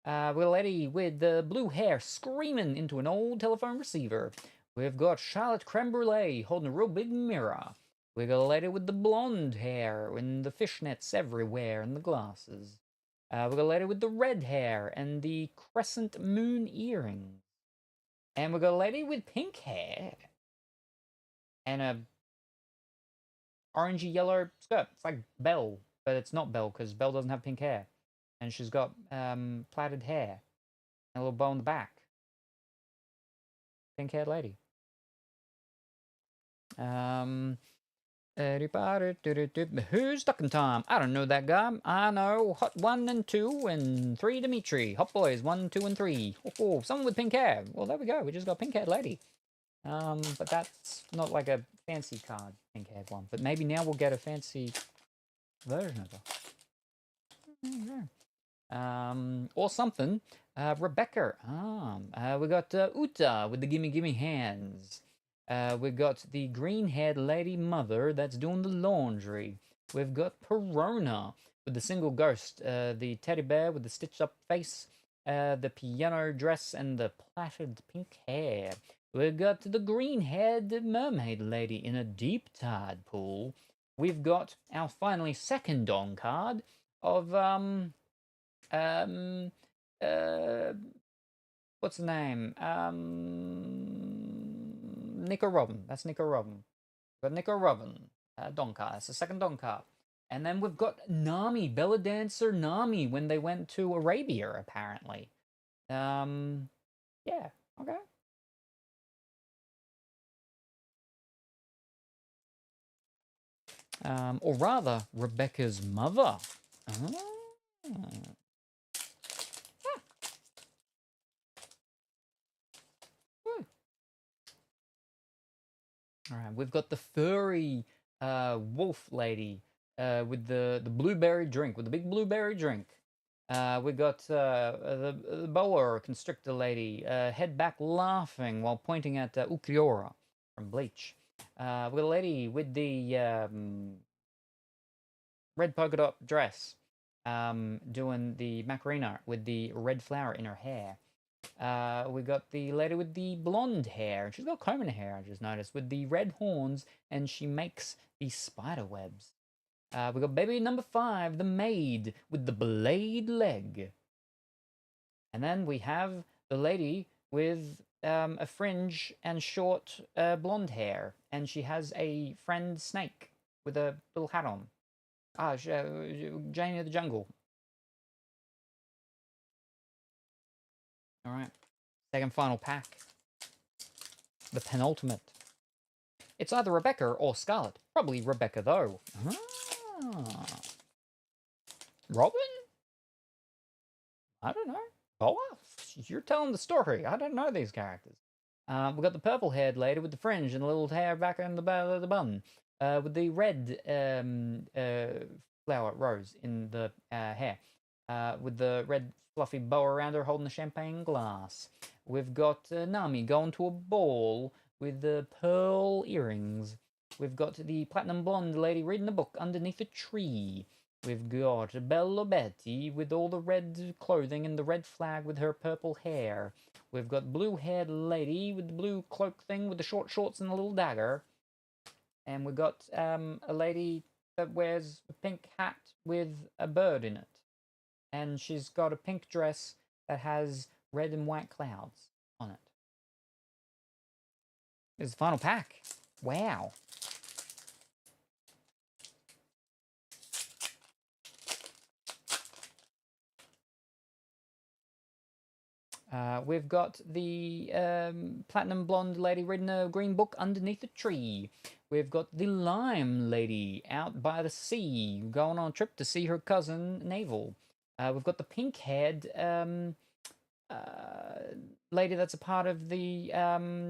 We got a lady with the blue hair screaming into an old telephone receiver. We've got Charlotte Creme Brulee holding a real big mirror. We got a lady with the blonde hair and the fishnets everywhere and the glasses. We got a lady with the red hair and the crescent moon earrings. And we got a lady with pink hair and a orangey yellow skirt. It's like Belle, but it's not Belle because Belle doesn't have pink hair, and she's got plaited hair and a little bow in the back. Pink-haired lady. Who's stuck in time? I don't know that guy. I know Hot 1 and 2 and 3 Dimitri. Hot boys 1, 2, and 3. Oh, someone with pink hair. Well, there we go. We just got pink-haired lady. But that's not like a fancy card, pink-haired one. But maybe now we'll get a fancy version of her. Or something. Rebecca. We got Uta with the gimme gimme hands. We've got the green-haired lady mother that's doing the laundry. We've got Perona with the single ghost, the teddy bear with the stitched-up face, the piano dress, and the plaited pink hair. We've got the green-haired mermaid lady in a deep tide pool. We've got our finally second Don card of, what's the name? Nico Robin. That's Nico Robin. We've got Nico Robin. Don card. That's the second Don card. And then we've got Nami, Bella Dancer Nami, when they went to Arabia, apparently. Yeah, okay. Or rather, Rebecca's mother. All right, we've got the furry wolf lady with the blueberry drink, with the big blueberry drink. We've got the boa constrictor lady, head back laughing while pointing at Ukiora from Bleach. We've got a lady with the red polka dot dress doing the Macarena with the red flower in her hair. We got the lady with the blonde hair. She's got comb in her hair, I just noticed, with the red horns, and she makes the spider webs. We got baby number 5, the maid with the blade leg. And then we have the lady with a fringe and short blonde hair, and she has a friend snake with a little hat on. Jane of the Jungle. All right. Second final pack. The penultimate. It's either Rebecca or Scarlet. Probably Rebecca, though. Robin? I don't know. Boa? You're telling the story. I don't know these characters. We've got the purple-haired lady with the fringe and the little hair back in the bun. With the red flower rose in the hair. With the red fluffy bow around her holding the champagne glass. We've got Nami going to a ball with the pearl earrings. We've got the platinum blonde lady reading a book underneath a tree. We've got Bella Betty with all the red clothing and the red flag with her purple hair. We've got blue-haired lady with the blue cloak thing with the short shorts and the little dagger. And we've got a lady that wears a pink hat with a bird in it. And she's got a pink dress that has red and white clouds on it. This is the final pack. Wow. We've got the platinum blonde lady reading a green book underneath a tree. We've got the lime lady out by the sea going on a trip to see her cousin Naval. We've got the pink-haired lady that's a part of the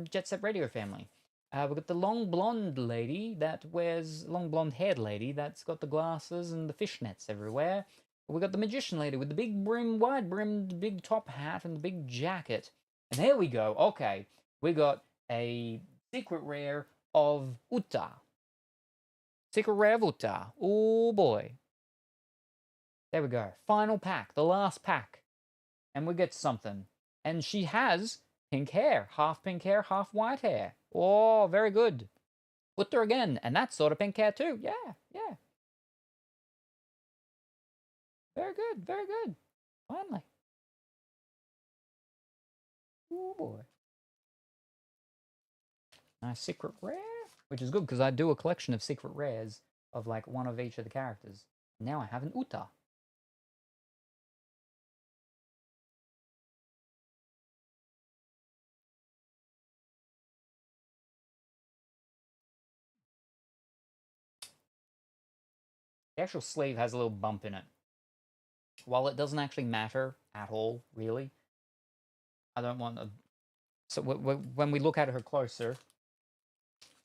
Jet Set Radio family. We've got the long blonde lady that wears, long blonde-haired lady that's got the glasses and the fishnets everywhere. We got the magician lady with the big brim, wide-brimmed, big top hat and the big jacket. And there we go. Okay, we got a secret rare of Uta. Secret rare of Uta. Oh boy. There we go. Final pack, the last pack. And we get something. And she has pink hair. Half pink hair, half white hair. Oh, very good. Uta again. And that's sort of pink hair too. Yeah, yeah. Very good, very good. Finally. Oh boy. Nice secret rare, which is good because I do a collection of secret rares. of like one of each of the characters. Now I have an Uta. The actual sleeve has a little bump in it. While it doesn't actually matter at all, really, I don't want a... So when we look at her closer,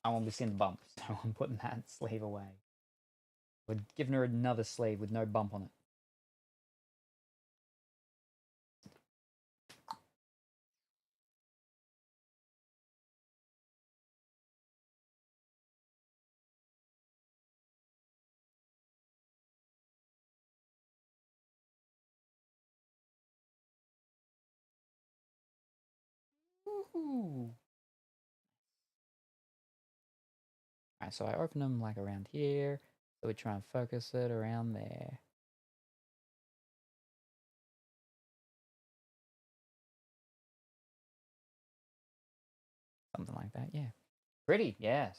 I won't be seeing the bump, so I'm putting that sleeve away. We're giving her another sleeve with no bump on it. Woohoo! Alright, so I open them like around here. So we try and focus it around there. Something like that, yeah. Pretty, yes.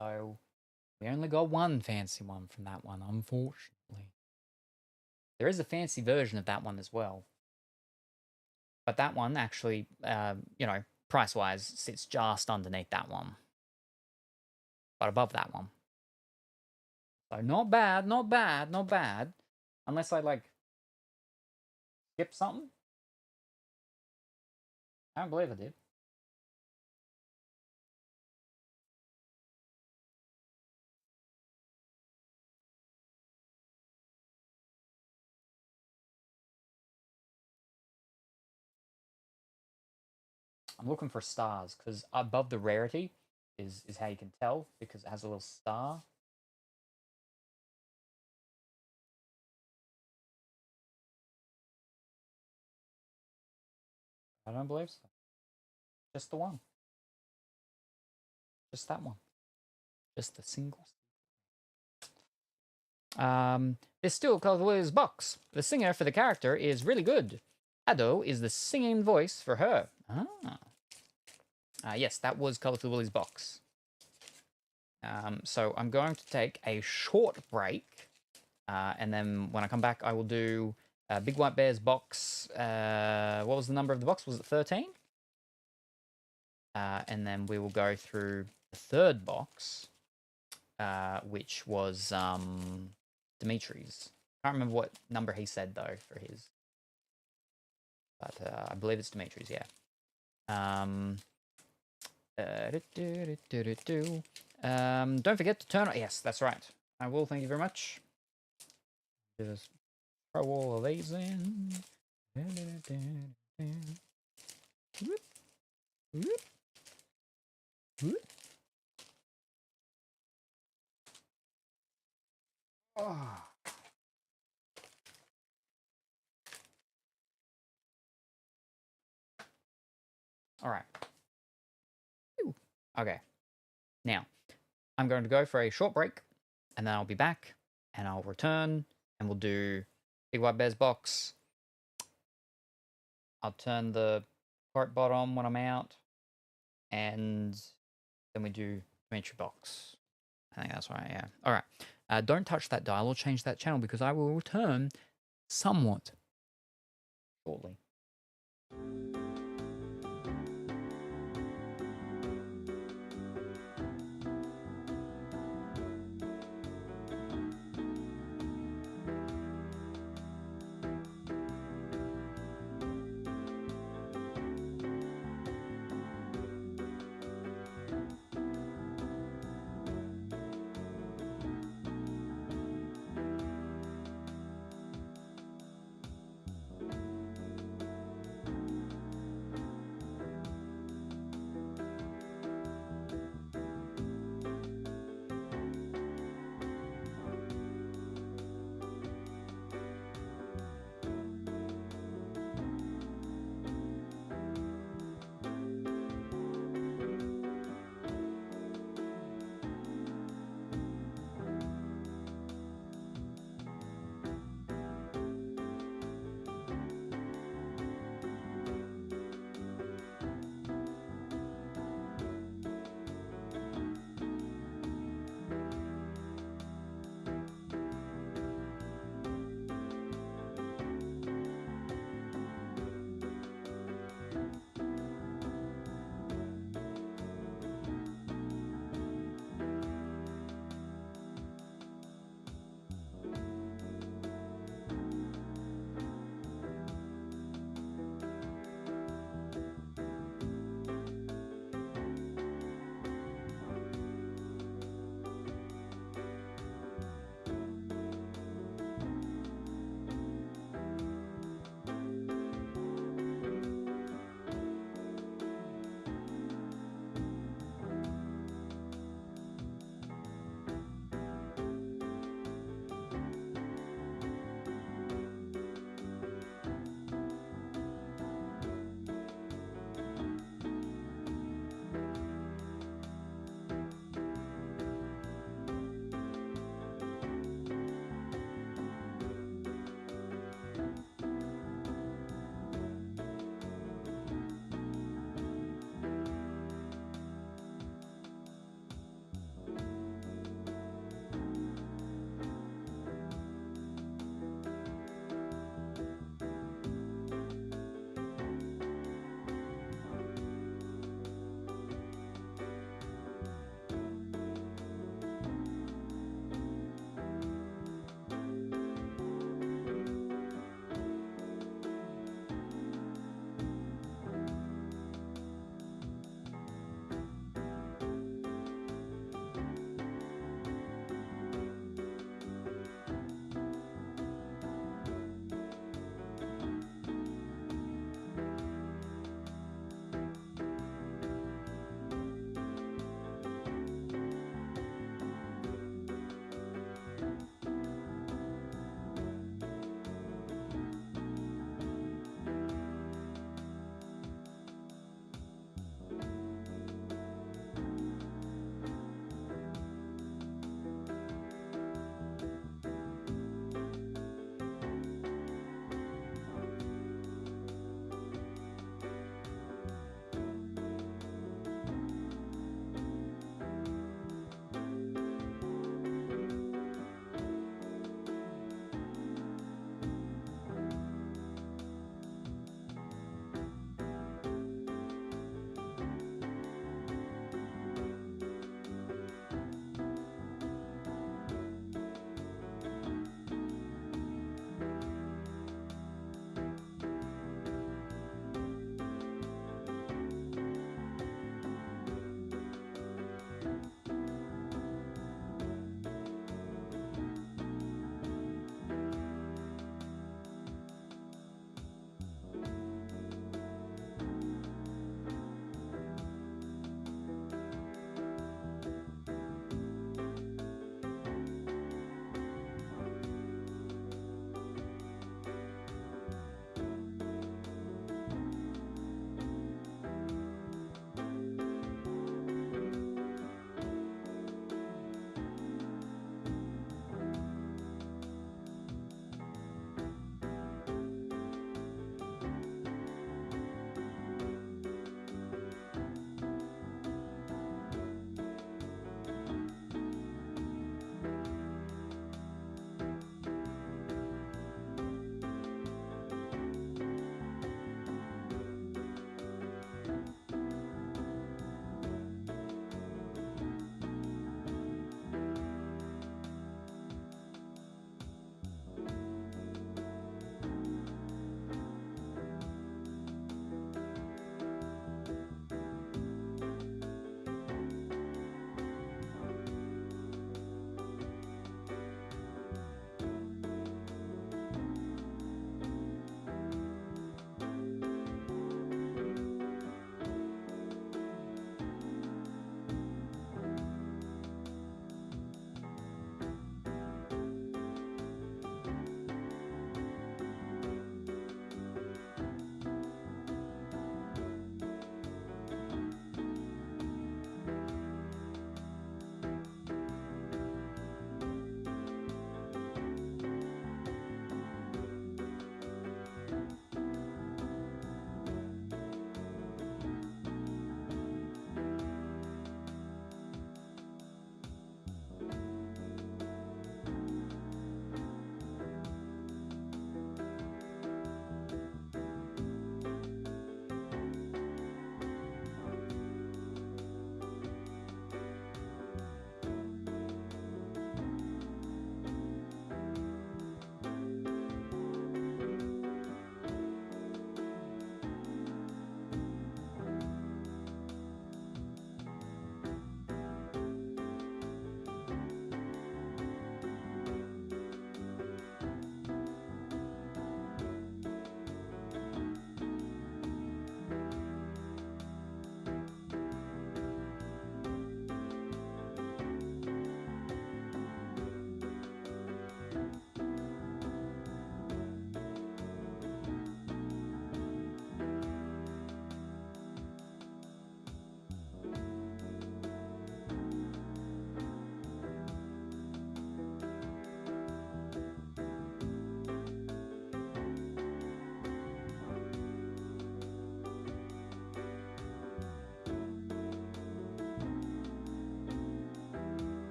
So we only got one fancy one from that one, unfortunately. There is a fancy version of that one as well. But that one actually, you know, price-wise, sits just underneath that one. But above that one. So not bad, not bad, not bad. Unless I, like, skip something. I don't believe I did. I'm looking for stars, because above the rarity is how you can tell, because it has a little star. I don't believe so. Just the one. Just that one. Just the single. There's still Calvula's box. The singer for the character is really good. Ado is the singing voice for her. Yes, that was Colorful Willie's box. So I'm going to take a short break. And then when I come back, I will do Big White Bear's box. What was the number of the box? Was it 13? And then we will go through the third box, which was Dimitri's. I can't remember what number he said, though, for his. But I believe it's Dimitri's, yeah. Don't forget to turn on... Yes, that's right. I will, thank you very much. Just throw all of these in. Oh. All right. Okay. Now, I'm going to go for a short break, and then I'll be back, and I'll return, and we'll do Big White Bear's box. I'll turn the quote bot on when I'm out, and then we do Dimitri box. I think that's right, yeah. All right. Don't touch that dial or change that channel, because I will return somewhat shortly.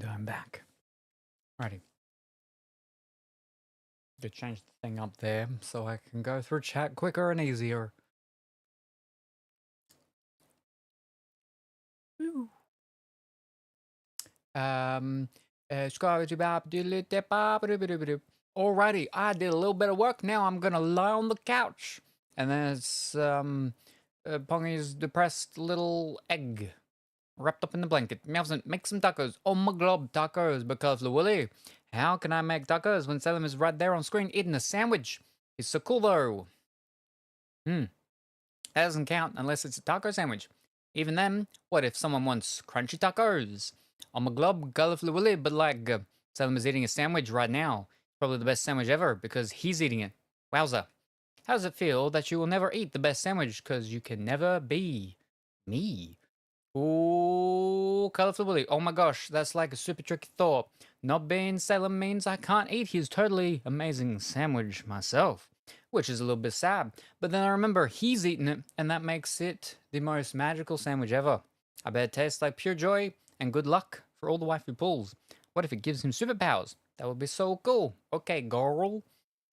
And I'm back. Righty. Could change the thing up there so I can go through chat quicker and easier. Woo. Alrighty, I did a little bit of work. Now I'm gonna lie on the couch. And then it's Pongy's depressed little egg wrapped up in the blanket. Meowsant, make some tacos. Oh my glob, tacos, because the Willy. How can I make tacos when Salem is right there on screen eating a sandwich? It's so cool though. That doesn't count unless it's a taco sandwich. Even then, what if someone wants crunchy tacos? Oh my glob, colorful Willy, but like Salem is eating a sandwich right now. Probably the best sandwich ever because he's eating it. Wowza. How does it feel that you will never eat the best sandwich because you can never be me? Ooh, colorful Willy. Oh my gosh, that's like a super tricky thought. Not being Salem means I can't eat his totally amazing sandwich myself, which is a little bit sad. But then I remember he's eating it, and that makes it the most magical sandwich ever. I bet it tastes like pure joy and good luck for all the waifu pulls. What if it gives him superpowers? That would be so cool. Okay, girl.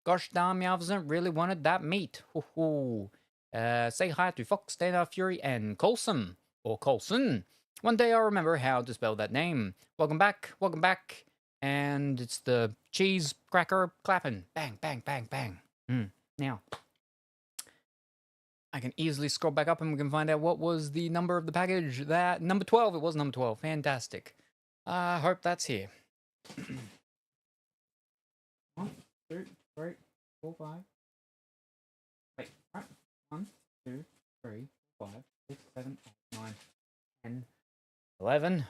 Gosh darn, Meowsant really wanted that meat. Hoo-hoo. Say hi to Fox, Dana, Fury, and Colson. Or Colson. One day I'll remember how to spell that name. Welcome back, welcome back. And it's the cheese cracker clapping. Bang, bang, bang, bang. Now, I can easily scroll back up and we can find out what was the number of the package. That number 12, it was number 12. Fantastic. I hope that's here. 1, 2, 3, 4, 5. Wait, right. 1, 2, 3, 4, 5, 6, 7, 8, 9, 10, 11.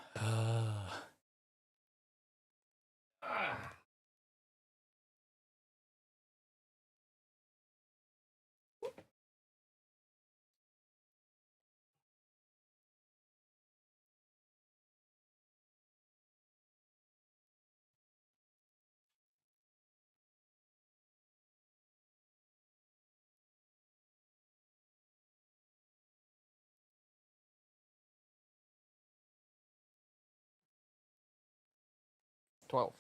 12.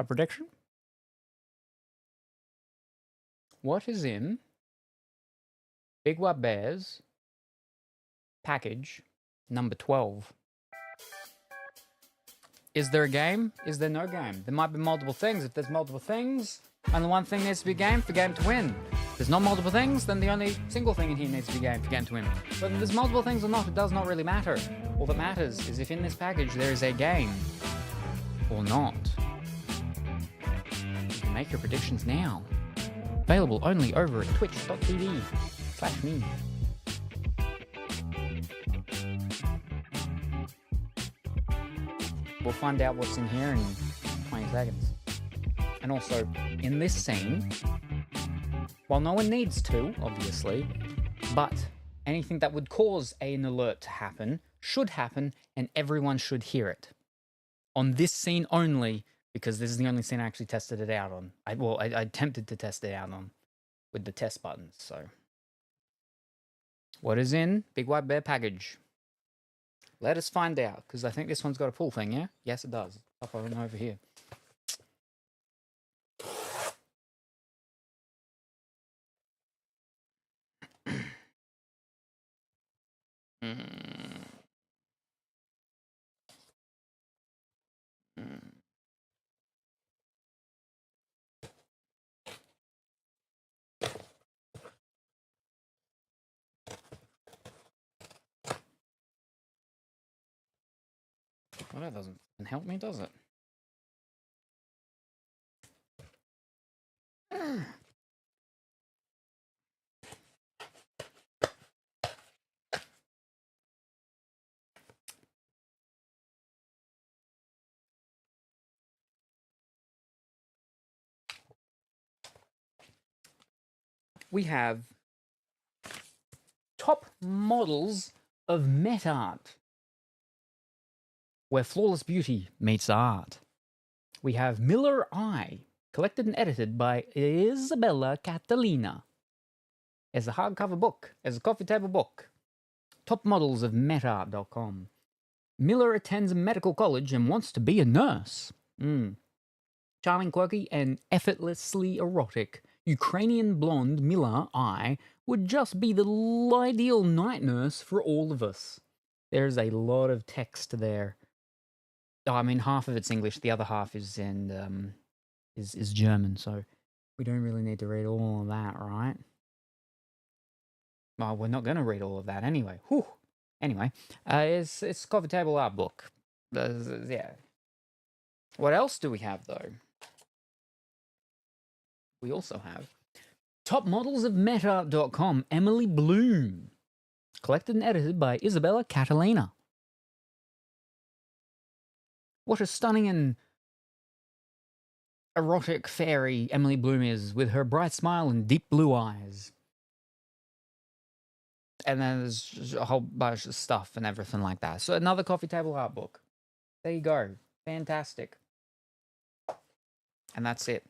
Prediction? What is in Big White Bear's package number 12? Is there a game? Is there no game? There might be multiple things. If there's multiple things, only one thing needs to be game for game to win. If there's not multiple things, then the only single thing in here needs to be game for game to win. Whether there's multiple things or not, it does not really matter. All that matters is if in this package there is a game or not. You can make your predictions now. Available only over at twitch.tv/me. We'll find out what's in here in 20 seconds. And also, in this scene, while no one needs to, obviously, but anything that would cause an alert to happen should happen, and everyone should hear it. On this scene only, because this is the only scene I actually tested it out on. I attempted to test it out on with the test buttons, so. What is in Big White Bear package? Let us find out, because I think this one's got a pull thing, yeah? Yes, it does. Up over here. Well, that doesn't help me, does it? We have top models of meta art, where flawless beauty meets art. We have Miller Eye, collected and edited by Isabella Catalina, as a hardcover book, as a coffee table book. top models of meta.com. Miller attends a medical college and wants to be a nurse. Charming, quirky, and effortlessly erotic, Ukrainian blonde Miller I would just be the ideal night nurse for all of us. There's a lot of text there. Oh, I mean, half of it's English, the other half is in is German, so we don't really need to read all of that, right? Well, we're not going to read all of that anyway. Whew. Anyway, it's coffee table art book. Yeah. What else do we have though? We also have top models of meta.com. Emily Bloom, collected and edited by Isabella Catalina. What a stunning and erotic fairy Emily Bloom is, with her bright smile and deep blue eyes. And then there's a whole bunch of stuff and everything like that. So another coffee table art book. There you go. Fantastic. And that's it.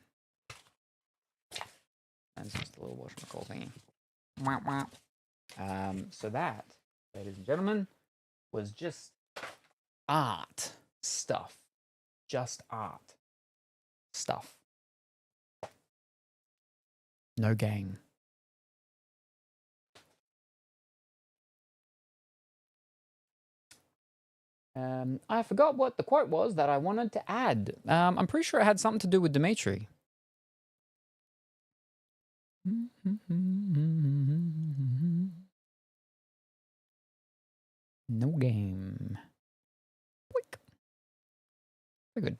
That's just a little whatchamacall thingy. So that, ladies and gentlemen, was just art stuff. Just art stuff. No game. I forgot what the quote was that I wanted to add. I'm pretty sure it had something to do with Dimitri. No game. Quick. Very good.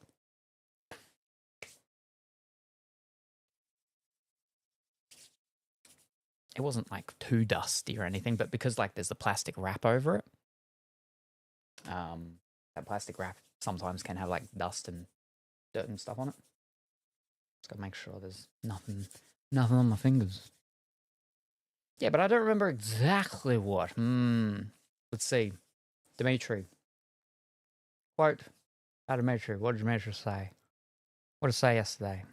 It wasn't like too dusty or anything, but because like there's the plastic wrap over it, that plastic wrap sometimes can have like dust and dirt and stuff on it. Just gotta make sure there's nothing on my fingers. Yeah, but I don't remember exactly what. Let's see. Dimitri. Quote. Dimitri. What did Dimitri say? What did he say yesterday?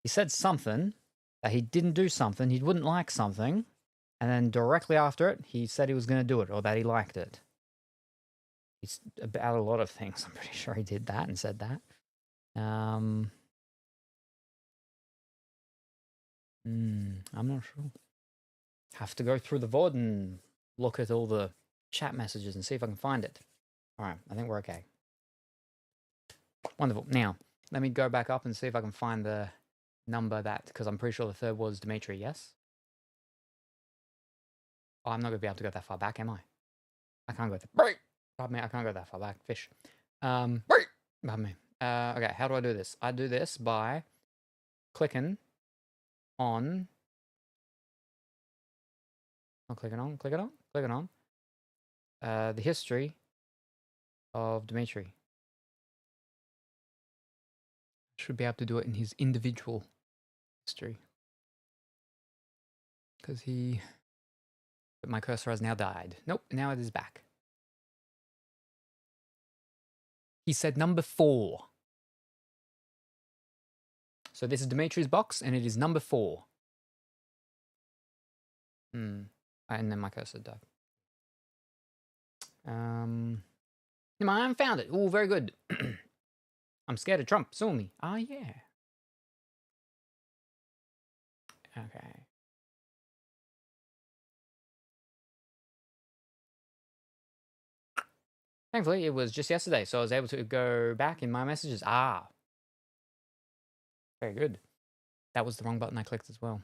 He said something, that he didn't do something, he wouldn't like something, and then directly after it, he said he was going to do it, or that he liked it. It's about a lot of things. I'm pretty sure he did that and said that. I'm not sure. Have to go through the VOD and look at all the chat messages and see if I can find it. All right, I think we're okay. Wonderful. Now, let me go back up and see if I can find the number that, because I'm pretty sure the third was Dimitri, yes? Oh, I'm not going to be able to go that far back, am I? I can't go that. Pardon me, I can't go that far back. Fish. Pardon me. Okay, how do I do this? I do this by clicking on. I'm clicking on. The history of Dimitri. Should be able to do it in his individual history. Because but my cursor has now died. Nope, now it is back. He said number 4. So this is Dimitri's box, and it is number 4. And then my cursor died. I haven't found it. Oh, very good. I'm scared of Trump. Sue me. Ah, yeah. Okay. Thankfully, it was just yesterday, so I was able to go back in my messages. Ah. Very good. That was the wrong button I clicked as well.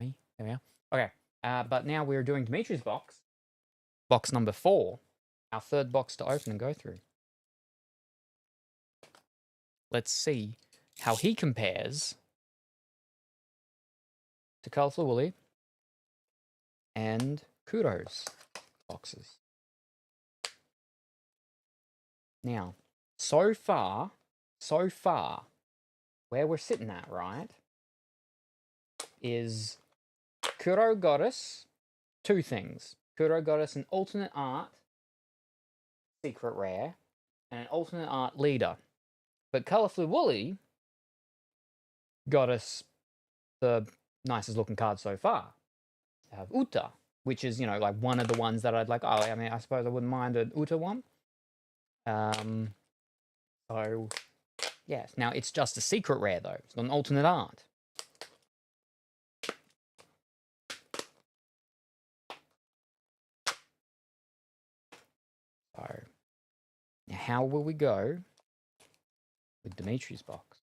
Me? There we are. Okay. But now we're doing Dimitri's box. Box number 4. Our third box to open and go through. Let's see how he compares to Colorful Woolly and Kudos boxes. Now, so far, where we're sitting at, right, is Kuro got us 2 things. Kuro got us an alternate art secret rare and an alternate art leader. But Colorfully Woolly got us the nicest looking card so far. We have Uta, which is, you know, like one of the ones that I'd like. Oh, I mean, I suppose I wouldn't mind an Uta one. So, yes. Now, it's just a secret rare, though. It's got an alternate art. So, now how will we go with Dimitri's box?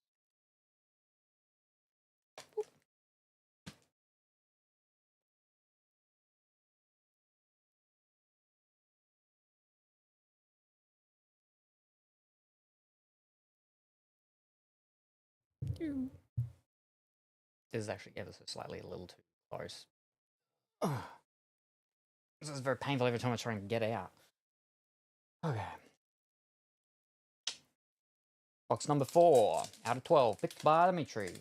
This is actually ever so slightly a little too close. Oh, this is very painful every time I try and get out. Okay. Box number 4 out of 12, picked by Dimitri.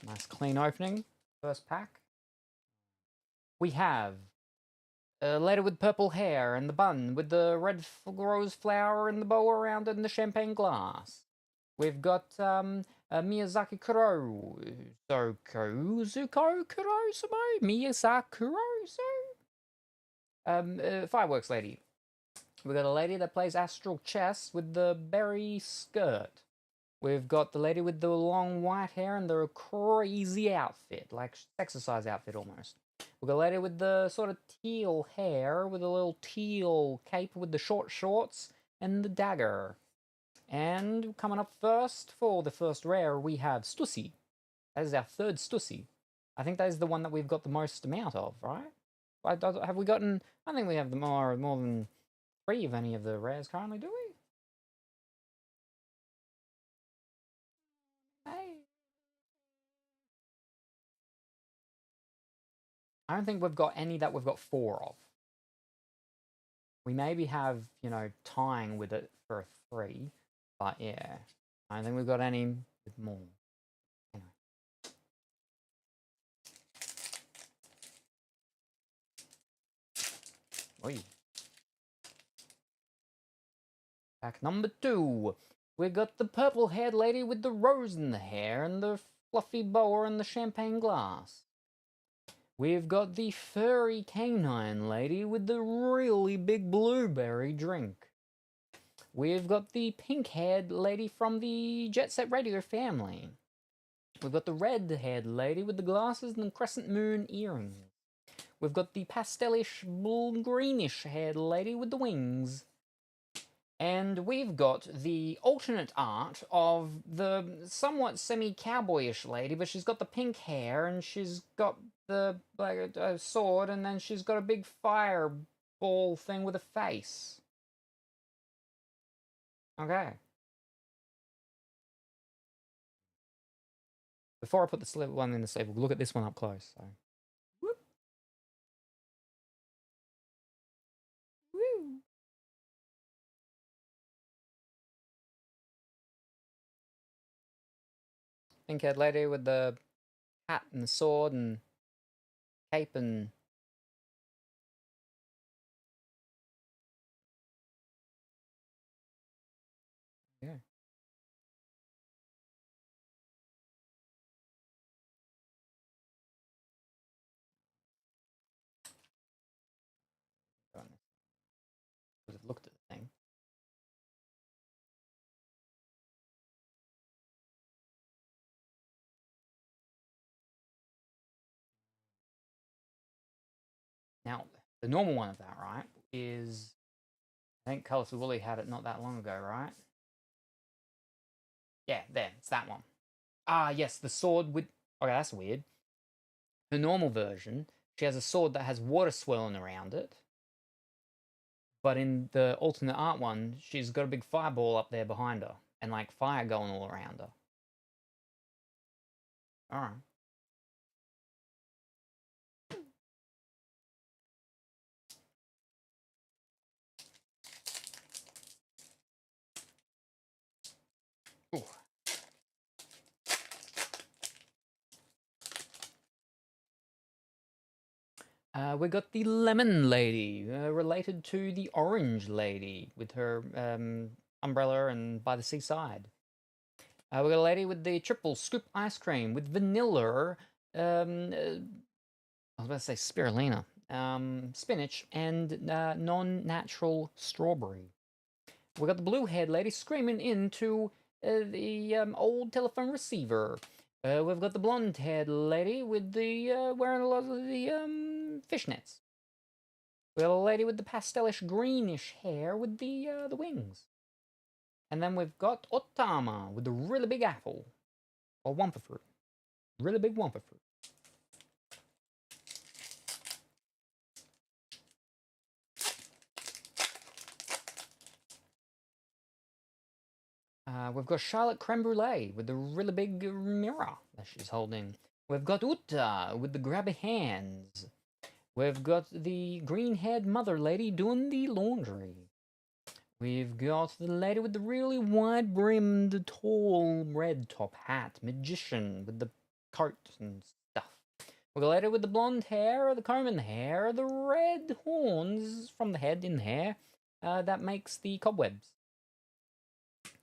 Nice clean opening. First pack. We have a lady with purple hair and the bun with the red rose flower and the bow around it and the champagne glass. We've got Miyazaki Kuro, Zuko Kuro, Miyazaki Kuro, fireworks lady. We've got a lady that plays astral chess with the berry skirt. We've got the lady with the long white hair and the crazy outfit, like exercise outfit almost. We've got a lady with the sort of teal hair with a little teal cape with the short shorts and the dagger. And coming up first for the first rare, we have Stussy. That is our third Stussy. I think that is the one that we've got the most amount of, right? Have we gotten... I think we have the more than 3 of any of the rares currently, do we? I don't think we've got any that we've got 4 of. We maybe have, you know, tying with it for a 3, but yeah, I don't think we've got any with more. Anyway. Oi. Pack number 2. We got the purple-haired lady with the rose in the hair and the fluffy boa and the champagne glass. We've got the furry canine lady with the really big blueberry drink. We've got the pink-haired lady from the Jet Set Radio family. We've got the red-haired lady with the glasses and the crescent moon earrings. We've got the pastelish, greenish-haired lady with the wings. And we've got the alternate art of the somewhat semi-cowboyish lady, but she's got the pink hair and she's got the like a sword, and then she's got a big fireball thing with a face. Okay. Before I put the one in the sleeve, we'll look at this one up close. So. Whoop. Woo. Pink-haired lady with the hat and the sword and cape and... Yeah. Because I've looked at the thing. Now, the normal one of that, right, is... I think Colourful Woolly had it not that long ago, right? Yeah, there, it's that one. Ah, yes, the sword with... Okay, that's weird. The normal version, she has a sword that has water swirling around it. But in the alternate art one, she's got a big fireball up there behind her. And, like, fire going all around her. Alright. Ooh. We got the lemon lady, related to the orange lady with her umbrella and by the seaside. We got a lady with the triple scoop ice cream with vanilla, I was about to say spirulina, spinach, and non-natural strawberry. We got the blue haired lady screaming into the old telephone receiver. We've got the blonde haired lady with the wearing a lot of the fishnets. We got a lady with the pastelish greenish hair with the wings. And then we've got Otama with the really big apple. Or Wumpa fruit. Really big Wumpa fruit. We've got Charlotte Creme Brulee with the really big mirror that she's holding. We've got Uta with the grabby hands. We've got the green-haired mother lady doing the laundry. We've got the lady with the really wide-brimmed, tall, red top hat, magician with the coat and stuff. We've got a lady with the blonde hair, the comb in the hair, the red horns from the head in the hair that makes the cobwebs.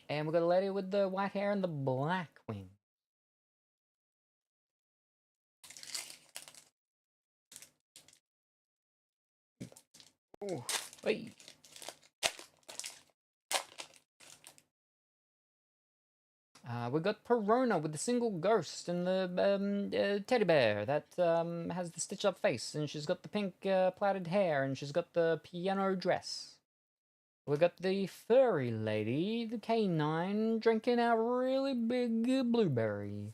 And we've got a lady with the white hair and the black wing. Ooh, hey. We got Perona with the single ghost and the teddy bear that has the stitched up face, and she's got the pink plaited hair, and she's got the piano dress. We got the furry lady, the canine, drinking a really big blueberry.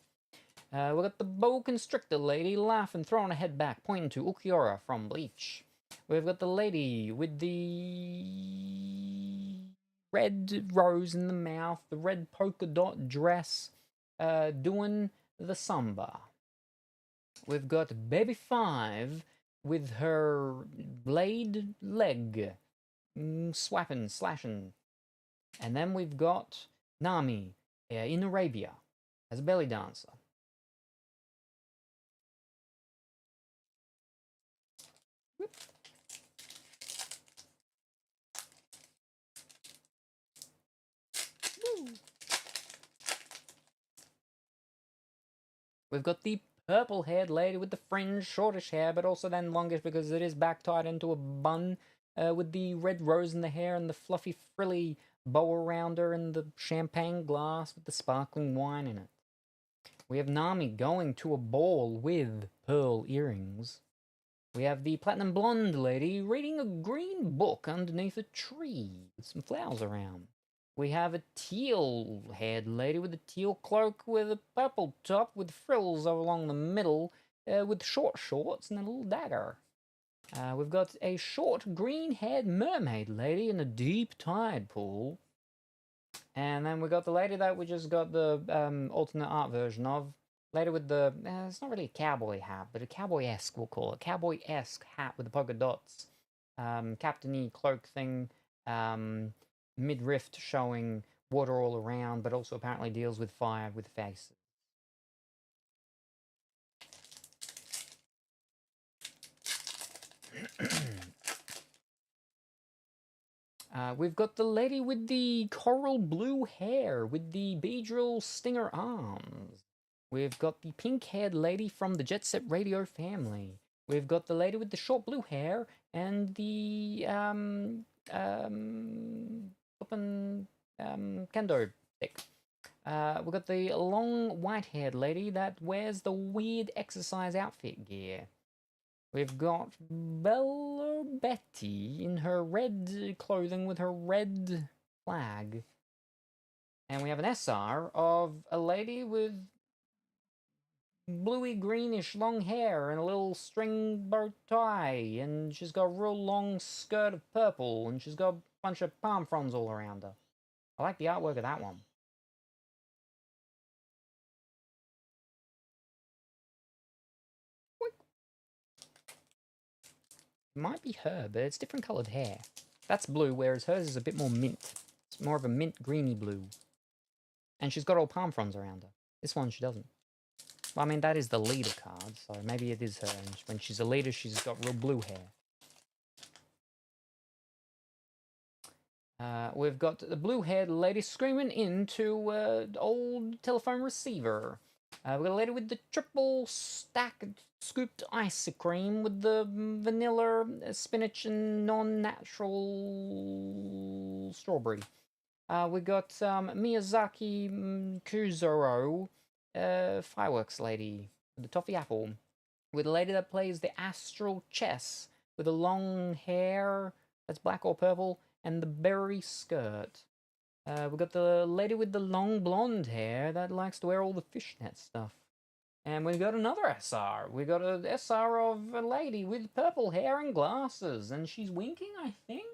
We got the boa constrictor lady laughing, throwing her head back, pointing to Ukiora from Bleach. We've got the lady with the red rose in the mouth, the red polka dot dress, doing the samba. We've got Baby 5 with her blade leg, swapping, slashing. And then we've got Nami in Arabia as a belly dancer. Whoop. We've got the purple-haired lady with the fringe, shortish hair, but also then longish because it is back tied into a bun, with the red rose in the hair and the fluffy, frilly bow around her and the champagne glass with the sparkling wine in it. We have Nami going to a ball with pearl earrings. We have the platinum blonde lady reading a green book underneath a tree with some flowers around. We have a teal-haired lady with a teal cloak with a purple top with frills along the middle, with short shorts and a little dagger. We've got a short green-haired mermaid lady in a deep tide pool. And then we got the lady that we just got the alternate art version of. Lady with the, it's not really a cowboy hat, but a cowboy-esque, we'll call it. Cowboy-esque hat with the polka dots. Captain-y cloak thing. Mid-rift showing water all around, but also apparently deals with fire with faces. We've got the lady with the coral blue hair with the Beedrill stinger arms. We've got the pink-haired lady from the Jet Set Radio family. We've got the lady with the short blue hair and the open kendo stick. We've got the long white-haired lady that wears the weird exercise outfit gear. We've got Bella Betty in her red clothing with her red flag. And we have an SR of a lady with bluey greenish long hair and a little string bow tie, and she's got a real long skirt of purple, and she's got a bunch of palm fronds all around her. I like the artwork of that one. Might be her, but it's different coloured hair. That's blue, whereas hers is a bit more mint. It's more of a mint greeny blue. And she's got all palm fronds around her. This one she doesn't. Well, I mean, that is the leader card, so maybe it is her. And when she's a leader, she's got real blue hair. We've got the blue-haired lady screaming into old telephone receiver. We've got a lady with the triple stack scooped ice cream with the vanilla, spinach, and non-natural strawberry. We got Miyazaki Kuzoro, fireworks lady with the toffee apple. With a lady that plays the astral chess with the long hair that's black or purple and the berry skirt. We got the lady with the long blonde hair that likes to wear all the fishnet stuff. And we got another SR. We got a SR of a lady with purple hair and glasses, and she's winking, I think.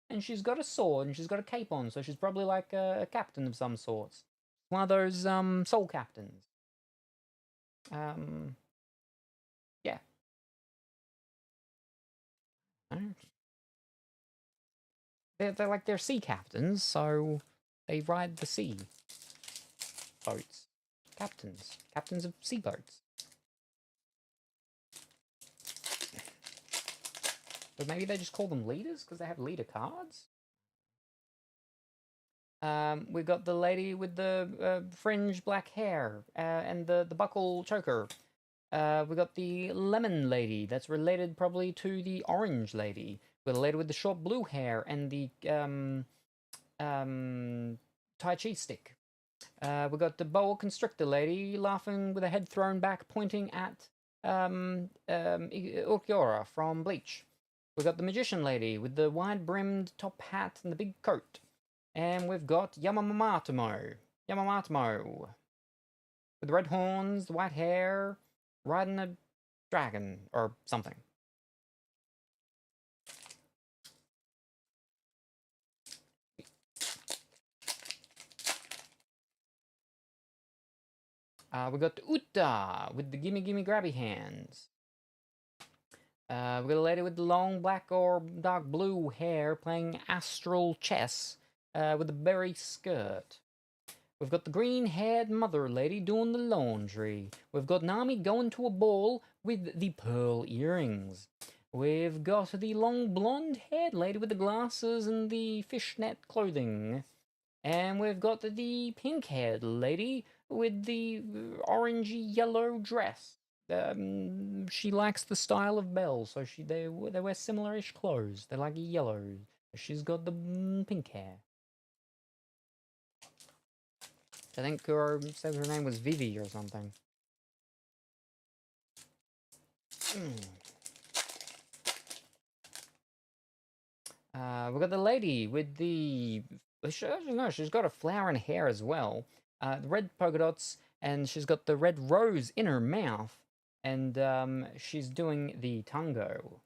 And she's got a sword, and she's got a cape on, so she's probably like a captain of some sorts. One of those soul captains. Yeah. They're like they're sea captains, so they ride the sea boats. Captains of sea boats. But maybe they just call them leaders because they have leader cards. We've got the lady with the fringe black hair and the buckle choker. We got the lemon lady that's related probably to the orange lady. With a lady with the short blue hair and the Tai Chi stick. We got the boa constrictor lady laughing with her head thrown back, pointing at Ulquiorra from Bleach. We got the magician lady with the wide-brimmed top hat and the big coat. And we've got Yamamatomo with the red horns, the white hair, riding a dragon or something. We got Uta with the gimme gimme grabby hands. We got a lady with the long black or dark blue hair playing astral chess with a berry skirt. We've got the green-haired mother lady doing the laundry. We've got Nami going to a ball with the pearl earrings. We've got the long blonde-haired lady with the glasses and the fishnet clothing. And we've got the pink-haired lady with the orangey-yellow dress. She likes the style of Belle, so they wear similar-ish clothes. They like yellow. She's got the pink hair. I think her said her name was Vivi or something. We got the lady with the... No, she's got a flower in her hair as well. The red polka dots, and she's got the red rose in her mouth. And she's doing the tango.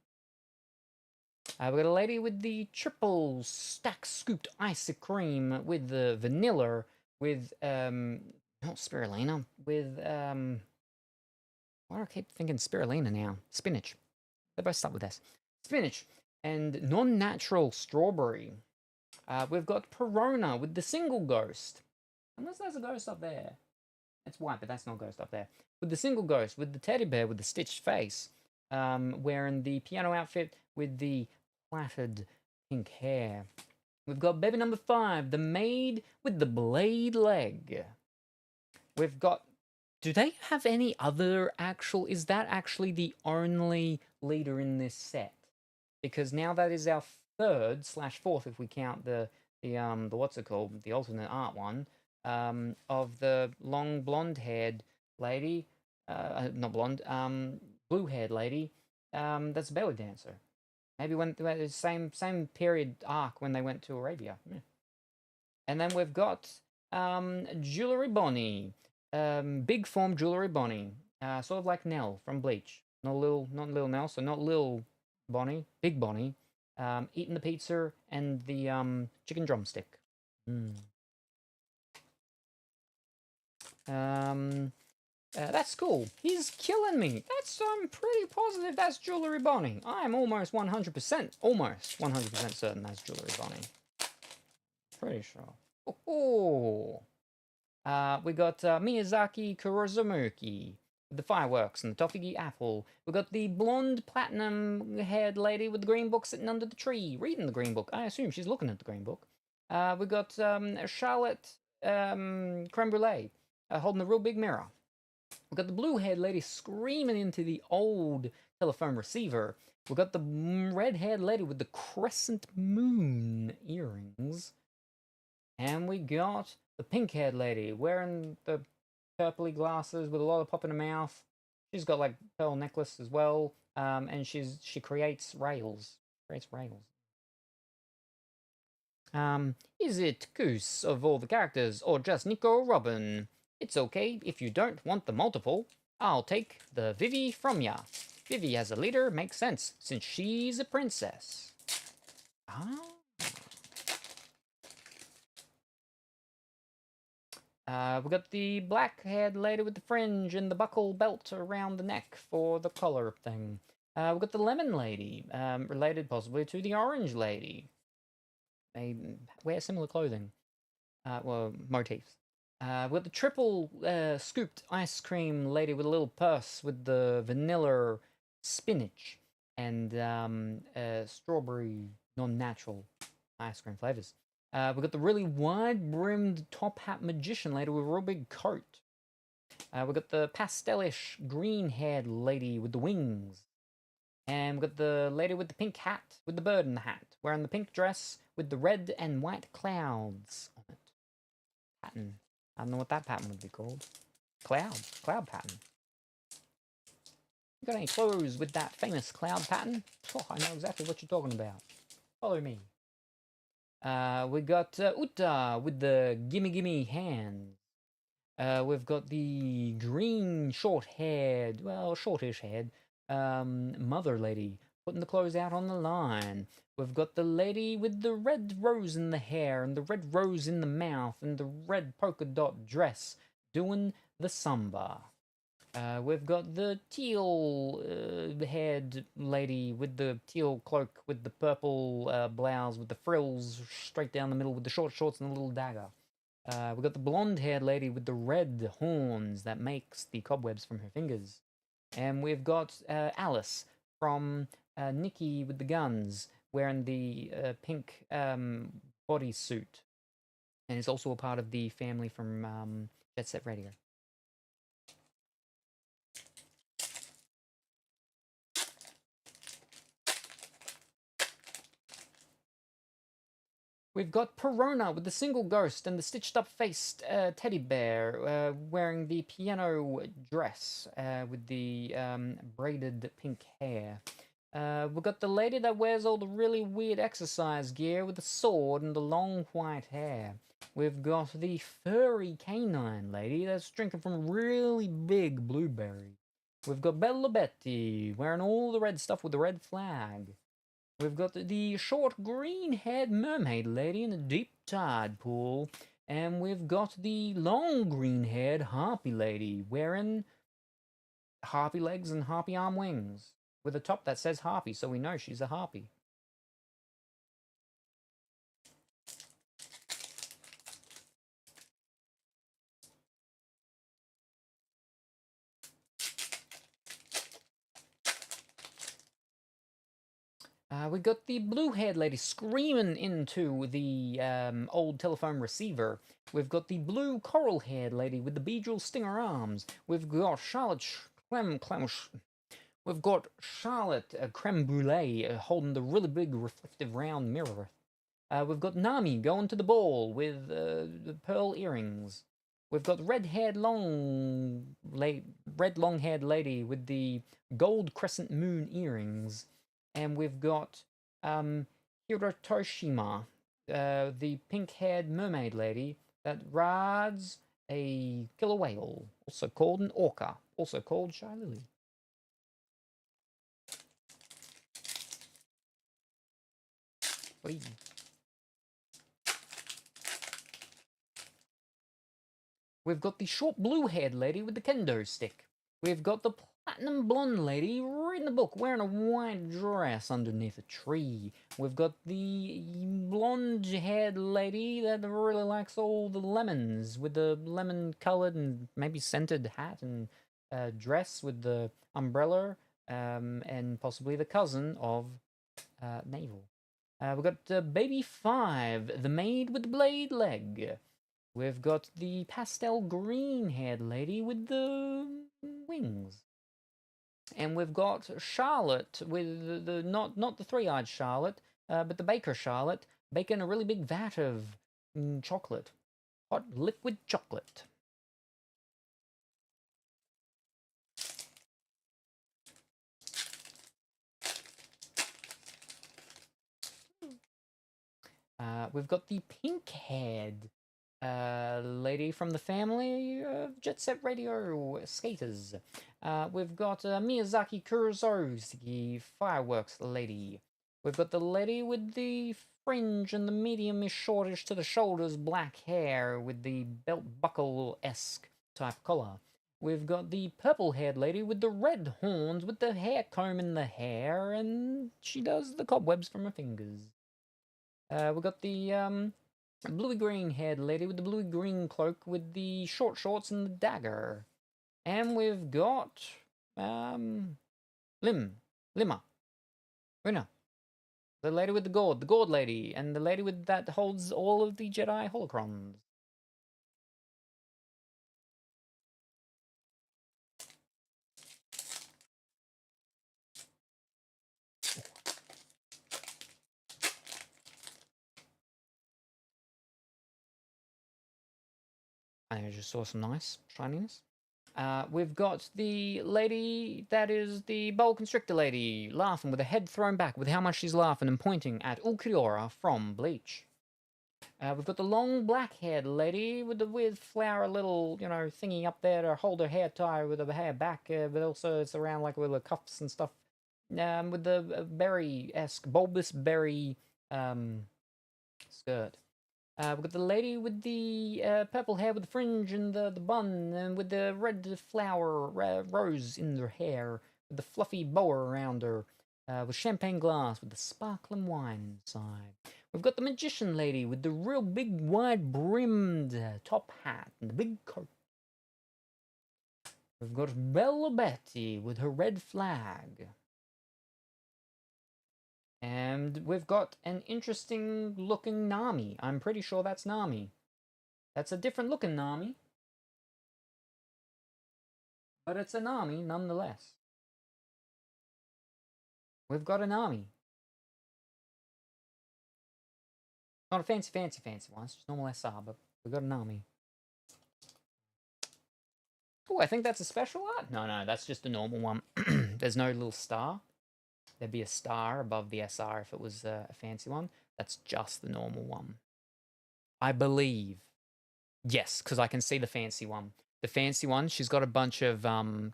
We got a lady with the triple stack scooped ice cream with the vanilla with not spirulina, with why do I keep thinking spirulina now? Spinach. They both start with S. Spinach and non-natural strawberry. We've got Perona with the single ghost. Unless there's a ghost up there. It's white, but that's not ghost up there. With the single ghost, with the teddy bear with the stitched face, wearing the piano outfit with the plaited pink hair. We've got baby number 5, the maid with the blade leg. We've got... Do they have any other actual... Is that actually the only leader in this set? Because now that is our 3rd/4th, if we count the what's it called? The alternate art one. Of the long blonde-haired lady. Not blonde. Blue-haired lady. That's a belly dancer. Maybe when the same period arc when they went to Arabia. Yeah. And then we've got Jewelry Bonnie. Big form Jewelry Bonnie. Sort of like Nell from Bleach. Not little Nell, so not Lil Bonnie. Big Bonnie. Eating the pizza and the chicken drumstick. That's cool. He's killing me. I'm pretty positive that's Jewelry Bonnie. I'm almost 100% certain that's Jewelry Bonnie. Pretty sure. Oh. We got Miyazaki Kurozumuki with the fireworks and the toffee apple. We got the blonde platinum-haired lady with the green book sitting under the tree, reading the green book. I assume she's looking at the green book. We got Charlotte Creme Brulee holding a real big mirror. We got the blue-haired lady screaming into the old telephone receiver. We got the red-haired lady with the crescent moon earrings. And we got the pink-haired lady wearing the purpley glasses with a lollipop in her mouth. She's got like pearl necklace as well. And she creates rails. Is it Goose of all the characters, or just Nico or Robin? It's okay if you don't want the multiple. I'll take the Vivi from ya. Vivi as a leader makes sense, since she's a princess. Ah. We got the black-haired lady with the fringe and the buckle belt around the neck for the collar thing. We got the lemon lady, related possibly to the orange lady. They wear similar clothing, well, motifs. We got the triple scooped ice cream lady with a little purse with the vanilla spinach and strawberry non-natural ice cream flavors. We got the really wide-brimmed top hat magician lady with a real big coat. We got the pastelish green-haired lady with the wings. And we got the lady with the pink hat, with the bird in the hat, wearing the pink dress with the red and white clouds on it. Pattern. I don't know what that pattern would be called. Cloud pattern. You got any clothes with that famous cloud pattern? Oh, I know exactly what you're talking about. Follow me. We got Uta with the gimme gimme hands. We've got the green short-haired, well, shortish haired, mother lady putting the clothes out on the line. We've got the lady with the red rose in the hair and the red rose in the mouth and the red polka dot dress doing the samba. We've got the teal-haired lady with the teal cloak with the purple blouse with the frills straight down the middle with the short shorts and the little dagger. We've got the blonde-haired lady with the red horns that makes the cobwebs from her fingers. And we've got Alice from Nikki with the guns wearing the pink bodysuit. And is also a part of the family from Jet Set Radio. We've got Perona with the single ghost and the stitched-up-faced teddy bear wearing the piano dress with the braided pink hair. We've got the lady that wears all the really weird exercise gear with the sword and the long white hair. We've got the furry canine lady that's drinking from a really big blueberry. We've got Bella Betty wearing all the red stuff with the red flag. We've got the short green-haired mermaid lady in a deep tide pool. And we've got the long green-haired harpy lady wearing harpy legs and harpy arm wings with a top that says harpy, so we know she's a harpy. We got the blue-haired lady screaming into the old telephone receiver. We've got the blue coral-haired lady with the beadrill stinger arms. We've got Charlotte We've got Charlotte Creme Brulee holding the really big reflective round mirror. We've got Nami going to the ball with the pearl earrings. We've got red long-haired lady with the gold crescent moon earrings. And we've got Hirotoshima, the pink-haired mermaid lady that rides a killer whale, also called an orca, also called Shy Lily. Whee. We've got the short blue-haired lady with the kendo stick. We've got the platinum blonde lady reading a book wearing a white dress underneath a tree. We've got the blonde-haired lady that really likes all the lemons with the lemon-colored and maybe scented hat and dress with the umbrella and possibly the cousin of Navel. We've got Baby 5, the maid with the blade leg. We've got the pastel green-haired lady with the wings. And we've got Charlotte with the not the three-eyed Charlotte, but the baker Charlotte, baking a really big vat of chocolate. Hot liquid chocolate. We've got the pink-haired lady from the family of Jet Set Radio skaters. We've got Miyazaki Kurosawa, fireworks lady. We've got the lady with the fringe and the medium-ish shortish to the shoulders black hair with the belt buckle-esque type collar. We've got the purple-haired lady with the red horns with the hair comb in the hair, and she does the cobwebs from her fingers. We've got the bluey-green haired lady with the bluey-green cloak with the short shorts and the dagger. And we've got Lima, Rina, the lady with the gourd lady, and the lady with that holds all of the Jedi holocrons. I just saw some nice shininess. We've got the lady that is the boa constrictor lady, laughing with her head thrown back with how much she's laughing and pointing at Ulquiorra from Bleach. We've got the long black-haired lady with the weird flower little, thingy up there to hold her hair tie with her hair back, but also it's around like with the cuffs and stuff. With the berry-esque, bulbous berry skirt. We've got the lady with the purple hair with the fringe and the bun, and with the red flower rose in her hair, with the fluffy boa around her, with champagne glass with the sparkling wine inside. We've got the magician lady with the real big wide brimmed top hat and the big coat. We've got Bella Betty with her red flag. And we've got an interesting looking Nami. I'm pretty sure that's Nami. That's a different looking Nami. But it's a Nami nonetheless. We've got a Nami. Not a fancy one. It's just normal SR, but we've got a Nami. Oh, I think that's a special art. No, that's just a normal one. There's no little star. There'd be a star above the SR if it was a fancy one. That's just the normal one. I believe. Yes, because I can see the fancy one. The fancy one, she's got a bunch of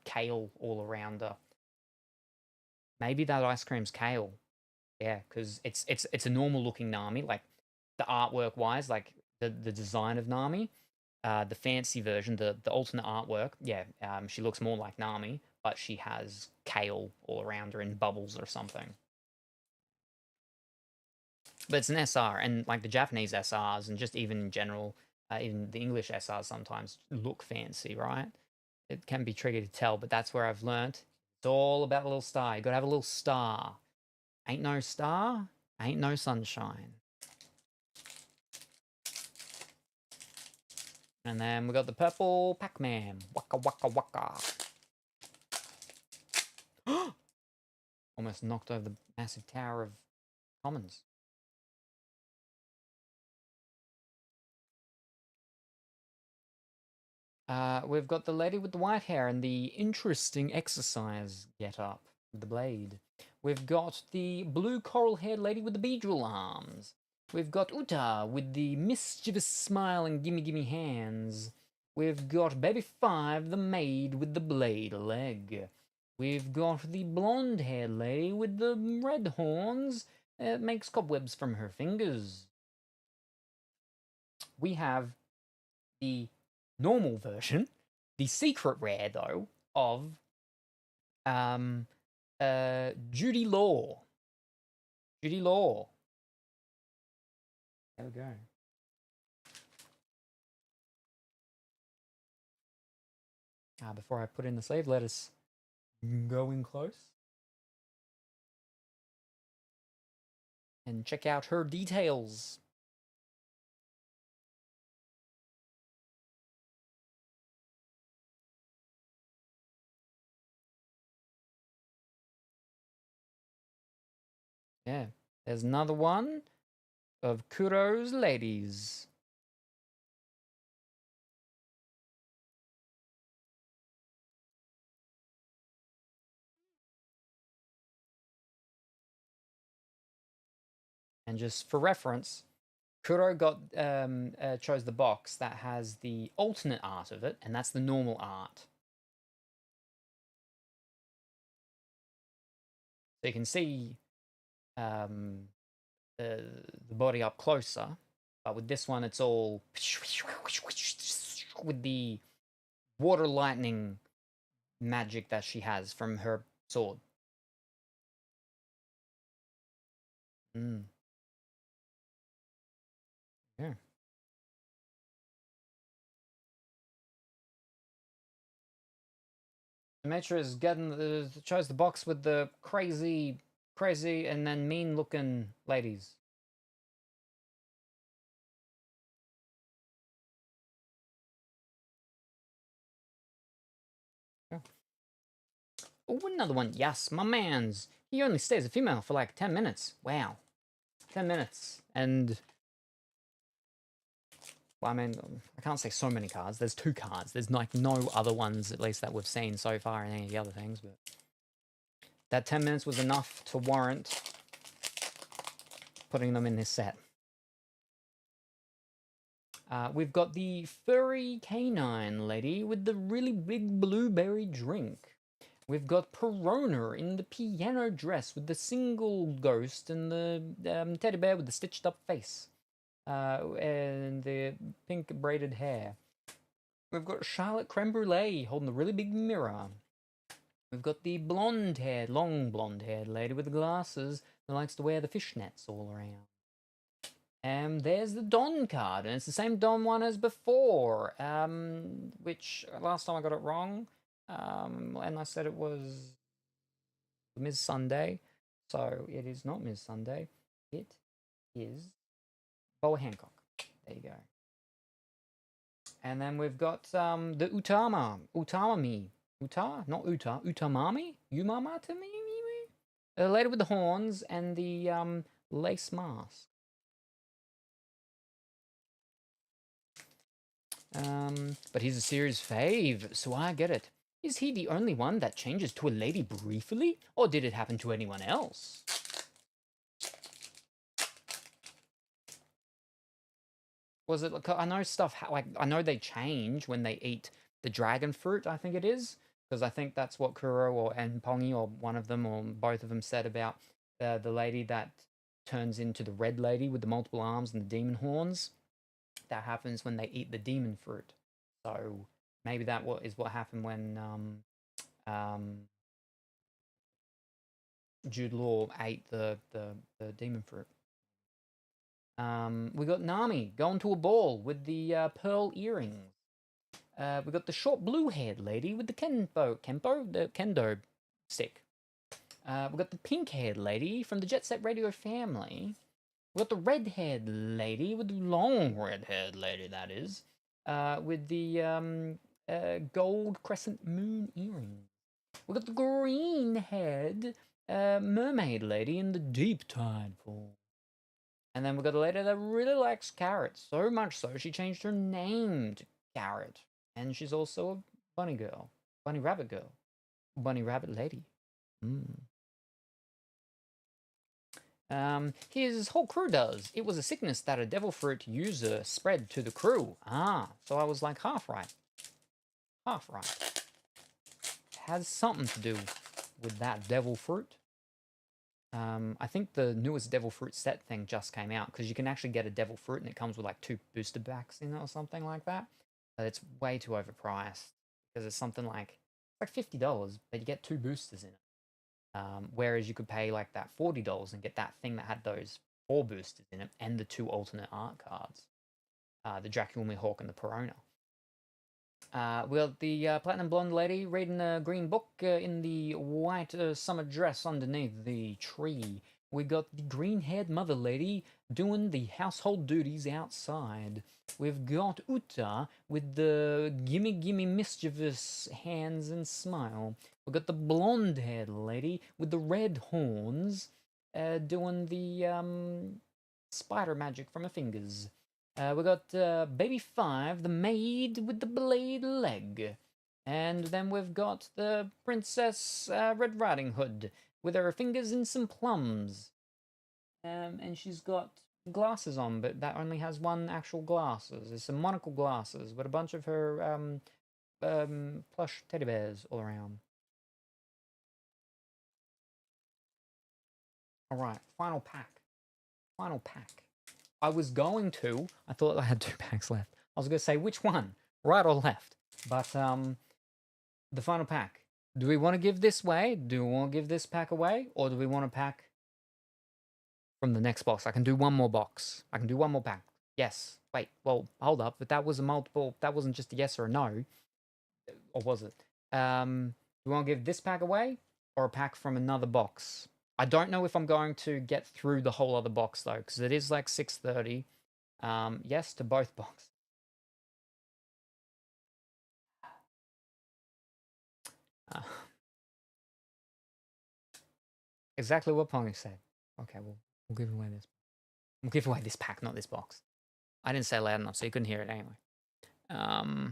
kale all around her. Maybe that ice cream's kale. Yeah, because it's a normal looking Nami, like the artwork wise, like the design of Nami. The fancy version, the alternate artwork, yeah, she looks more like Nami, but she has kale all around her in bubbles or something. But it's an SR, and like the Japanese SRs, and just even in general, even the English SRs sometimes look fancy, right? It can be tricky to tell, but that's where I've learnt. It's all about a little star. You gotta have a little star. Ain't no star, ain't no sunshine. And then we got the purple Pac-Man. Waka waka waka. Almost knocked over the massive tower of commons. We've got the lady with the white hair and the interesting exercise get-up with the blade. We've got the blue coral-haired lady with the beadrill arms. We've got Uta with the mischievous smile and gimme hands. We've got Baby 5, the maid with the blade leg. We've got the blonde-haired lady with the red horns. Makes cobwebs from her fingers. We have the normal version, the secret rare though, of Judy Law. Judy Law. There we go. Before I put in the sleeve, let us go in close. and check out her details. Yeah, there's another one of Kuro's ladies. And just for reference, Kuro chose the box that has the alternate art of it, and that's the normal art. So you can see the body up closer, but with this one, it's all with the water lightning magic that she has from her sword. Yeah. Demetra is getting chose the box with the crazy, and then mean-looking ladies. Yeah. Oh, another one. Yes, my man's. He only stays a female for like 10 minutes. Wow. 10 minutes. And, well, I mean, I can't say so many cards. There's 2 cards. There's like no other ones, at least that we've seen so far in any of the other things. But that 10 minutes was enough to warrant putting them in this set. We've got the furry canine lady with the really big blueberry drink. We've got Perona in the piano dress with the single ghost and the teddy bear with the stitched up face. And the pink braided hair. We've got Charlotte Creme Brulee holding the really big mirror. We've got the long blonde haired lady with the glasses that likes to wear the fishnets all around. And there's the Don card, and it's the same Don one as before, which last time I got it wrong, and I said it was Ms. Sunday, so it is not Ms. Sunday, it is Boa Hancock. There you go. And then we've got the Utamami, not Uta, Utamami, Umamatami, the lady with the horns and the lace mask. But he's a series fave, so I get it. Is he the only one that changes to a lady briefly, or did it happen to anyone else? Was it, I know stuff, like, I know they change when they eat the dragon fruit, I think it is, because I think that's what Kuro and Pongi, or one of them, or both of them said about the lady that turns into the red lady with the multiple arms and the demon horns. That happens when they eat the demon fruit. So maybe that is what happened when Jude Law ate the demon fruit. We got Nami going to a ball with the pearl earrings. We got the short blue-haired lady with the kendo stick. We got the pink-haired lady from the Jet Set Radio family. We got the red-haired lady with the long red-haired lady, that is, with the gold crescent moon earrings. We got the green-haired mermaid lady in the deep tide pool. And then we got a lady that really likes carrots, so much so she changed her name to Carrot. And she's also a bunny girl, bunny rabbit girl, bunny rabbit lady. His whole crew does. It was a sickness that a devil fruit user spread to the crew. So I was like half right. Half right. Has something to do with that devil fruit. I think the newest devil fruit set thing just came out, because you can actually get a devil fruit and it comes with like 2 booster packs in it or something like that. But it's way too overpriced, because it's something like $50, but you get 2 boosters in it. Whereas you could pay like that $40 and get that thing that had those 4 boosters in it and the 2 alternate art cards. The Dracula Mihawk and the Perona. We got the platinum blonde lady reading a green book in the white summer dress underneath the tree. We got the green-haired mother lady doing the household duties outside. We've got Uta with the gimme gimme mischievous hands and smile. We've got the blonde-haired lady with the red horns doing the spider magic from her fingers. We got Baby 5, the maid with the blade leg. And then we've got the Princess Red Riding Hood with her fingers in some plums. And she's got glasses on, but that only has one actual glasses. It's some monocle glasses with a bunch of her plush teddy bears all around. Alright, final pack. Final pack. I thought I had 2 packs left. I was going to say which one, right or left. But the final pack. Do we want to give this away? Do we want to give this pack away? Or do we want a pack from the next box? I can do one more box. I can do one more pack. Yes. Wait, well, hold up. But that was a multiple. That wasn't just a yes or a no. Or was it? Do we want to give this pack away? Or a pack from another box? I don't know if I'm going to get through the whole other box, though. Because it is like 6:30. Yes to both boxes. Exactly what Pony said. Okay, we'll give away this. We'll give away this pack, not this box. I didn't say loud enough, so you couldn't hear it anyway. All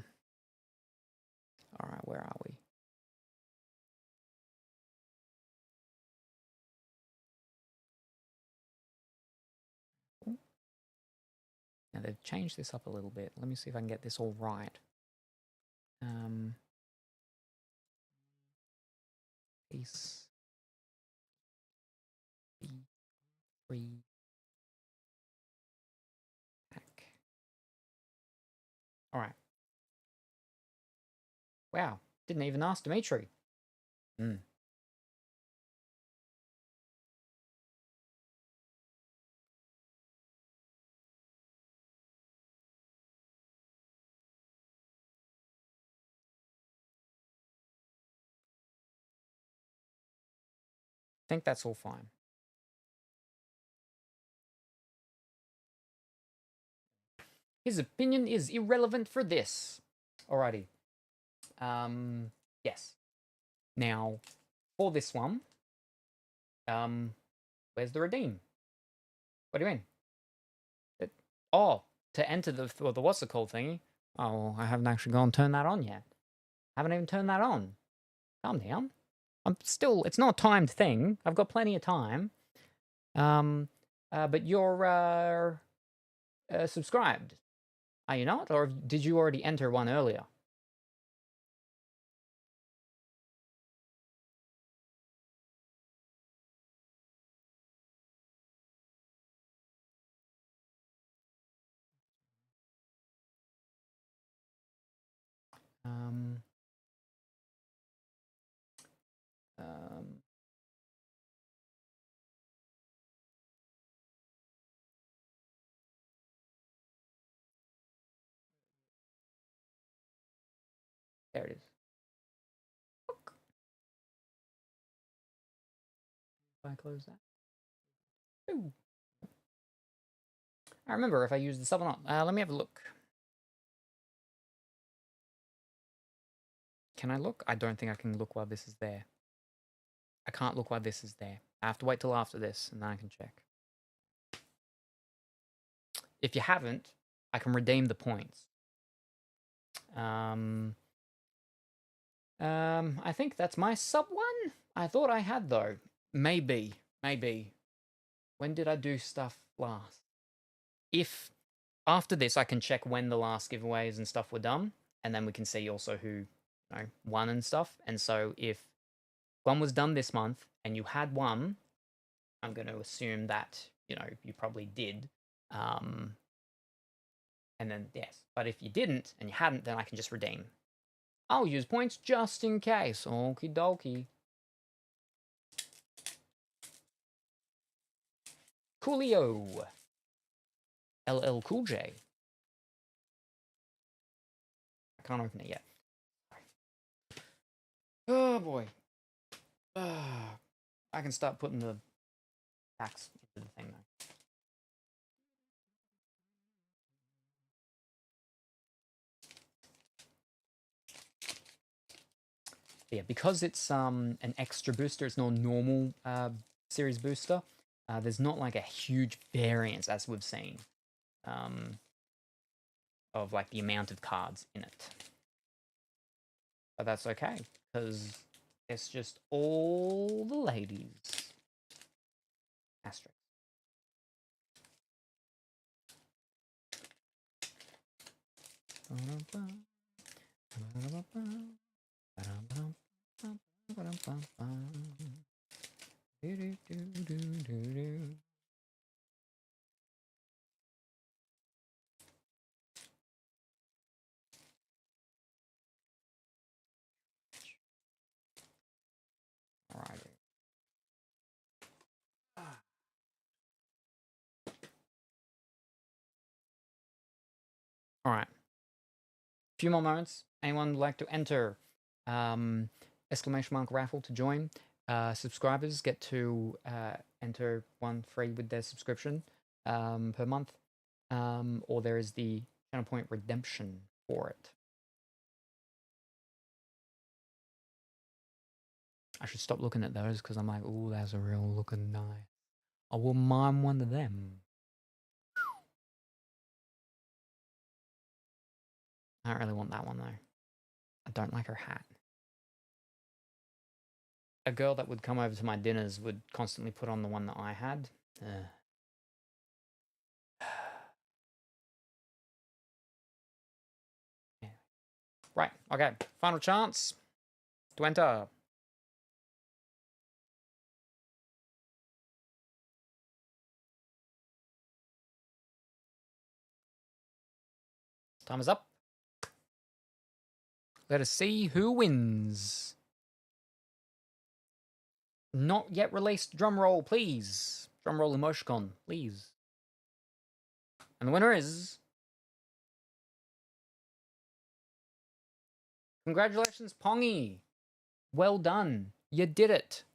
right, where are we? Now they've changed this up a little bit. Let me see if I can get this all right. Piece 3 pack. All right. Wow, didn't even ask Dimitri. I think that's all fine. His opinion is irrelevant for this. Alrighty. Yes. Now, for this one, where's the redeem? What do you mean? To enter the what's it called thingy? Oh, I haven't actually gone and turned that on yet. Haven't even turned that on. Calm down. It's not a timed thing. I've got plenty of time. But you're subscribed. Are you not? Or did you already enter one earlier? There it is. If I close that. Ooh. I remember if I use the sub or not. Let me have a look. Can I look? I don't think I can look while this is there. I can't look while this is there. I have to wait till after this, and then I can check. If you haven't, I can redeem the points. I think that's my sub one. I thought I had, though. Maybe. When did I do stuff last? If after this, I can check when the last giveaways and stuff were done, and then we can see also who won and stuff. And so if one was done this month and you had one, I'm going to assume that you probably did. And then yes, but if you didn't and you hadn't, then I can just redeem. I'll use points just in case. Okie dokie. Coolio. LL Cool J. I can't open it yet. Oh boy. I can start putting the packs into the thing though. Yeah, because it's an extra booster, it's not a normal series booster. There's not like a huge variance as we've seen of like the amount of cards in it. But that's okay, because it's just all the ladies. Asterisk. Alrighty. All right. A few more moments. Anyone would like to enter exclamation mark raffle to join? Subscribers get to enter one free with their subscription per month. Or there is the channel point redemption for it. I should stop looking at those because I'm like, ooh, that's a real looking nice. I will mime one of them. I don't really want that one though. I don't like her hat. A girl that would come over to my dinners would constantly put on the one that I had. Yeah. Right, okay. Final chance to enter. Time is up. Let us see who wins. Not yet released drum roll, please. Drum roll emoticon, please. And the winner is... Congratulations, Pongy. Well done. You did it.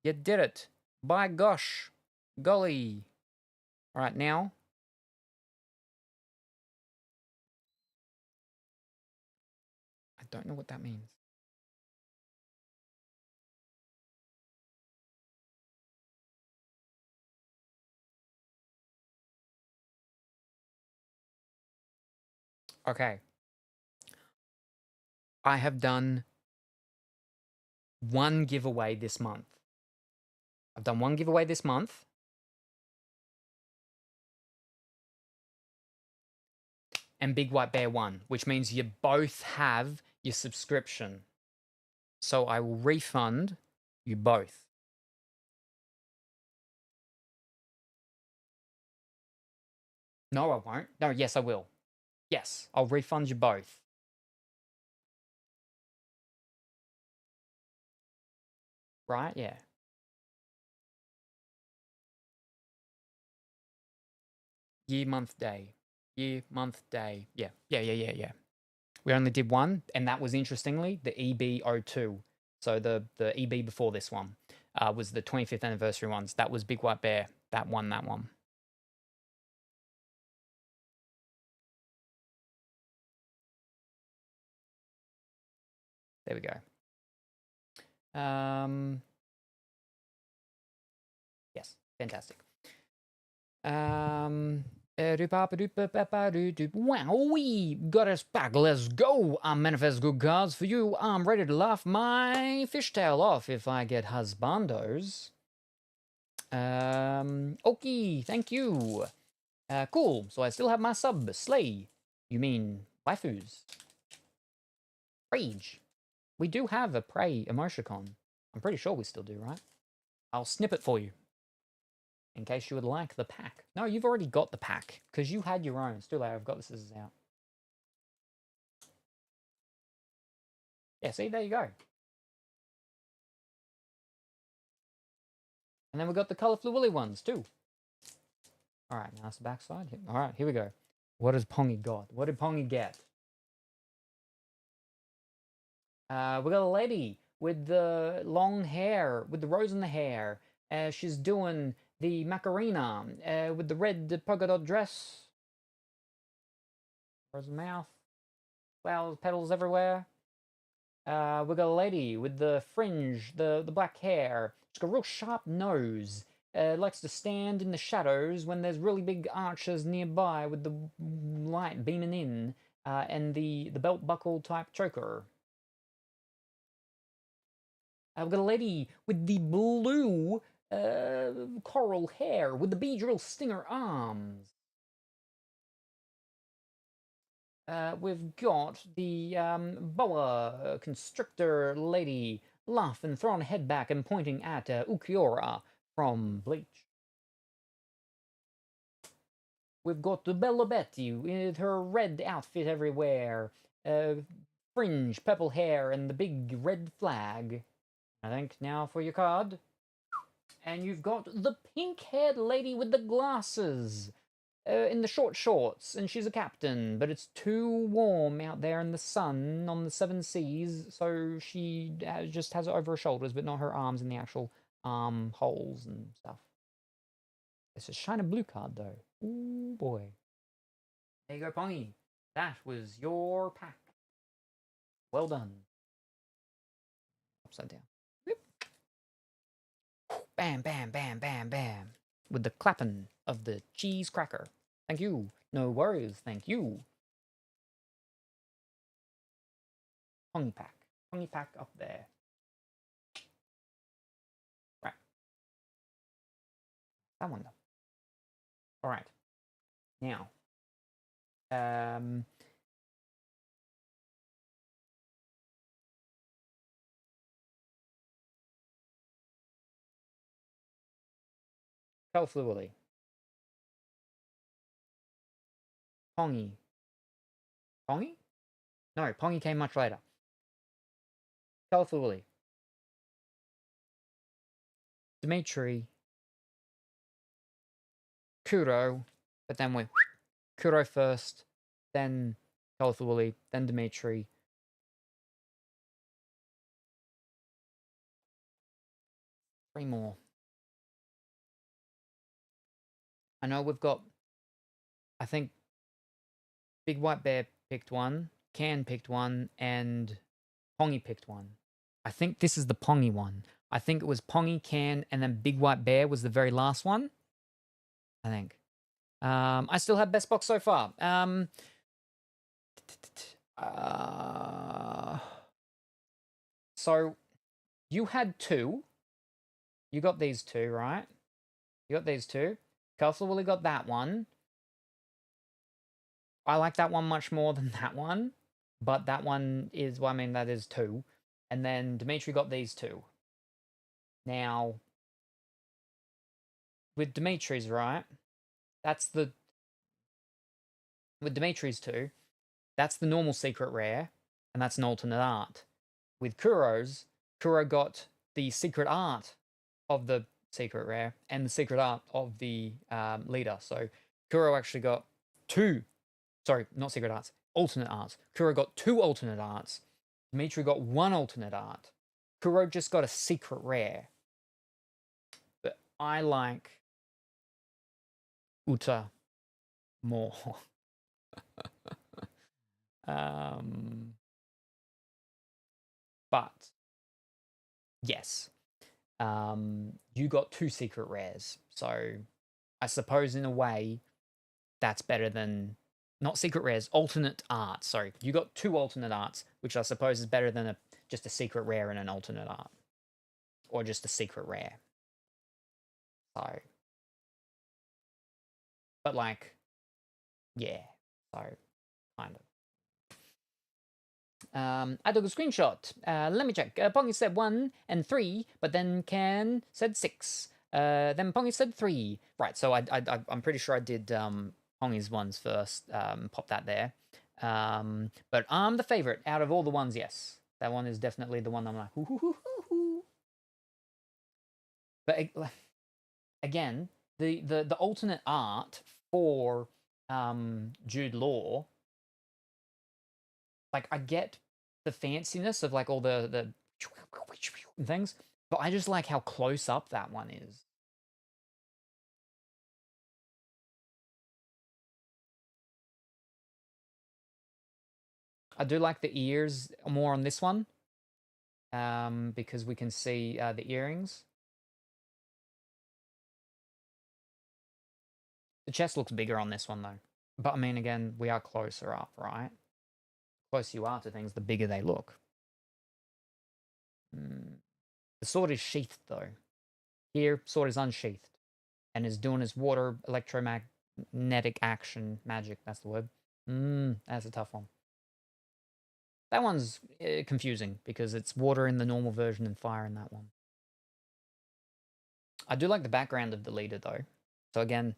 You did it. By gosh. Golly. All right, now. I don't know what that means. Okay. I have done one giveaway this month. I've done one giveaway this month. And Big White Bear won, which means you both have your subscription. So I will refund you both. No, I won't. No, yes, I will. Yes, I'll refund you both. Right? Yeah. Year, month, day. Year, month, day. Yeah. Yeah. We only did one, and that was, interestingly, the EB02. So the EB before this one was the 25th anniversary ones. That was Big White Bear. That won that one. There we go. Yes, fantastic. Wow, we got us back. Let's go. I'm manifest good cards for you. I'm ready to laugh my fishtail off if I get husbandos. Okay, thank you. Cool. So I still have my sub, Slay. You mean waifus? Rage. We do have a prey emoticon. I'm pretty sure we still do, right? I'll snip it for you. In case you would like the pack. No, you've already got the pack, because you had your own. It's too late, I've got the scissors out. Yeah, see, there you go. And then we've got the colourful woolly ones, too. Alright, now that's the back side. Alright, here we go. What has Pongy got? What did Pongy get? We got a lady with the long hair, with the rose in the hair. She's doing the Macarena with the red polka dot dress. Rose mouth. Flowers, petals everywhere. We got a lady with the fringe, the black hair. She's got a real sharp nose. Likes to stand in the shadows when there's really big arches nearby with the light beaming in, and the belt buckle type choker. We've got a lady with the blue coral hair with the Beedrill stinger arms. We've got the boa constrictor lady laughing, throwing her head back and pointing at Ukiora from Bleach. We've got the Bella Betty with her red outfit everywhere, fringe, purple hair, and the big red flag. I think now for your card. And you've got the pink-haired lady with the glasses. In the short shorts, and she's a captain, but it's too warm out there in the sun on the 7 seas, so she just has it over her shoulders, but not her arms in the actual arm holes and stuff. It's a shiny blue card, though. Ooh, boy. There you go, Pongy. That was your pack. Well done. Upside down. Whoop. Bam, bam, bam, bam, bam. With the clapping of the cheese cracker. Thank you. No worries. Thank you. Pongy pack. Pongy pack up there. Right. That one though. All right. Now. Fluidly. Pongy. Pongy? No, Pongy came much later. Fluidly. Dimitri. Kuro. But then we Kuro first, then Fluidly, then Dimitri. Three more. I know we've got, I think Big White Bear picked one, Can picked one, and Pongy picked one. I think this is the Pongy one. I think it was Pongy, Can, and then Big White Bear was the very last one. I think. I still have best box so far. So you had two. You got these two, right? You got these two. Castle Willie got that one. I like that one much more than that one. But that one is, well, I mean, that is two. And then Dimitri got these two. Now, with Dimitri's, right? That's the... With Dimitri's two, that's the normal secret rare. And that's an alternate art. With Kuro's, Kuro got the secret art of the secret rare and the secret art of the leader. So Kuro actually got two, sorry, not secret arts, alternate arts. Kuro got two alternate arts. Dimitri got one alternate art. Kuro just got a secret rare. But I like Uta more. But yes, you got two secret rares, so I suppose in a way that's better than, not secret rares, alternate arts. Sorry, you got two alternate arts, which I suppose is better than just a secret rare and an alternate art, or just a secret rare. So, but like, yeah, so kind of. I took a screenshot. Let me check. Pongy said 1 and 3, but then Can said 6. Then Pongy said 3. Right, so I'm pretty sure I did Pongy's ones first. Pop that there. But I'm the favorite out of all the ones, yes. That one is definitely the one I'm like, hoo. But again, the alternate art for Jude Law, like, I get the fanciness of like all the things, but I just like how close up that one is. I do like the ears more on this one, because we can see the earrings. The chest looks bigger on this one though. But I mean, again, we are closer up, right? The closer you are to things, the bigger they look. The sword is sheathed though. Here, sword is unsheathed and is doing its water electromagnetic action magic. That's the word. That's a tough one. That one's confusing because it's water in the normal version and fire in that one. I do like the background of the leader though. So again,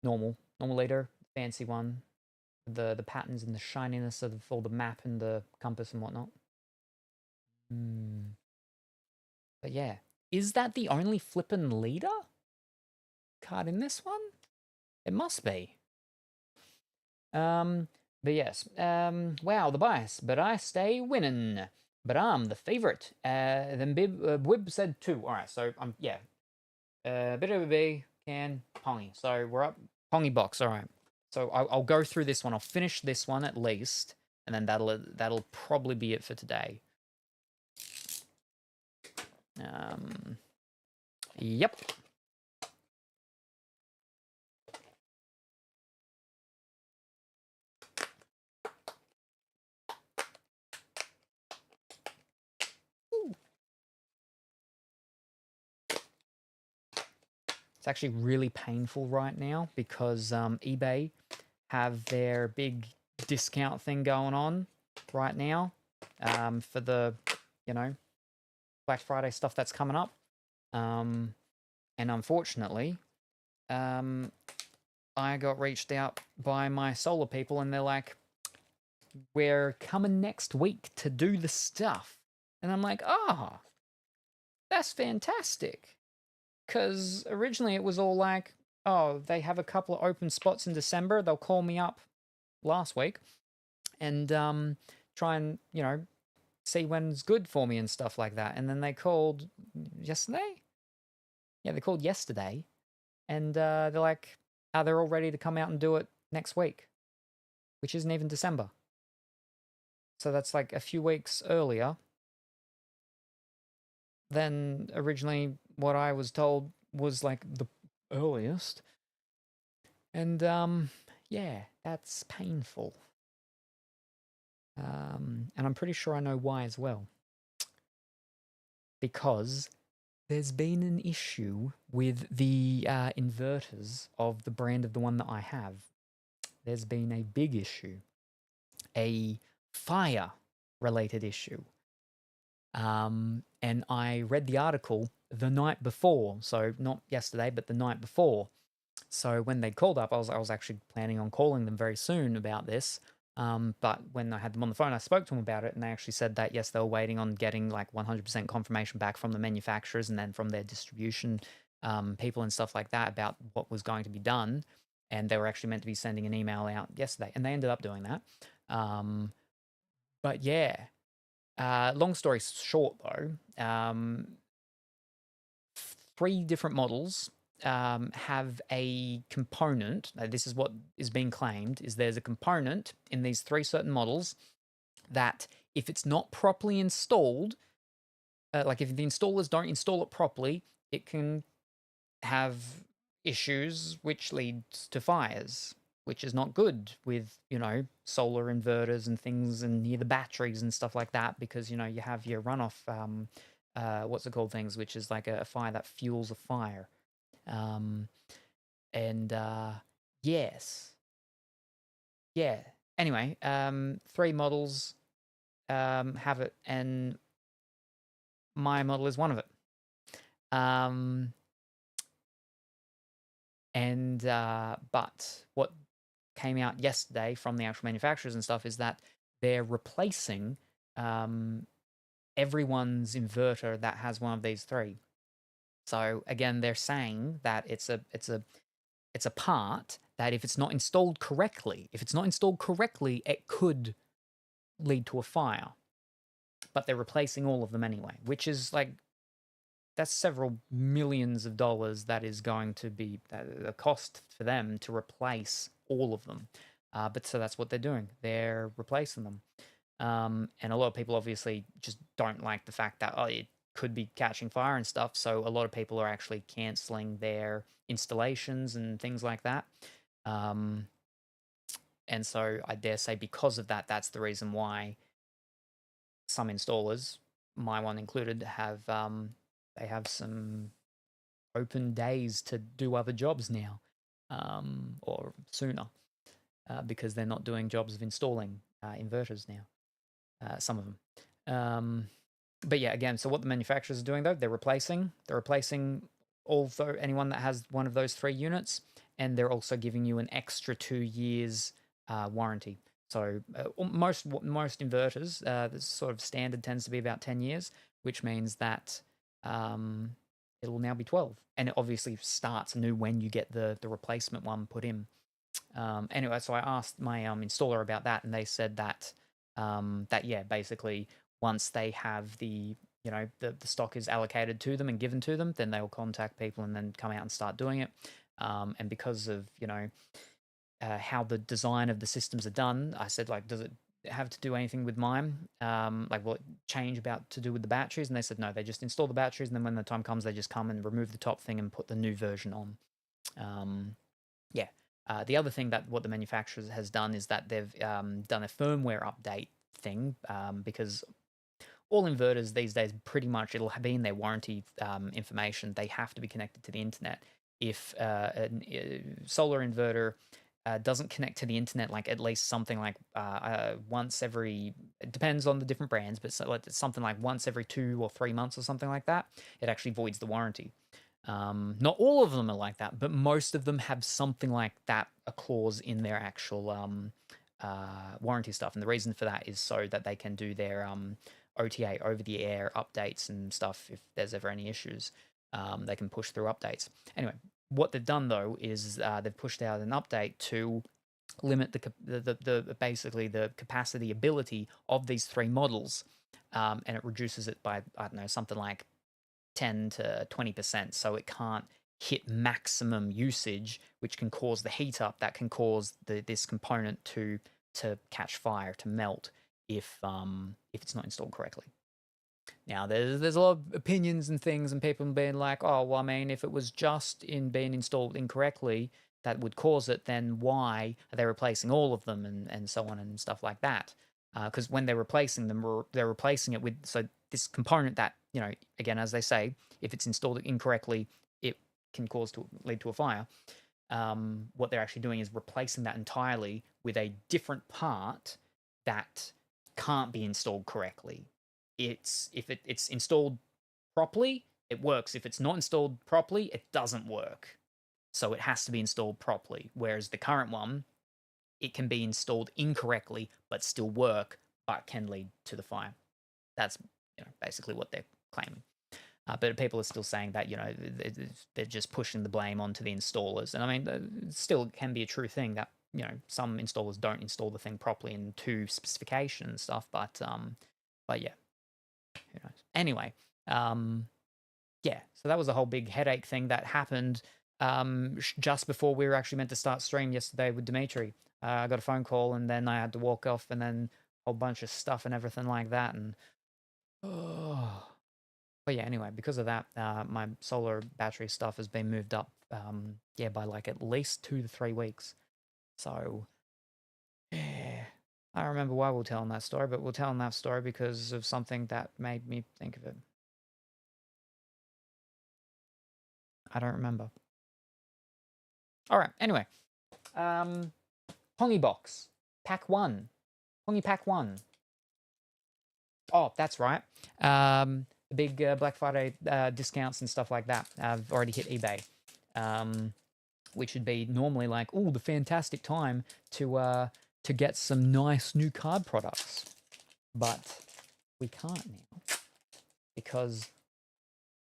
normal leader, fancy one. The patterns and the shininess of all the map and the compass and whatnot. But yeah, is that the only flippin' leader card in this one? It must be. But yes, wow, the bias, but I stay winning. But I'm the favorite. Then Wib said 2. All right, so yeah, bit of a B, can Pongy. So we're up Pongy box. All right. So I'll go through this one. I'll finish this one at least, and then that'll probably be it for today. Yep. It's actually really painful right now because eBay have their big discount thing going on right now for the, Black Friday stuff that's coming up. And unfortunately, I got reached out by my solar people and they're like, we're coming next week to do the stuff. And I'm like, that's fantastic. Because originally it was all like, oh, they have a couple of open spots in December. They'll call me up last week and try and, see when's good for me and stuff like that. And then they called yesterday? Yeah, they called yesterday. And they're like, they're all ready to come out and do it next week, which isn't even December. So that's like a few weeks earlier than originally what I was told was like the earliest. And yeah, that's painful. And I'm pretty sure I know why as well. Because there's been an issue with the inverters of the brand of the one that I have. There's been a big issue. A fire-related issue. And I read the article the night before, so not yesterday, but the night before. So when they called up, I was actually planning on calling them very soon about this. But when I had them on the phone, I spoke to them about it, and they actually said that, yes, they were waiting on getting like 100% confirmation back from the manufacturers and then from their distribution people and stuff like that about what was going to be done. And they were actually meant to be sending an email out yesterday, and they ended up doing that. But yeah, long story short though, 3 different models have a component. This is what is being claimed, is there's a component in these 3 certain models that if it's not properly installed, like if the installers don't install it properly, it can have issues which leads to fires, which is not good with, solar inverters and things and near the batteries and stuff like that, because, you have your runoff, what's it called, things, which is like a fire that fuels a fire. Yes. Yeah. Anyway, 3 models have it, and my model is one of it. But what came out yesterday from the actual manufacturers and stuff is that they're replacing everyone's inverter that has one of these 3. So again, they're saying that it's a part that if it's not installed correctly, it could lead to a fire. But they're replacing all of them anyway, which is like, that's several millions of dollars that is going to be a cost for them to replace all of them. But so that's what they're doing. They're replacing them. And a lot of people obviously just don't like the fact that it could be catching fire and stuff. So a lot of people are actually canceling their installations and things like that. And so I dare say because of that, that's the reason why some installers, my one included, have they have some open days to do other jobs now, or sooner, because they're not doing jobs of installing inverters now. Some of them. But yeah, again, so what the manufacturers are doing though, they're replacing anyone that has one of those 3 units, and they're also giving you an extra 2 years warranty. So most inverters, the sort of standard tends to be about 10 years, which means that it'll now be 12, and it obviously starts new when you get the replacement one put in. Anyway, so I asked my installer about that, and they said that yeah, basically once they have the stock is allocated to them and given to them, then they'll contact people and then come out and start doing it. And because of how the design of the systems are done, I said, like, does it have to do anything with mine? Like, will it change about to do with the batteries? And they said no, they just install the batteries, and then when the time comes, they just come and remove the top thing and put the new version on. Yeah. The other thing that what the manufacturer has done is that they've done a firmware update thing, because all inverters these days, pretty much it'll be in their warranty information. They have to be connected to the internet. If a solar inverter doesn't connect to the internet, like at least something like once every, it depends on the different brands, but something like once every 2 or 3 months or something like that, it actually voids the warranty. Not all of them are like that, but most of them have something like that, a clause in their actual warranty stuff. And the reason for that is so that they can do their OTA, over the air updates and stuff. If there's ever any issues, they can push through updates. Anyway, what they've done though is they've pushed out an update to limit the basically the capacity ability of these 3 models, and it reduces it by, I don't know, something like 10 to 20%, so it can't hit maximum usage, which can cause the heat up that can cause this component to catch fire, to melt, if it's not installed correctly. Now, there's a lot of opinions and things, and people being like, oh, well, I mean, if it was just in being installed incorrectly that would cause it, then why are they replacing all of them, and so on and stuff like that? Because when they're replacing them, they're replacing it with, so this component that, again, as they say, if it's installed incorrectly, it can lead to a fire. What they're actually doing is replacing that entirely with a different part that can't be installed correctly. If it's installed properly, it works. If it's not installed properly, it doesn't work. So it has to be installed properly. Whereas the current one, it can be installed incorrectly but still work, but can lead to the fire. That's basically what they're claiming. But people are still saying that they're just pushing the blame onto the installers. And I mean, it still can be a true thing that some installers don't install the thing properly and to specification and stuff. But yeah, who knows? Anyway, yeah. So that was a whole big headache thing that happened just before we were actually meant to start stream yesterday with Dimitri. I got a phone call, and then I had to walk off, and then a whole bunch of stuff and everything like that. And but yeah, anyway, because of that, my solar battery stuff has been moved up, by like at least 2 to 3 weeks. So, yeah, I don't remember why we're telling that story, but we're telling that story because of something that made me think of it. I don't remember. All right, anyway, Pongy Box, Pack 1, Pongy Pack 1. Oh, that's right. The big Black Friday discounts and stuff like that have already hit eBay, which would be normally like, oh, the fantastic time to get some nice new card products, but we can't now because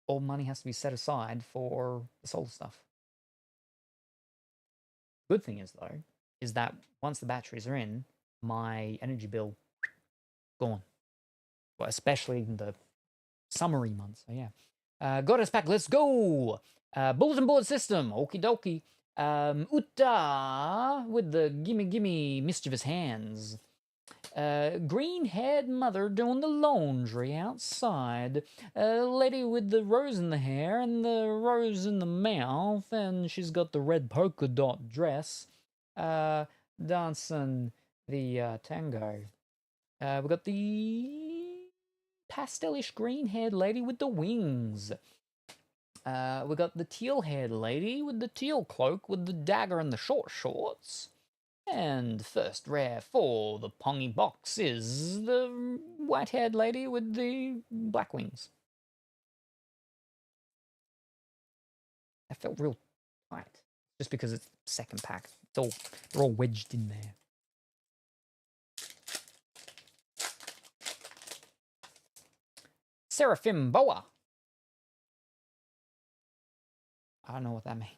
all money has to be set aside for the solar stuff. Good thing is though, is that once the batteries are in, my energy bill gone. Well, especially in the summery months. So yeah. Got us back. Let's go. Bulletin board system. Okie dokie. Uta with the gimme gimme mischievous hands. Green-haired mother doing the laundry outside. Lady with the rose in the hair and the rose in the mouth, and she's got the red polka dot dress. Dancing the tango. We got the pastelish green-haired lady with the wings. We got the teal-haired lady with the teal cloak with the dagger and the short shorts. And first rare for the pongy box is the white-haired lady with the black wings. That felt real tight, just because it's second pack. They're all wedged in there. Seraphim Boa. I don't know what that means.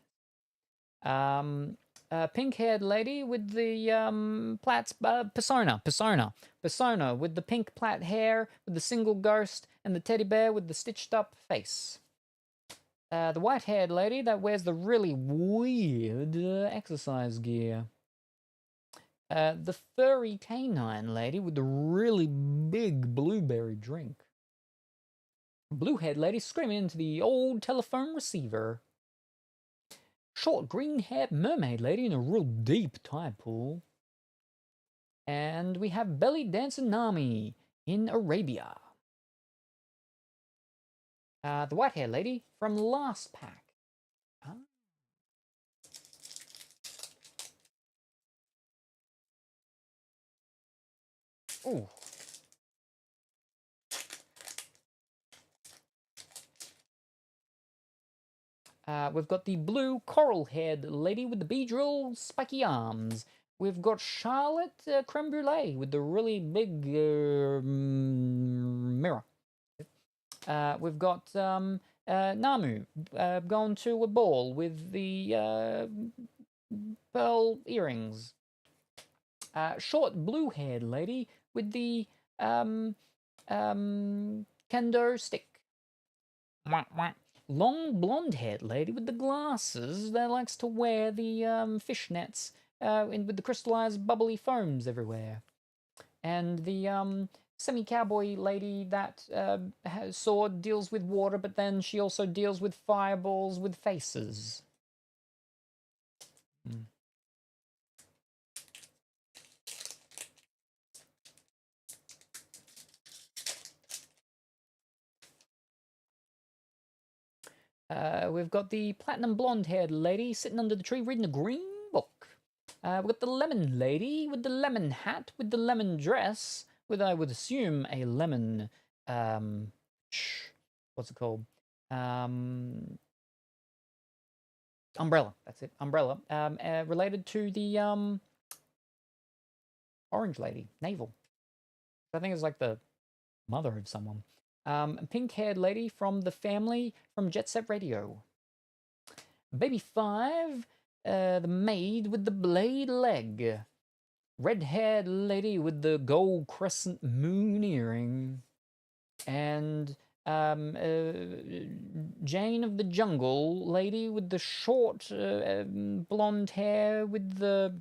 Pink-haired lady with the plaits, persona with the pink plait hair, with the single ghost, and the teddy bear with the stitched-up face. The white-haired lady that wears the really weird exercise gear. The furry canine lady with the really big blueberry drink. Blue-haired lady screaming into the old telephone receiver. Short green-haired mermaid lady in a real deep tide pool. And we have belly dancing Nami in Arabia. The white-haired lady from last pack. Ooh. We've got the blue coral-haired lady with the Beedrill spiky arms. We've got Charlotte Creme Brulee with the really big mirror. We've got Namu gone to a ball with the pearl earrings. Short blue-haired lady with the kendo stick. Long blonde-haired lady with the glasses that likes to wear the fishnets with the crystallized bubbly foams everywhere. And the semi-cowboy lady that has sword deals with water, but then she also deals with fireballs with faces. We've got the platinum blonde-haired lady sitting under the tree reading a green book. We've got the lemon lady with the lemon hat, with the lemon dress, with, I would assume, a lemon, what's it called? Umbrella, that's it, umbrella. Related to the orange lady, Navel. I think it's like the mother of someone. Pink-haired lady from the family from Jet Set Radio. Baby 5, the maid with the blade leg. Red-haired lady with the gold crescent moon earring. And Jane of the Jungle lady with the short blonde hair with the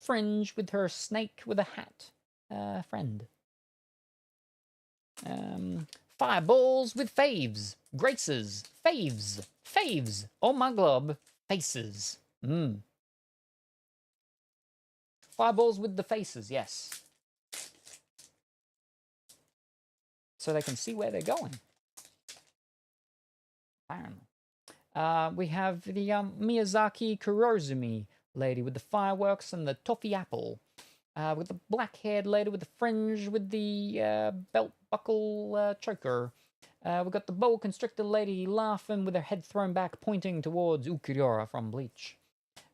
fringe with her snake with a hat friend. Fireballs with faves, graces, faves, oh my glob, faces. Fireballs with the faces, yes. So they can see where they're going. We have the Miyazaki Kurozumi lady with the fireworks and the toffee apple. With the black-haired lady with the fringe with the belt buckle choker. We've got the boa constrictor lady laughing with her head thrown back, pointing towards Ukuriora from Bleach.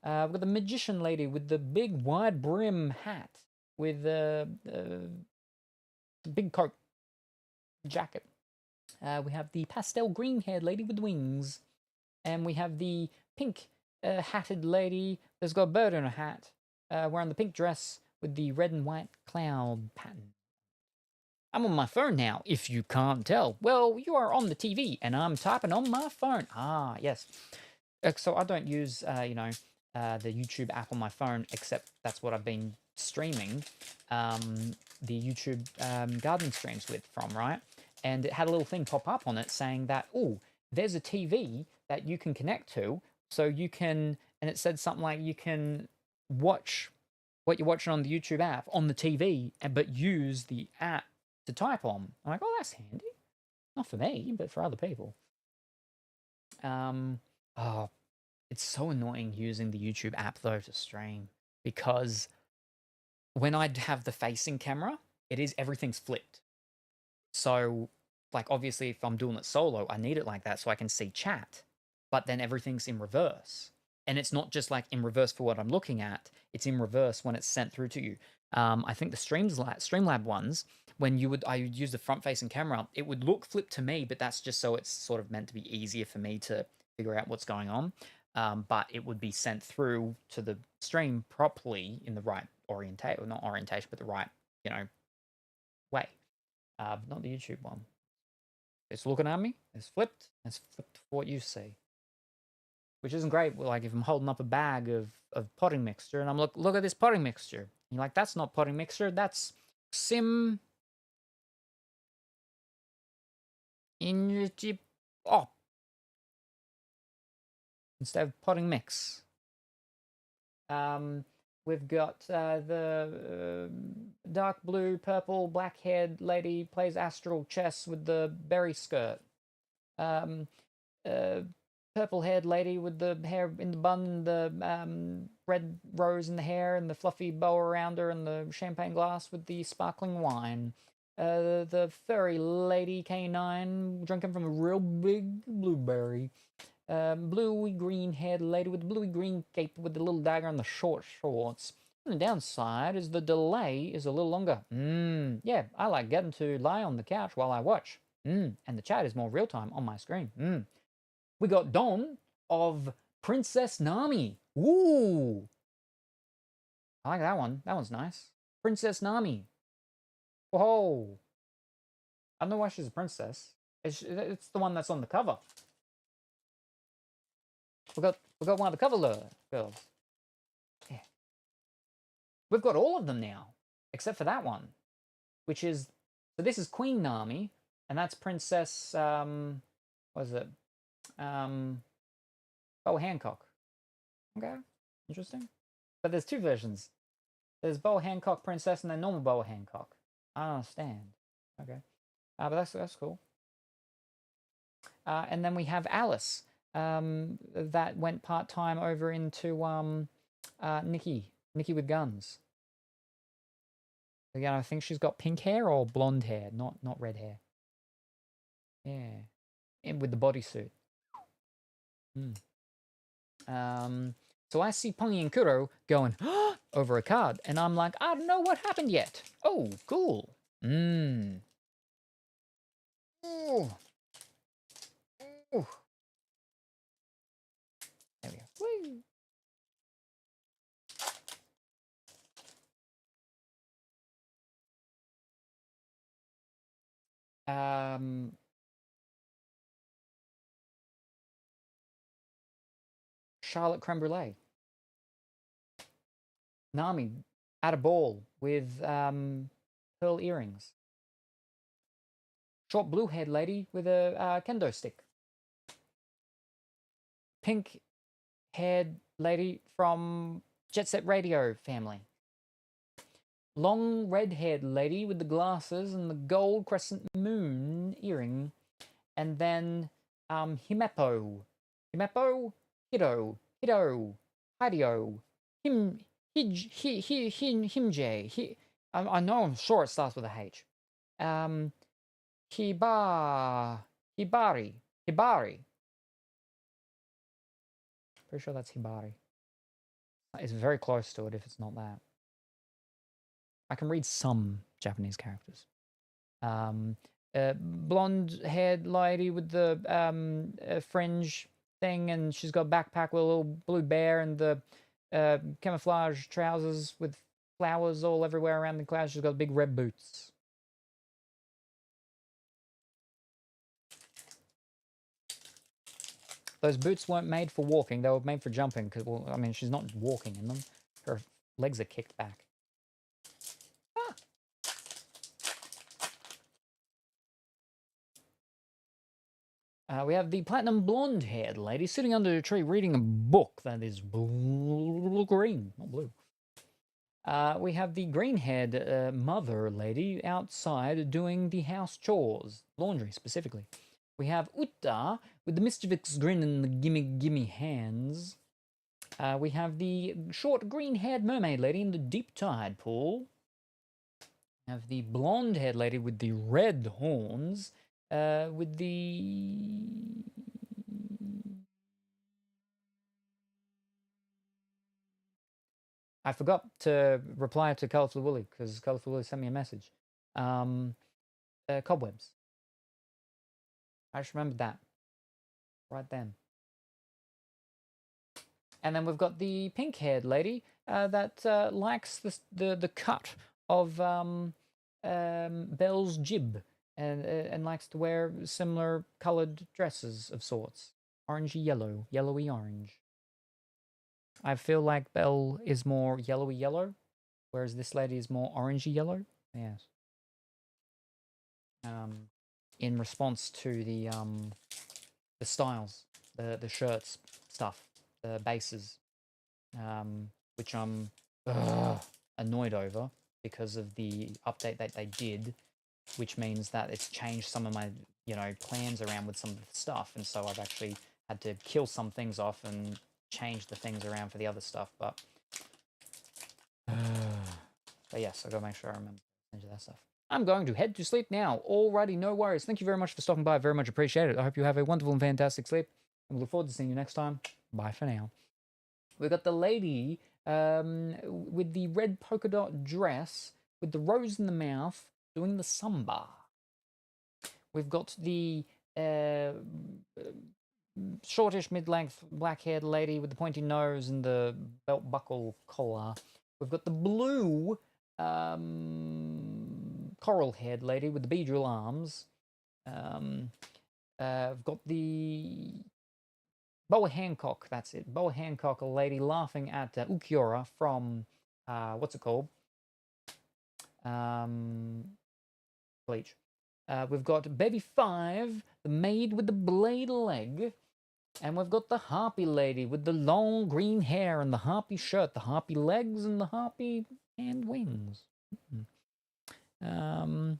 We've got the magician lady with the big wide brim hat with the big coat jacket. We have the pastel green-haired lady with wings. And we have the pink hatted lady that's got a bird in her hat, wearing the pink dress with the red and white cloud pattern. I'm on my phone now, if you can't tell. Well, you are on the TV, and I'm typing on my phone. Ah, yes. So I don't use, the YouTube app on my phone, except that's what I've been streaming the YouTube gardening streams from, right? And it had a little thing pop up on it saying that, oh, there's a TV that you can connect to, so you can, and it said something like you can watch what you're watching on the YouTube app on the TV, but use the app to type on. I'm like, oh, that's handy. Not for me, but for other people. Oh, it's so annoying using the YouTube app though to stream, because when I have the facing camera, everything's flipped. So, like, obviously, if I'm doing it solo, I need it like that so I can see chat. But then everything's in reverse, and it's not just like in reverse for what I'm looking at; it's in reverse when it's sent through to you. I think the Streamlab ones, when I would use the front-facing camera, it would look flipped to me, but that's just so it's sort of meant to be easier for me to figure out what's going on. But it would be sent through to the stream properly in the right orientation, not orientation, but the right, way. But not the YouTube one. It's looking at me. It's flipped for what you see, which isn't great. Like if I'm holding up a bag of potting mixture and I'm look at this potting mixture. And you're like, that's not potting mixture. That's sim in your chip op instead of potting mix. We've got the dark blue, purple, black-haired lady plays astral chess with the berry skirt. Purple-haired lady with the hair in the bun, the red rose in the hair, and the fluffy bow around her, and the champagne glass with the sparkling wine. The furry lady K9 drinking from a real big blueberry. Bluey green haired lady with the bluey green cape with the little dagger and the short shorts. And the downside is the delay is a little longer. Yeah, I like getting to lie on the couch while I watch. And the chat is more real time on my screen. We got Dawn of Princess Nami. Ooh. I like that one. That one's nice. Princess Nami. Whoa. I don't know why she's a princess. It's the one that's on the cover. We got one of the cover girls. Yeah. We've got all of them now, except for that one, which is, so this is Queen Nami, and that's Princess, what is it? Boa Hancock. Okay, interesting. But there's two versions. There's Boa Hancock Princess and then normal Boa Hancock. I don't understand. Okay. But that's cool. And then we have Alice. That went part-time over into Nikki with guns. Again, I think she's got pink hair or blonde hair, not red hair. Yeah, and with the bodysuit. So I see Pungi and Kuro going over a card, and I'm like, I don't know what happened yet. Oh, cool. Ooh. Ooh. There we go. Whee. Charlotte Creme Brulee. Nami at a ball with pearl earrings. Short blue-haired lady with a kendo stick. Pink-haired lady from Jet Set Radio family. Long red-haired lady with the glasses and the gold crescent moon earring. And then Himepo, Hideo, Hideo, Himjay. I know I'm sure it starts with a H. Hibari. Pretty sure that's Hibari. It's very close to it if it's not that. I can read some Japanese characters. Blonde-haired lady with the fringe thing, and she's got a backpack with a little blue bear and the camouflage trousers with flowers all everywhere around the clouds. She's got big red boots. Those boots weren't made for walking. They were made for jumping. Because, well, I mean, she's not walking in them. Her legs are kicked back. We have the platinum blonde-haired lady sitting under a tree reading a book that is green, not blue. We have the green-haired mother lady outside doing the house chores, laundry specifically. We have Utta with the mischievous grin and the gimme hands. We have the short green-haired mermaid lady in the deep tide pool. We have the blonde-haired lady with the red horns. With the... I forgot to reply to Colourful Willy because Colourful Willy sent me a message. Cobwebs. I just remembered that. Right then. And then we've got the pink-haired lady that likes the cut of Belle's jib. And likes to wear similar coloured dresses of sorts. Orangey yellow, yellowy orange. I feel like Belle is more yellowy yellow, whereas this lady is more orangey yellow. Yes. In response to the styles, the shirts stuff, the bases, which I'm annoyed over because of the update that they did. Which means that it's changed some of my, plans around with some of the stuff. And so I've actually had to kill some things off and change the things around for the other stuff. But yes, I've got to make sure I remember to change that stuff. I'm going to head to sleep now. Alrighty, no worries. Thank you very much for stopping by. Very much appreciate it. I hope you have a wonderful and fantastic sleep. And we look forward to seeing you next time. Bye for now. We've got the lady with the red polka dot dress with the rose in the mouth, doing the samba. We've got the shortish mid-length black-haired lady with the pointy nose and the belt buckle collar. We've got the blue coral-haired lady with the beadrill arms. We've got the Boa Hancock, that's it. Boa Hancock, a lady laughing at Ukiora from, what's it called? Bleach. We've got Baby 5, the maid with the blade leg. And we've got the harpy lady with the long green hair and the harpy shirt, the harpy legs and the harpy hand wings. No,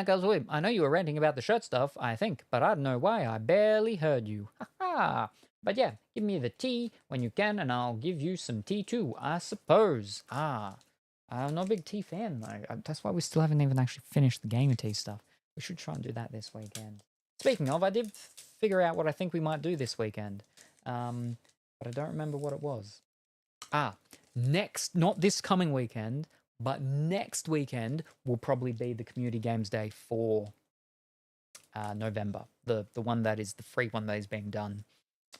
girls, I know you were ranting about the shirt stuff, I think, but I don't know why. I barely heard you. Ha ha! But yeah, give me the tea when you can, and I'll give you some tea too, I suppose. I'm not a big tea fan, though. That's why we still haven't even actually finished the Game of Tea stuff. We should try and do that this weekend. Speaking of, I did figure out what I think we might do this weekend. But I don't remember what it was. Next, not this coming weekend, but next weekend will probably be the Community Games Day for November. The one that is the free one that is being done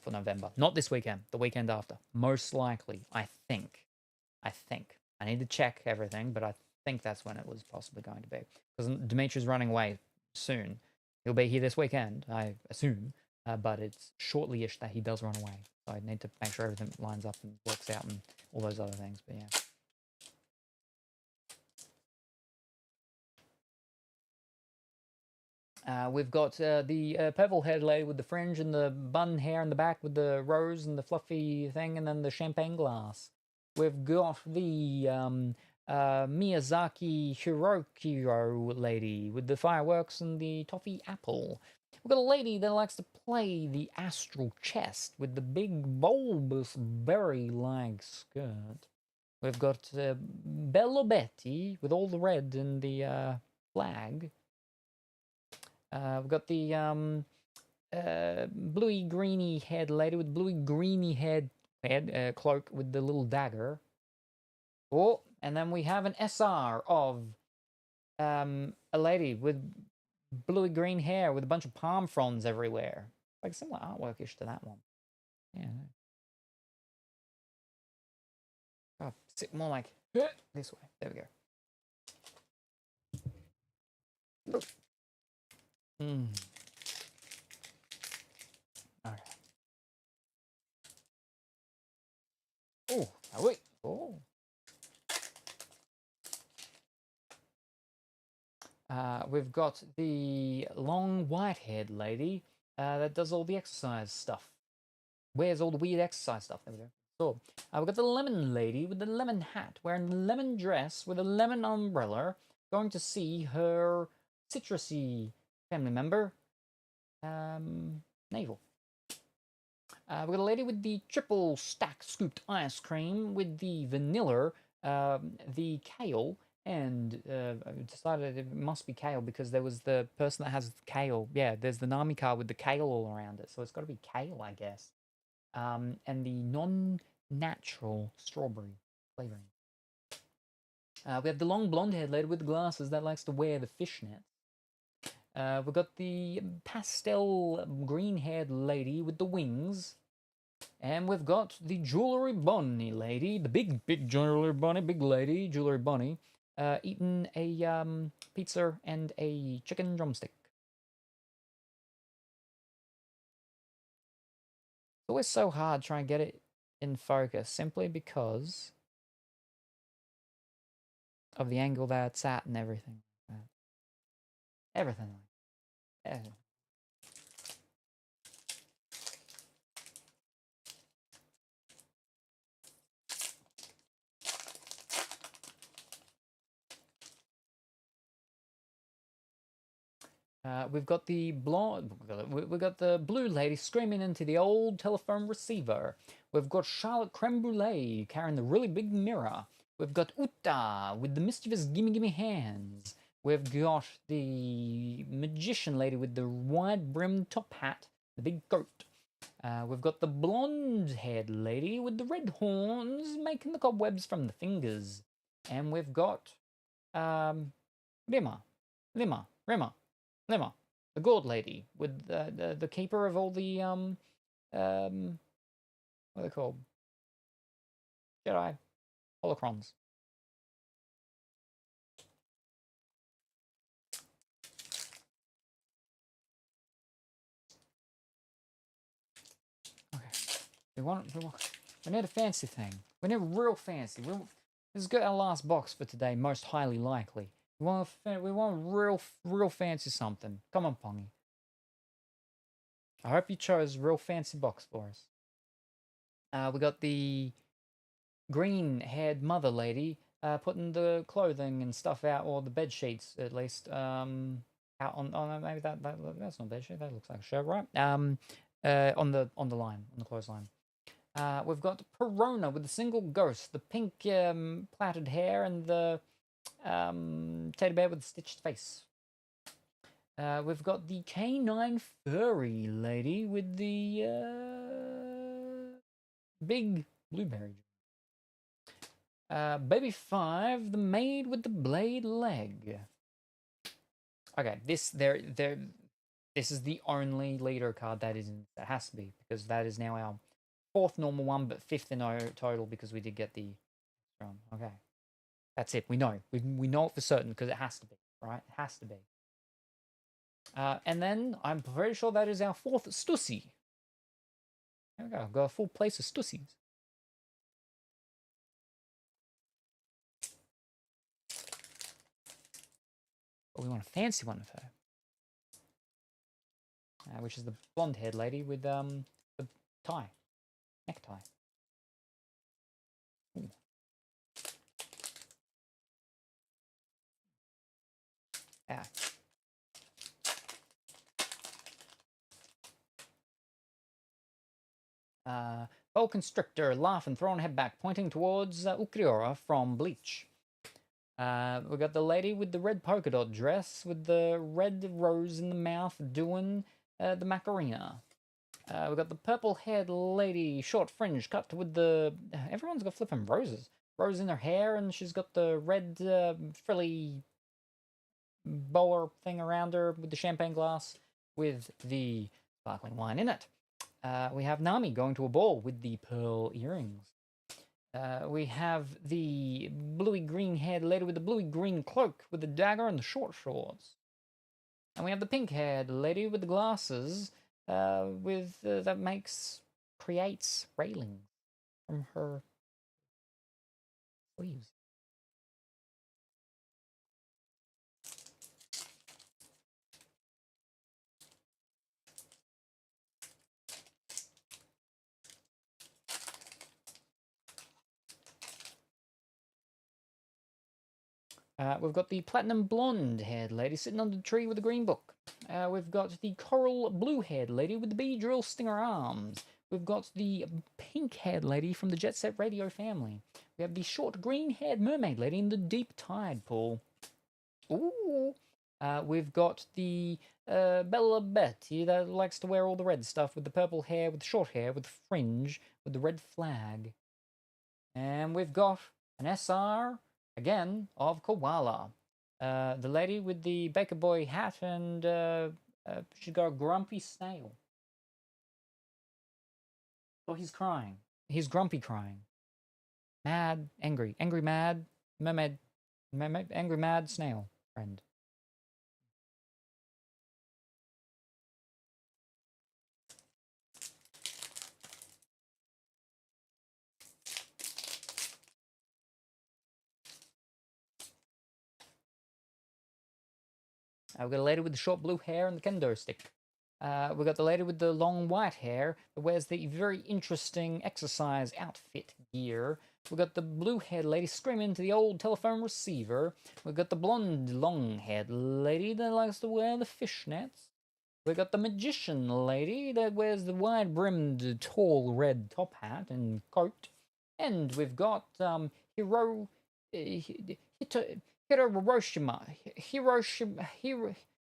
for November. Not this weekend, the weekend after. Most likely, I think. I need to check everything, but I think that's when it was possibly going to be. Because Dimitri's running away soon. He'll be here this weekend, I assume, but it's shortly-ish that he does run away. So I need to make sure everything lines up and works out and all those other things, but yeah. We've got the purple-haired lady with the fringe and the bun hair in the back with the rose and the fluffy thing, and then the champagne glass. We've got the Miyazaki Hirokiro lady with the fireworks and the toffee apple. We've got a lady that likes to play the astral chest with the big bulbous berry-like skirt. We've got Bello Betty with all the red in the flag. We've got the bluey-greeny haired lady with bluey-greeny head cloak with the little dagger. Oh, and then we have an SR of a lady with bluey green hair with a bunch of palm fronds everywhere. Like similar artworkish to that one. Yeah. Oh, sit more like this way. There we go. Alright. wait. Oh. We've got the long white-haired lady that does all the exercise stuff. Wears all the weird exercise stuff. There we go. So, we've got the lemon lady with the lemon hat, wearing the lemon dress with a lemon umbrella, going to see her citrusy family member, Navel. We've got a lady with the triple stack scooped ice cream with the vanilla, the kale, and I decided it must be kale because there was the person that has kale. Yeah, there's the Nami card with the kale all around it, so it's got to be kale, I guess. And the non-natural strawberry flavoring. We have the long blonde-haired lady with the glasses that likes to wear the fishnets. We've got the pastel green-haired lady with the wings. And we've got the jewelry bunny lady, the big jewelry bunny, big lady, jewelry bunny, eating a pizza and a chicken drumstick. It's always so hard trying to get it in focus, simply because of the angle that it's at and everything. Everything. Everything. We've got the blonde. We've got the blue lady screaming into the old telephone receiver. We've got Charlotte Creme Brulee carrying the really big mirror. We've got Uta with the mischievous gimme hands. We've got the magician lady with the wide brimmed top hat, the big coat. We've got the blonde-haired lady with the red horns making the cobwebs from the fingers. And we've got Rima, the gold lady with the keeper of all the what are they called? Jedi holocrons. Okay, we need a fancy thing. We need real fancy. This is our last box for today. Most highly likely. We want real fancy something. Come on, Pongy. I hope you chose a real fancy box for us. We got the green-haired mother lady putting the clothing and stuff out, or the bed sheets at least, out on maybe that's not a bed sheet. That looks like a shirt, right? On the line, on the clothesline. We've got Perona with the single ghost, the pink plaited hair, and the teddy bear with the stitched face. We've got the canine furry lady with the big blueberry. Baby 5, the maid with the blade leg. Okay, this is the only leader card that has to be, because that is now our 4th normal one, but 5th in our total because we did get the okay. That's it. We know. We know it for certain because it has to be, right? It has to be. And then I'm pretty sure that is our 4th Stussy. There we go. I've got a full place of Stussies. But we want a fancy one of her. Which is the blonde-haired lady with the tie. Necktie. Ooh. Ah. Boa Constrictor, laughing, throwing head back, pointing towards Ukriora from Bleach. We got the lady with the red polka dot dress with the red rose in the mouth doing the Macarena. We got the purple-haired lady, short fringe, cut with the... Everyone's got flipping roses. Rose in her hair, and she's got the red frilly boa thing around her with the champagne glass with the sparkling wine in it. We have Nami going to a ball with the pearl earrings. We have the bluey-green-haired lady with the bluey-green cloak with the dagger and the short shorts. And we have the pink-haired lady with the glasses that creates railings from her Please. We've got the platinum blonde-haired lady sitting under the tree with a green book. We've got the coral blue-haired lady with the bee drill stinger arms. We've got the pink-haired lady from the Jet Set Radio family. We have the short green-haired mermaid lady in the deep tide pool. Ooh. We've got the Bella Betty that likes to wear all the red stuff with the purple hair, with short hair, with fringe, with the red flag. And we've got an SR, again, of Koala. The lady with the Baker Boy hat, and she's got a grumpy snail. Oh, he's crying. He's grumpy crying. Mad, angry. Angry, mad, mermaid, angry, mad, snail, friend. We've got a lady with the short blue hair and the kendo stick. We've got the lady with the long white hair that wears the very interesting exercise outfit gear. We've got the blue-haired lady screaming into the old telephone receiver. We've got the blonde, long-haired lady that likes to wear the fishnets. We've got the magician lady that wears the wide-brimmed, tall red top hat and coat. And we've got Hiroshima,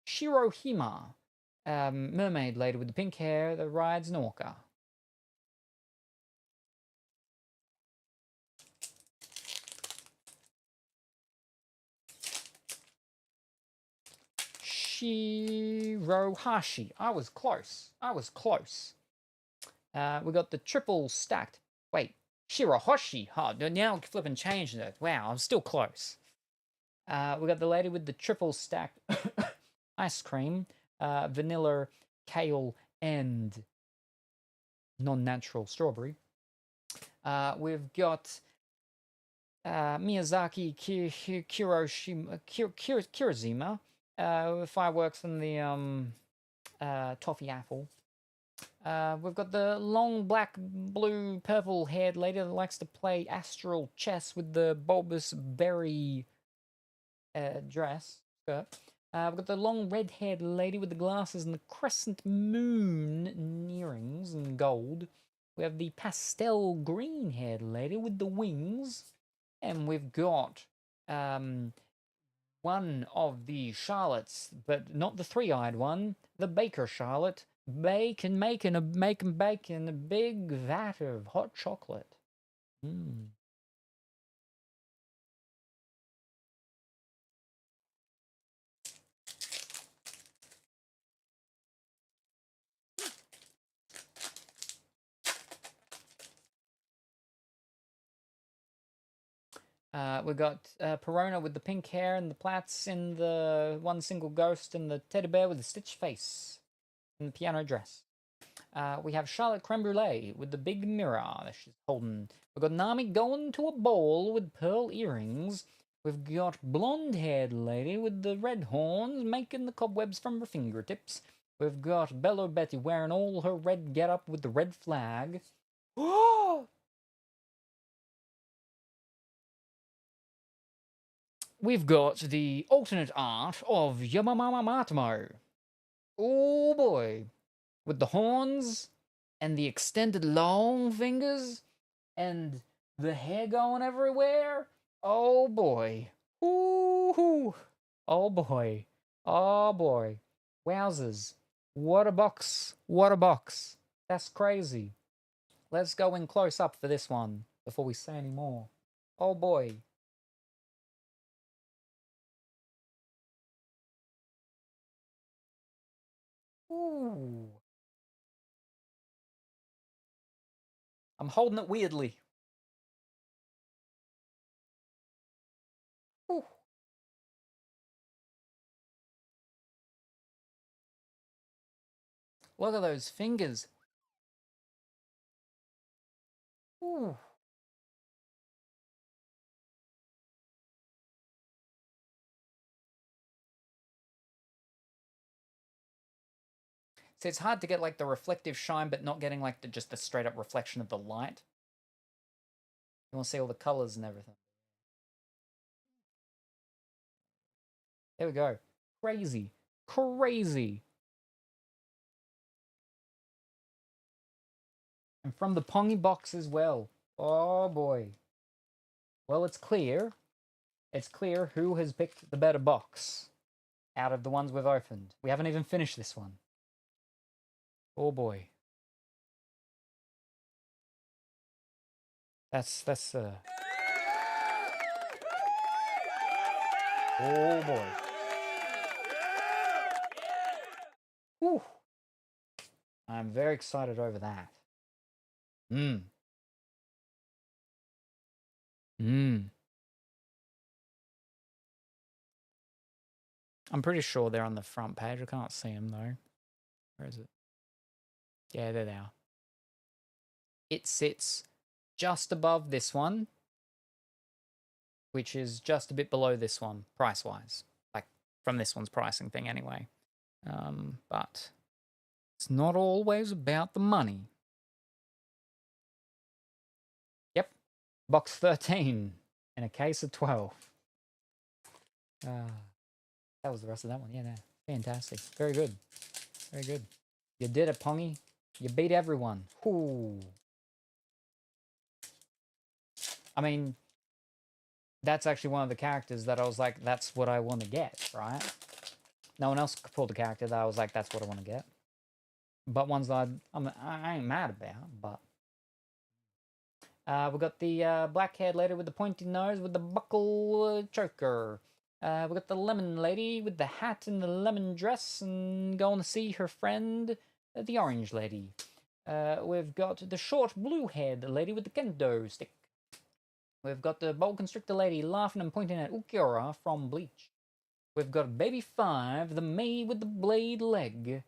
Shirohima, mermaid lady with the pink hair that rides an orca. Shirohashi. I was close. We got the triple stacked. Wait, Shirohoshi. Oh, now flipping changing it. Wow, I'm still close. We got the lady with the triple stacked ice cream, vanilla, kale, and non-natural strawberry. We've got Miyazaki Kirazima, fireworks and the toffee apple. We've got the long black, blue, purple haired lady that likes to play astral chess with the bulbous berry dress skirt. We've got the long red haired lady with the glasses and the crescent moon earrings in gold. We have the pastel green haired lady with the wings. And we've got one of the Charlottes, but not the three-eyed one, the Baker Charlotte, making a big vat of hot chocolate. Mm. We've got Perona with the pink hair and the plaits in the one single ghost and the teddy bear with the stitched face and the piano dress. We have Charlotte Creme Brulee with the big mirror that she's holding. We've got Nami going to a ball with pearl earrings. We've got blonde-haired lady with the red horns making the cobwebs from her fingertips. We've got Bello Betty wearing all her red getup with the red flag. We've got the alternate art of Yamamama Matamo. Oh boy. With the horns and the extended long fingers and the hair going everywhere. Oh boy. Ooh. Oh boy. Oh boy. Wowzers. What a box. What a box. That's crazy. Let's go in close up for this one before we say any more. Oh boy. Ooh. I'm holding it weirdly. Ooh. Look at those fingers. Ooh. it's hard to get like the reflective shine, but not getting like just the straight up reflection of the light. You want to see all the colors and everything. There we go. Crazy. Crazy. And from the Pongy box as well. Oh boy. Well, it's clear. It's clear who has picked the better box out of the ones we've opened. We haven't even finished this one. Oh boy. That's oh boy. Whew. I'm very excited over that. I'm pretty sure they're on the front page. I can't see them though. Where is it? Yeah, there they are. It sits just above this one, which is just a bit below this one, price-wise. Like, from this one's pricing thing anyway. But it's not always about the money. Yep, box 13 in a case of 12. That was the rest of that one. Yeah, no, fantastic. Very good. Very good. You did it, Pongy. You beat everyone. Ooh. I mean, that's actually one of the characters that I was like, that's what I want to get, right? No one else pulled a character that I was like, that's what I want to get. But ones that I ain't mad about, but... we've got the black-haired lady with the pointy nose with the buckle choker. We've got the lemon lady with the hat and the lemon dress and going to see her friend, the orange lady. We've got the short blue-haired lady with the kendo stick. We've got the boa constrictor lady laughing and pointing at Ukiura from Bleach. We've got Baby 5, the maid with the blade leg.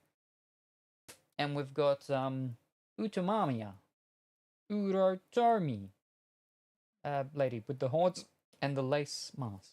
And we've got Utamamiya. Uratarmi. Lady with the horns and the lace mask.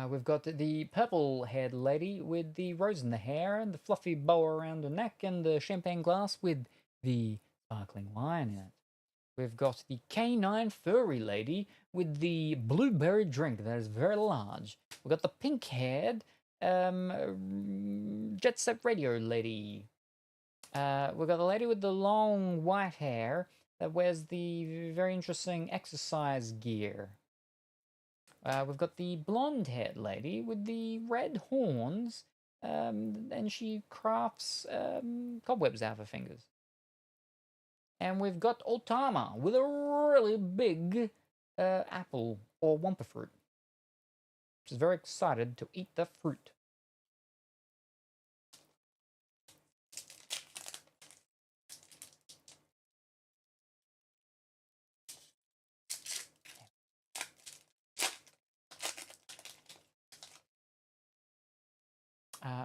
We've got the purple-haired lady with the rose in the hair and the fluffy bow around her neck and the champagne glass with the sparkling wine in it. We've got the canine furry lady with the blueberry drink that is very large. We've got the pink-haired jet set radio lady. We've got the lady with the long white hair that wears the very interesting exercise gear. We've got the blonde-haired lady with the red horns, and she crafts cobwebs out of her fingers. And we've got Otama with a really big apple or wampa fruit. She's very excited to eat the fruit.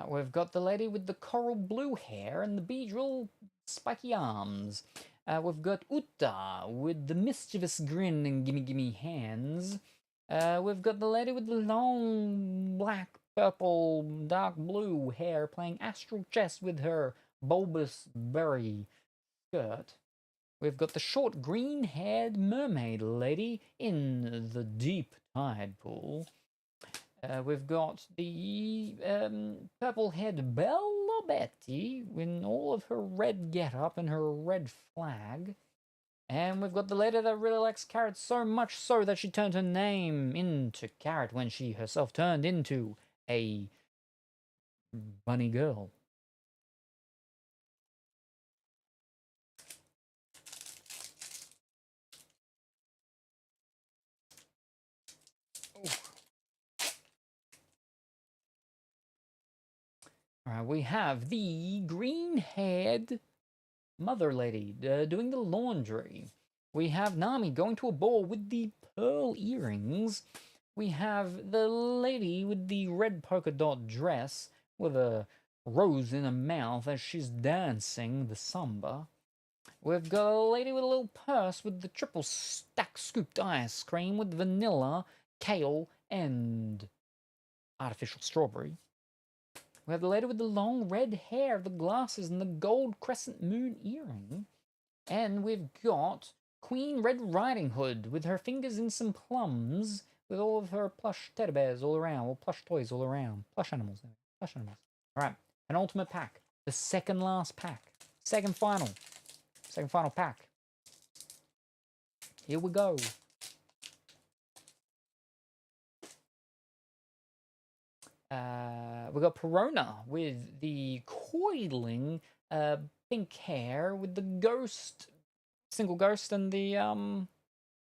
We've got the lady with the coral blue hair and the beadrill spiky arms. We've got Uta with the mischievous grin and gimme hands. We've got the lady with the long black, purple, dark blue hair playing astral chess with her bulbous berry skirt. We've got the short green-haired mermaid lady in the deep tide pool. We've got the purple-haired Bella Betty in all of her red get-up and her red flag. And we've got the lady that really likes carrots so much so that she turned her name into Carrot when she herself turned into a bunny girl. Alright, we have the green-haired mother lady doing the laundry. We have Nami going to a ball with the pearl earrings. We have the lady with the red polka dot dress with a rose in her mouth as she's dancing the samba. We've got a lady with a little purse with the triple stack scooped ice cream with vanilla, kale, and artificial strawberry. We have the lady with the long red hair, the glasses, and the gold crescent moon earring. And we've got Queen Red Riding Hood with her fingers in some plums, with all of her plush teddy bears all around, or plush toys all around. Plush animals. Plush animals. All right, an ultimate pack. The second last pack. Second final pack. Here we go. We got Perona with the coiling pink hair with the ghost, single ghost, and the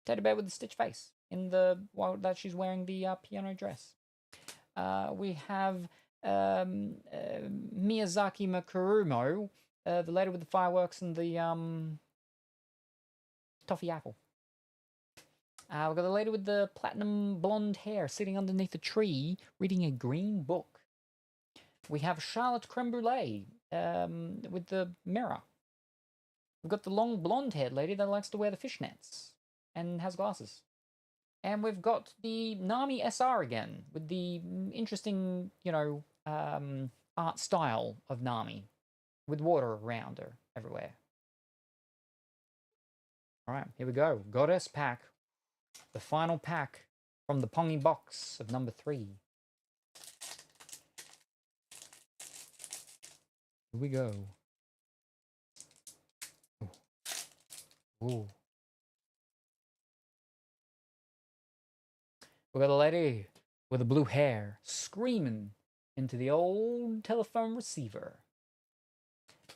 teddy bear with the stitch face in the while that she's wearing the piano dress. We have Miyazaki Makurumo, the lady with the fireworks and the toffee apple. We've got the lady with the platinum blonde hair sitting underneath a tree reading a green book. We have Charlotte Creme Brulee with the mirror. We've got the long blonde haired lady that likes to wear the fishnets and has glasses. And we've got the Nami SR again with the interesting, art style of Nami with water around her everywhere. All right, here we go. Goddess pack. The final pack from the Pongy box of number 3. Here we go. Ooh. We got a lady with the blue hair screaming into the old telephone receiver.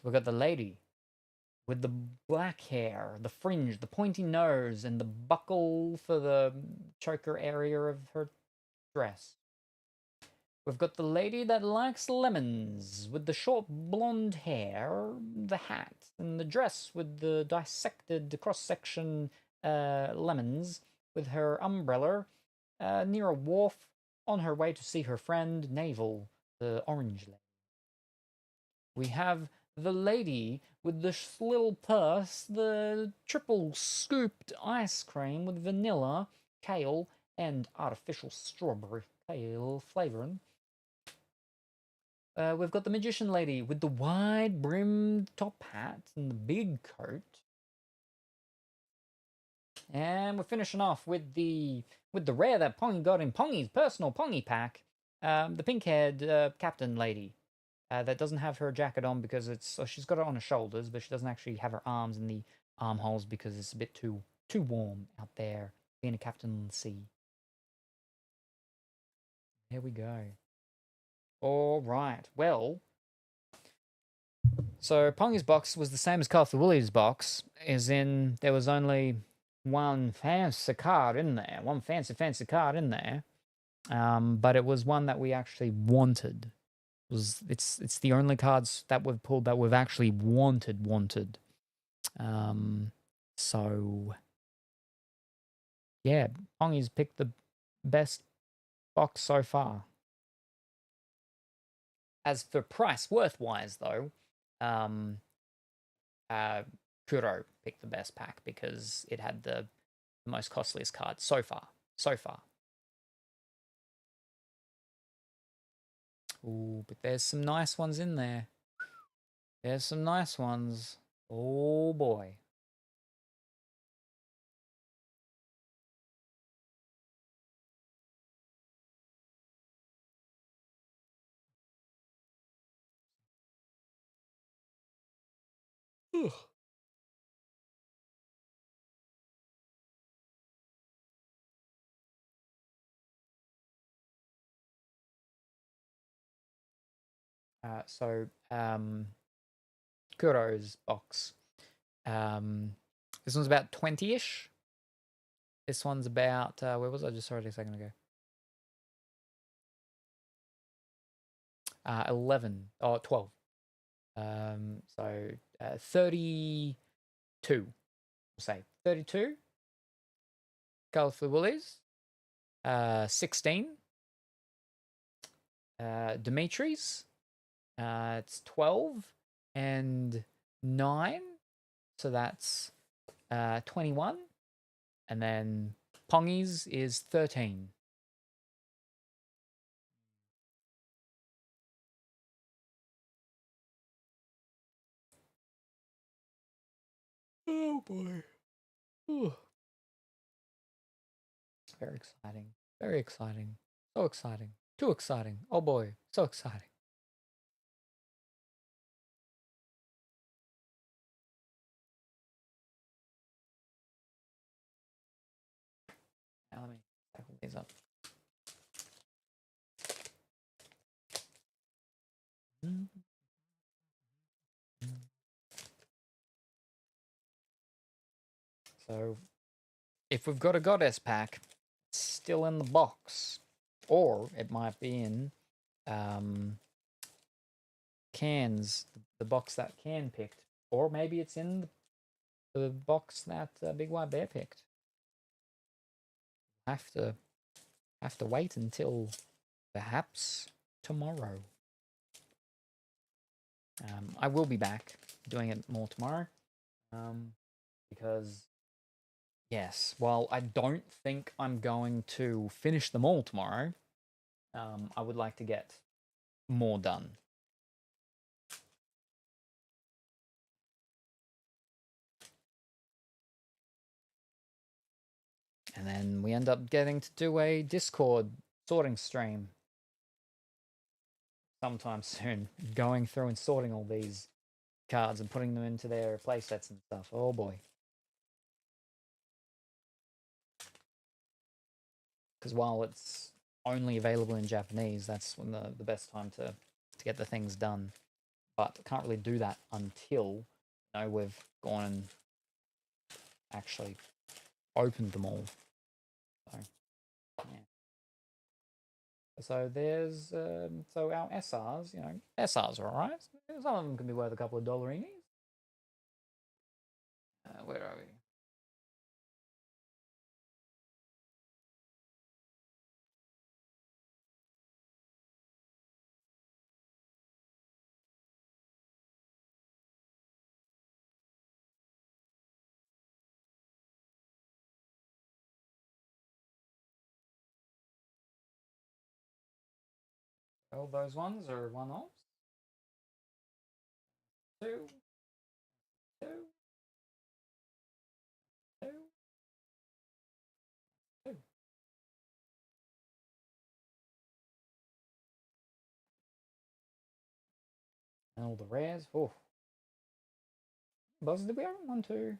We got the lady with the black hair, the fringe, the pointy nose, and the buckle for the choker area of her dress. We've got the lady that likes lemons with the short blonde hair, the hat, and the dress with the dissected cross-section lemons with her umbrella near a wharf on her way to see her friend Navel, the orange lady. We have the lady with the little purse, the triple scooped ice cream with vanilla, kale, and artificial strawberry kale flavoring. We've got the magician lady with the wide brimmed top hat and the big coat. And we're finishing off with the rare that Pongy got in Pongy's personal Pongy pack, the pink-haired captain lady. That doesn't have her jacket on because she's got it on her shoulders, but she doesn't actually have her arms in the armholes because it's a bit too warm out there being a captain on the sea. There we go. All right. Well, so Pongy's box was the same as Colorful Willie's box, as in there was only one fancy card in there, one fancy card in there, but it was one that we actually wanted. It's the only cards that we've pulled that we've actually wanted. So yeah, Pongy's picked the best box so far. As for price worth-wise, though, Kuro picked the best pack because it had the most costliest card so far. Ooh, but there's some nice ones in there. There's some nice ones. Oh boy. Ugh. So Kuro's box. This one's about 20-ish. This one's about, where was I? Just saw it a second ago. 11 or 12. So 32. We'll say 32. Colorful Woolies. 16. Dimitri's. It's 12 and 9. So that's 21. And then Pongi's is 13. Oh boy. Ooh. Very exciting. Very exciting. So exciting. Too exciting. Oh boy. So exciting. Now let me tackle these up. So, if we've got a goddess pack, it's still in the box. Or it might be in Can's, the box that Can picked. Or maybe it's in the box that Big White Bear picked. Have to wait until perhaps tomorrow. I will be back doing it more tomorrow. Because yes, while I don't think I'm going to finish them all tomorrow, I would like to get more done. And then we end up getting to do a Discord sorting stream sometime soon, going through and sorting all these cards and putting them into their playsets and stuff. Oh boy. Because while it's only available in Japanese, that's when the best time to get the things done. But can't really do that until we've gone and actually opened them all. So, yeah. So there's so our SRs, SRs are alright. Some of them can be worth a couple of dollarinis. Where are we? All those ones are one-offs. Two. And all the rares. Oh. Buzz, did we open 1, 2,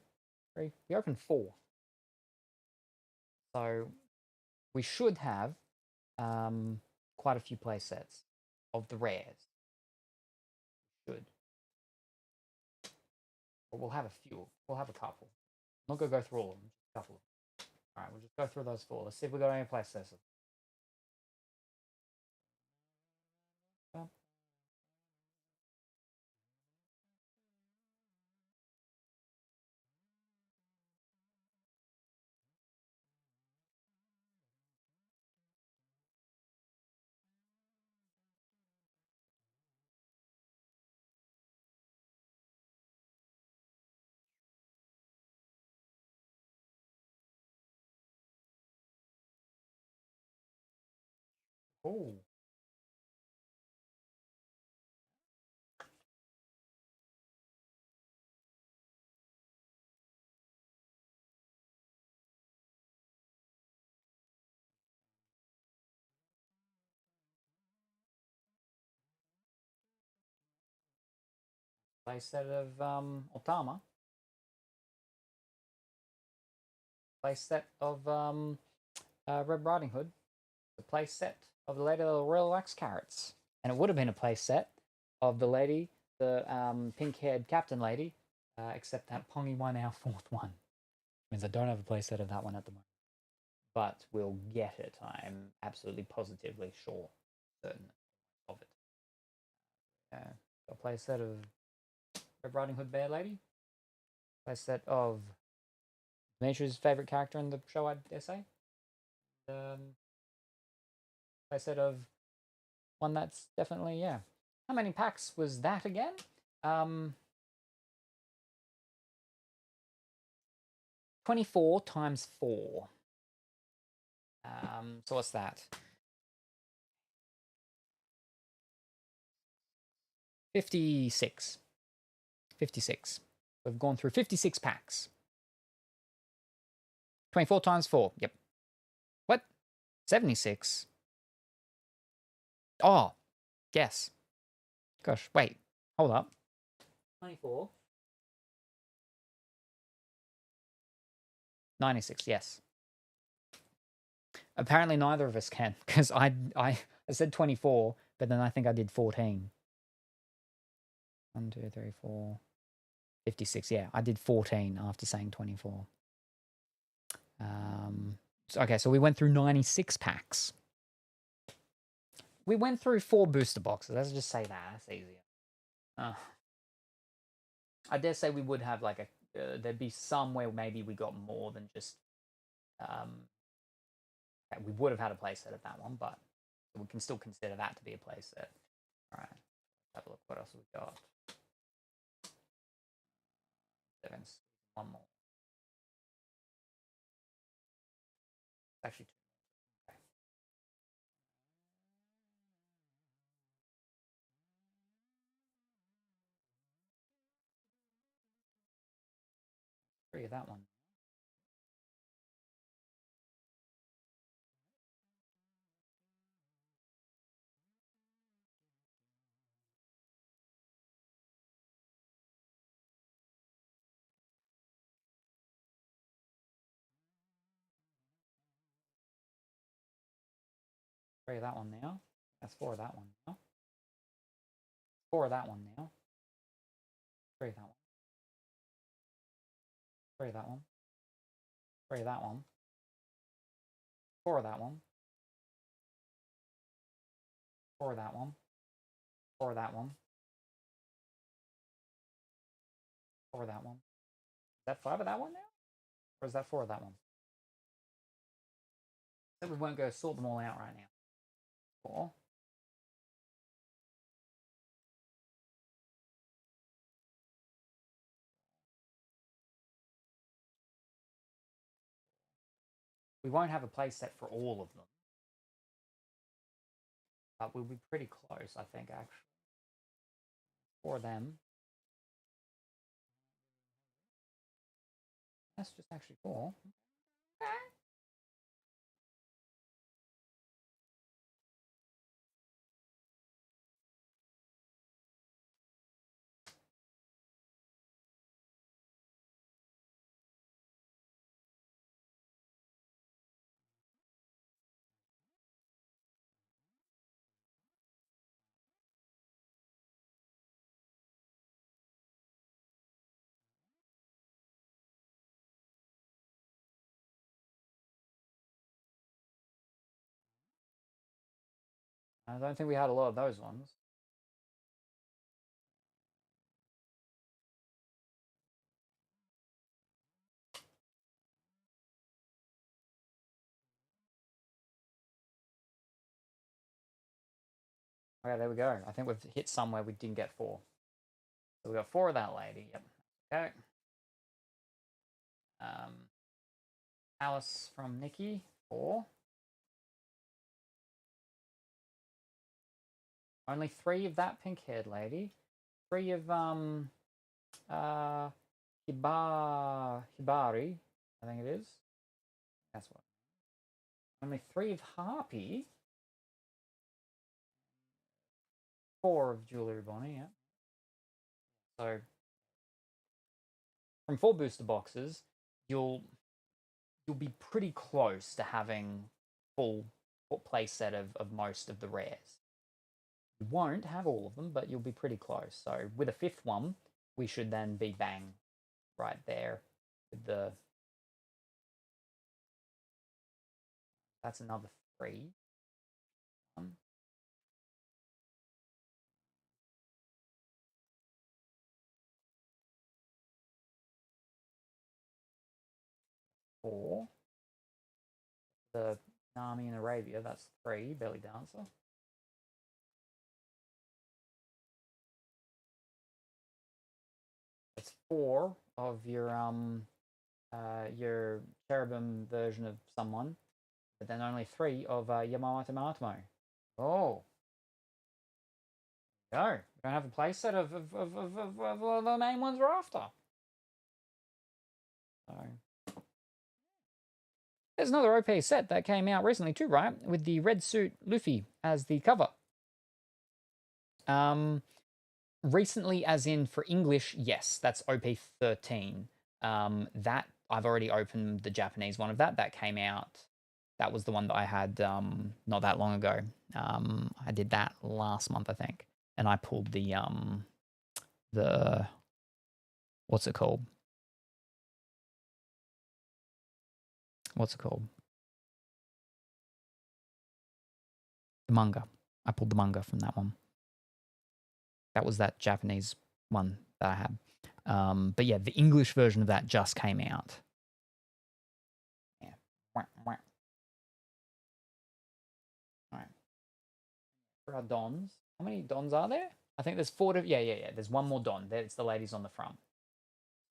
3? We opened 4. So we should have quite a few play sets of the rares. Should. But we'll have a few. We'll have a couple. I'm not going to go through all of them, just a couple. Alright, we'll just go through those 4. Let's see if we got any play sets. Oh. Play set of Otama. Play set of Red Riding Hood. The play set of the Lady of the Royal Wax Carrots. And it would have been a play set of the lady, the pink-haired captain lady, except that Pongy won our 4th one. Means I don't have a play set of that one at the moment. But we'll get it. I'm absolutely positively sure, certain of it. A play set of Red Riding Hood Bear Lady. Play set of Dimitri's favorite character in the show, I dare say. Play set of one that's definitely, How many packs was that again? 24 times 4. So what's that? 56. 56. We've gone through 56 packs. 24 times 4. Yep. What? 76. Oh, yes. Gosh, wait. Hold up. 24. 96, yes. Apparently neither of us can, because I said 24, but then I think I did 14. 1, 2, 3, 4, 56. Yeah, I did 14 after saying 24. Okay, so we went through 96 packs. We went through 4 booster boxes. Let's just say that. That's easier. I dare say we would have like a... there'd be some where maybe we got more than just... we would have had a playset of that one, but we can still consider that to be a playset. All right, have a look. What else have we got? 7. One more. Actually, 2. Okay. Three of that one. Three of that one now. That's 4 of that one now. 4 of that one now. 3 of that one. 3 of that one. 3 of that one. 4 of that one. 4 of that one. 4 of that one. 4 of that one. Is that 5 of that one now? Or is that 4 of that one? I think we won't go sort them all out right now. 4. We won't have a playset for all of them. But we'll be pretty close, I think, actually. 4 of them. That's just actually 4. I don't think we had a lot of those ones. Okay, there we go. I think we've hit somewhere we didn't get 4. So we got 4 of that lady. Yep. Okay. Alice from Nikki, 4. Only 3 of that pink-haired lady. 3 of Hibari, I think it is. That's what. Only 3 of Harpy. 4 of Jewelry Bonnie, yeah. So from 4 booster boxes, you'll be pretty close to having full play set of most of the rares. You won't have all of them, but you'll be pretty close. So with a 5th one, we should then be bang right there with the... That's another 3. 4. The Nami in Arabia, that's 3. Belly Dancer. 4 of your cherubim version of someone, but then only 3 of Yamamoto Matamo. Oh. No, we don't have a playset of the main ones we're after. So. There's another OP set that came out recently too, right? With the red suit Luffy as the cover. Recently, as in for English, yes, that's OP13. That I've already opened the Japanese one of that. That came out. That was the one that I had not that long ago. I did that last month, I think, and I pulled the what's it called? What's it called? The manga. I pulled the manga from that one. That was that Japanese one that I had. But yeah, the English version of that just came out. Yeah. All right. For our dons, how many dons are there? I think there's 4. Yeah. There's one more don. It's the ladies on the front.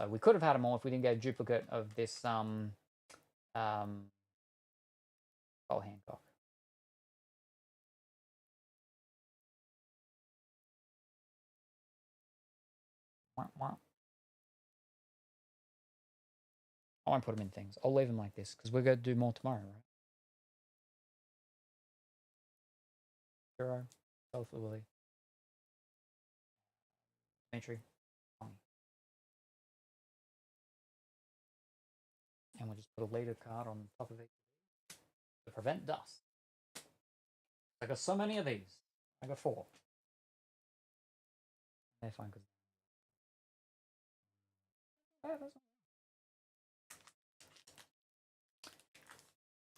So we could have had them all if we didn't get a duplicate of this Cole Hancock. I won't put them in things. I'll leave them like this because we're going to do more tomorrow, right? Hero, Self Willy, Dimitri, and we'll just put a leader card on top of it to prevent dust. I got so many of these. I got 4. They're fine because.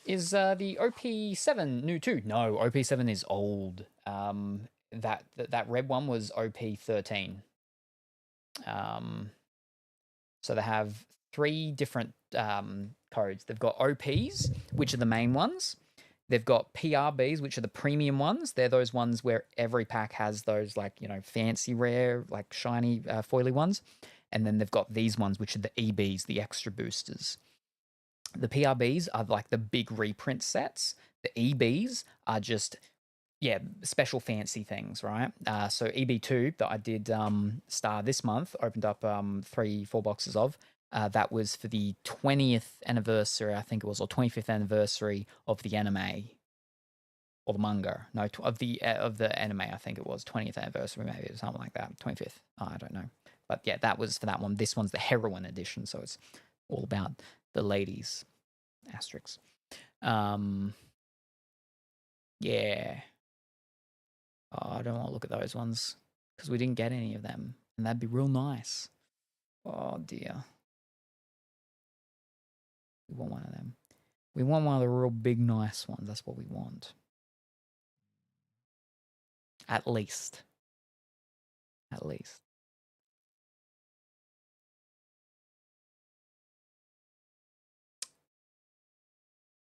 Is the OP7 new too? No, OP7 is old. That red one was OP13. So they have 3 different codes. They've got OPs, which are the main ones. They've got PRBs, which are the premium ones. They're those ones where every pack has those, like, you know, fancy, rare, like shiny, foily ones. And then they've got these ones, which are the EBs, the extra boosters. The PRBs are like the big reprint sets. The EBs are just, yeah, special fancy things, right? So EB2 that I did star this month, opened up 3-4 boxes of. That was for the 20th anniversary, I think it was, or 25th anniversary of the anime or the manga. No, of the anime, I think it was 20th anniversary, maybe, or something like that. 25th, I don't know. But yeah, that was for that one. This one's the Heroine edition, so it's all about the ladies. Asterisks. Yeah. Oh, I don't want to look at those ones because we didn't get any of them, and that'd be real nice. Oh dear. We want one of them. We want one of the real big, nice ones. That's what we want. At least. At least.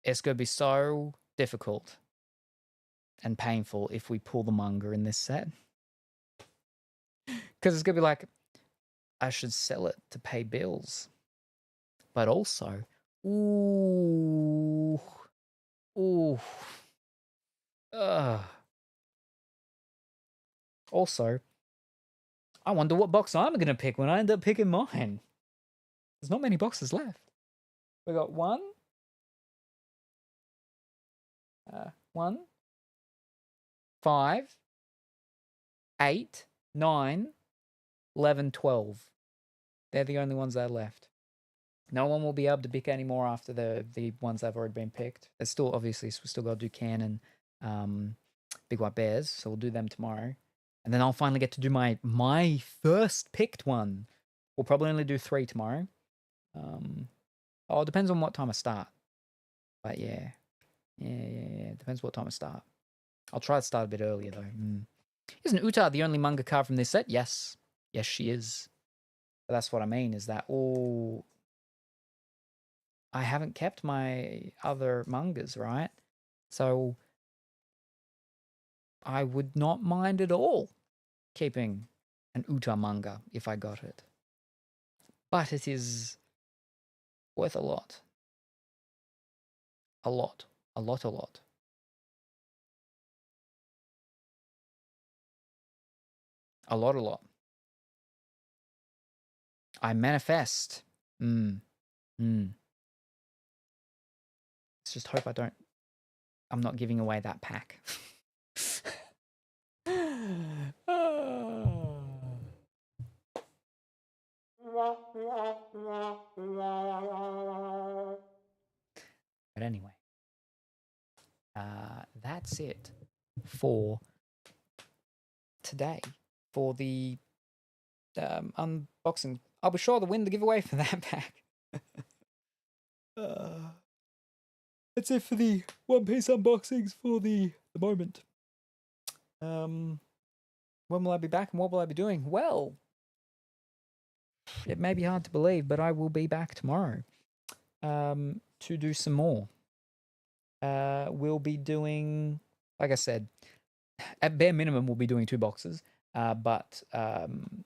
It's going to be so difficult and painful if we pull the manga in this set. Because it's going to be like, I should sell it to pay bills. But also, ooh. Also, I wonder what box I'm going to pick when I end up picking mine. There's not many boxes left. We got 1, 5, 8, 9, 11, 12. They're the only ones that are left. No one will be able to pick any more after the ones that have already been picked. There's still, obviously, we still got to do Can and Big White Bears, so we'll do them tomorrow. And then I'll finally get to do my first picked one. We'll probably only do 3 tomorrow. It depends on what time I start. But yeah. It depends what time I start. I'll try to start a bit earlier, though. Isn't Uta the only manga card from this set? Yes. Yes, she is. But that's what I mean, is that I haven't kept my other mangas, right? So I would not mind at all keeping an Uta manga if I got it. but it is worth a lot. A lot. A lot, a lot. A lot, a lot. I manifest. Let's just hope I'm not giving away that pack. But anyway, that's it for today for the unboxing. I'll be sure to win the giveaway for that pack. That's it for the One Piece unboxings for the moment. When will I be back and what will I be doing? Well, it may be hard to believe, but I will be back tomorrow to do some more. We'll be doing, like I said, at bare minimum, we'll be doing 2 boxes. But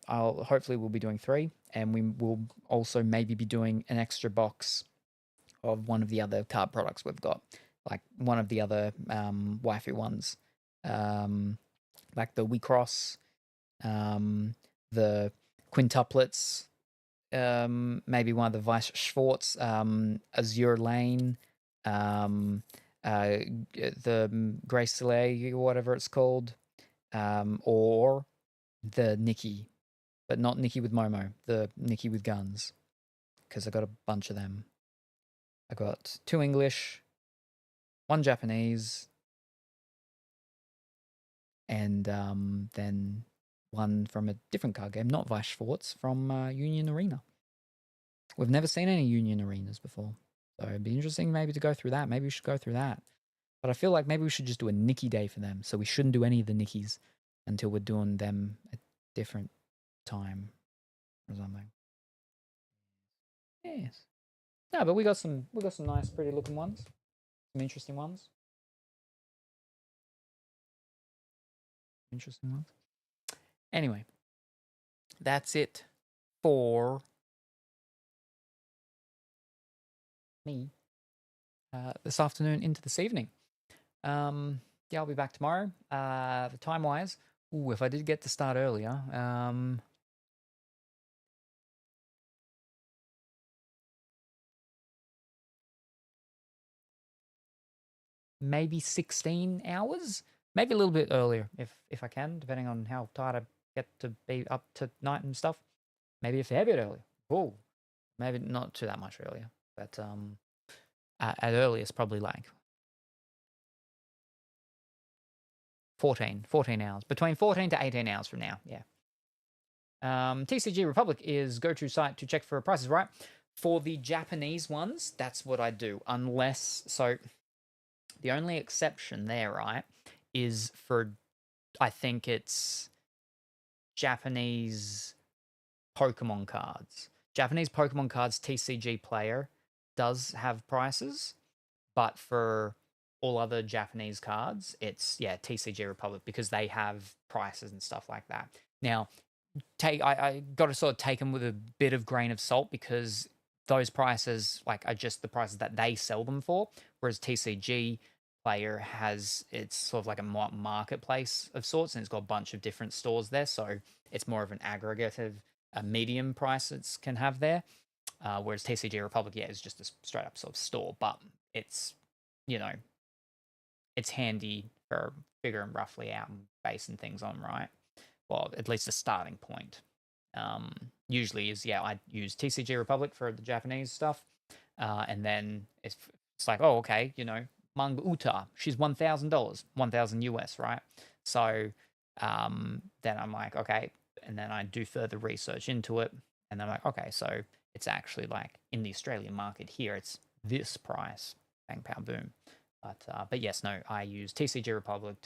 hopefully we'll be doing 3, and we will also maybe be doing an extra box of one of the other card products we've got, like one of the other waifu ones, like the Wixoss, the quintuplets, maybe one of the Weiss Schwarz, Azure Lane, the Grace Soleil, whatever it's called, or the Nikki, but not Nikki with Momo, the Nikki with guns, because I got a bunch of them. I got 2 English, 1 Japanese, and then 1 from a different card game, not Weiss Schwarz, from Union Arena. We've never seen any Union Arenas before, so it'd be interesting maybe to go through that. Maybe we should go through that. But I feel like maybe we should just do a Nikki day for them, so we shouldn't do any of the Nikki's until we're doing them at different time or something. Yes. No, but we got some nice, pretty looking ones. Some interesting ones. Anyway, that's it for me this afternoon into this evening. Yeah, I'll be back tomorrow. The time-wise, if I did get to start earlier, maybe 16 hours, maybe a little bit earlier if I can, depending on how tired I get to be up to night and stuff. Maybe a fair bit earlier. Oh, maybe not too that much earlier, but at earliest probably like 14 hours, between 14 to 18 hours from now. Yeah. TCG Republic is go-to site to check for prices, right? For the Japanese ones, that's what I do, unless, so the only exception there, right, is for, I think it's Japanese Pokemon cards. Japanese Pokemon cards TCG Player does have prices, but for all other Japanese cards, it's, yeah, TCG Republic, because they have prices and stuff like that. Now, I got to sort of take them with a bit of grain of salt, because those prices, like, are just the prices that they sell them for, whereas TCG Player has, it's sort of like a marketplace of sorts, and it's got a bunch of different stores there, so it's more of an aggregative, a medium price it can have there, whereas TCG Republic, yeah, is just a straight up sort of store, but it's, you know, it's handy for figuring roughly out and basing things on, right? Well, at least a starting point. Usually is, yeah, I use TCG Republic for the Japanese stuff, and then it's like, oh, okay, you know, Manga Uta, she's $1,000, 1,000 US, right? So then I'm like, okay, and then I do further research into it, and then I'm like, okay, so it's actually like in the Australian market here, it's this price, bang, pow, boom. But yes, no, I use TCG Republic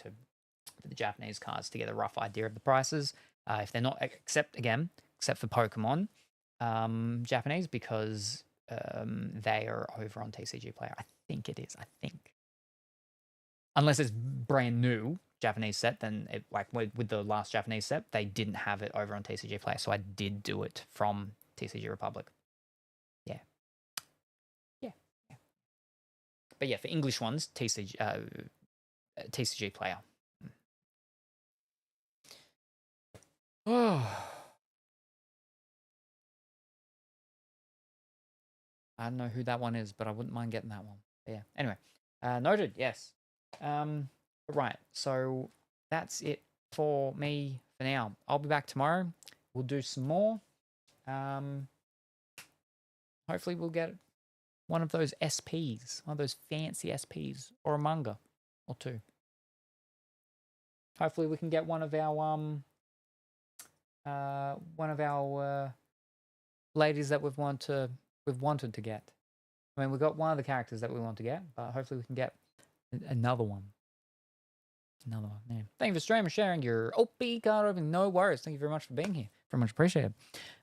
for the Japanese cards to get a rough idea of the prices. If they're not, except for Pokemon Japanese, because they are over on TCG Player. I think it is. I think, unless it's brand new Japanese set, then it, like with the last Japanese set, they didn't have it over on TCG Player, so I did do it from TCG Republic. Yeah. Yeah. Yeah. But yeah, for English ones, TCG Player. Oh. I don't know who that one is, but I wouldn't mind getting that one. But yeah. Anyway, noted. Yes. Right. So that's it for me for now. I'll be back tomorrow. We'll do some more. Hopefully we'll get one of those SPs, one of those fancy SPs, or a manga or two. Hopefully we can get one of our ladies that we've wanted to get. I mean, we've got one of the characters that we want to get, but hopefully we can get another one. Another one. Yeah. Thank you for streaming, sharing your OP card opening. No worries. Thank you very much for being here. Very much appreciated.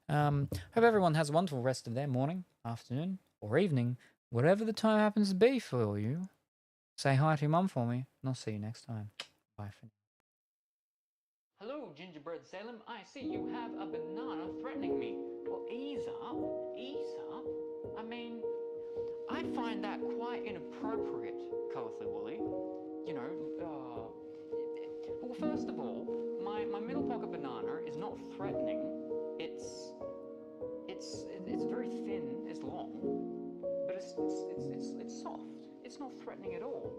Hope everyone has a wonderful rest of their morning, afternoon, or evening, whatever the time happens to be for you. Say hi to your mum for me, and I'll see you next time. Bye for now. Hello, Gingerbread Salem. I see you have a banana threatening me. Well, ease up. Ease up. I mean, I find that quite inappropriate, Colourfully Woolly. You know, well, first of all, my middle pocket banana is not threatening. It's very thin. It's long, but it's soft. It's not threatening at all.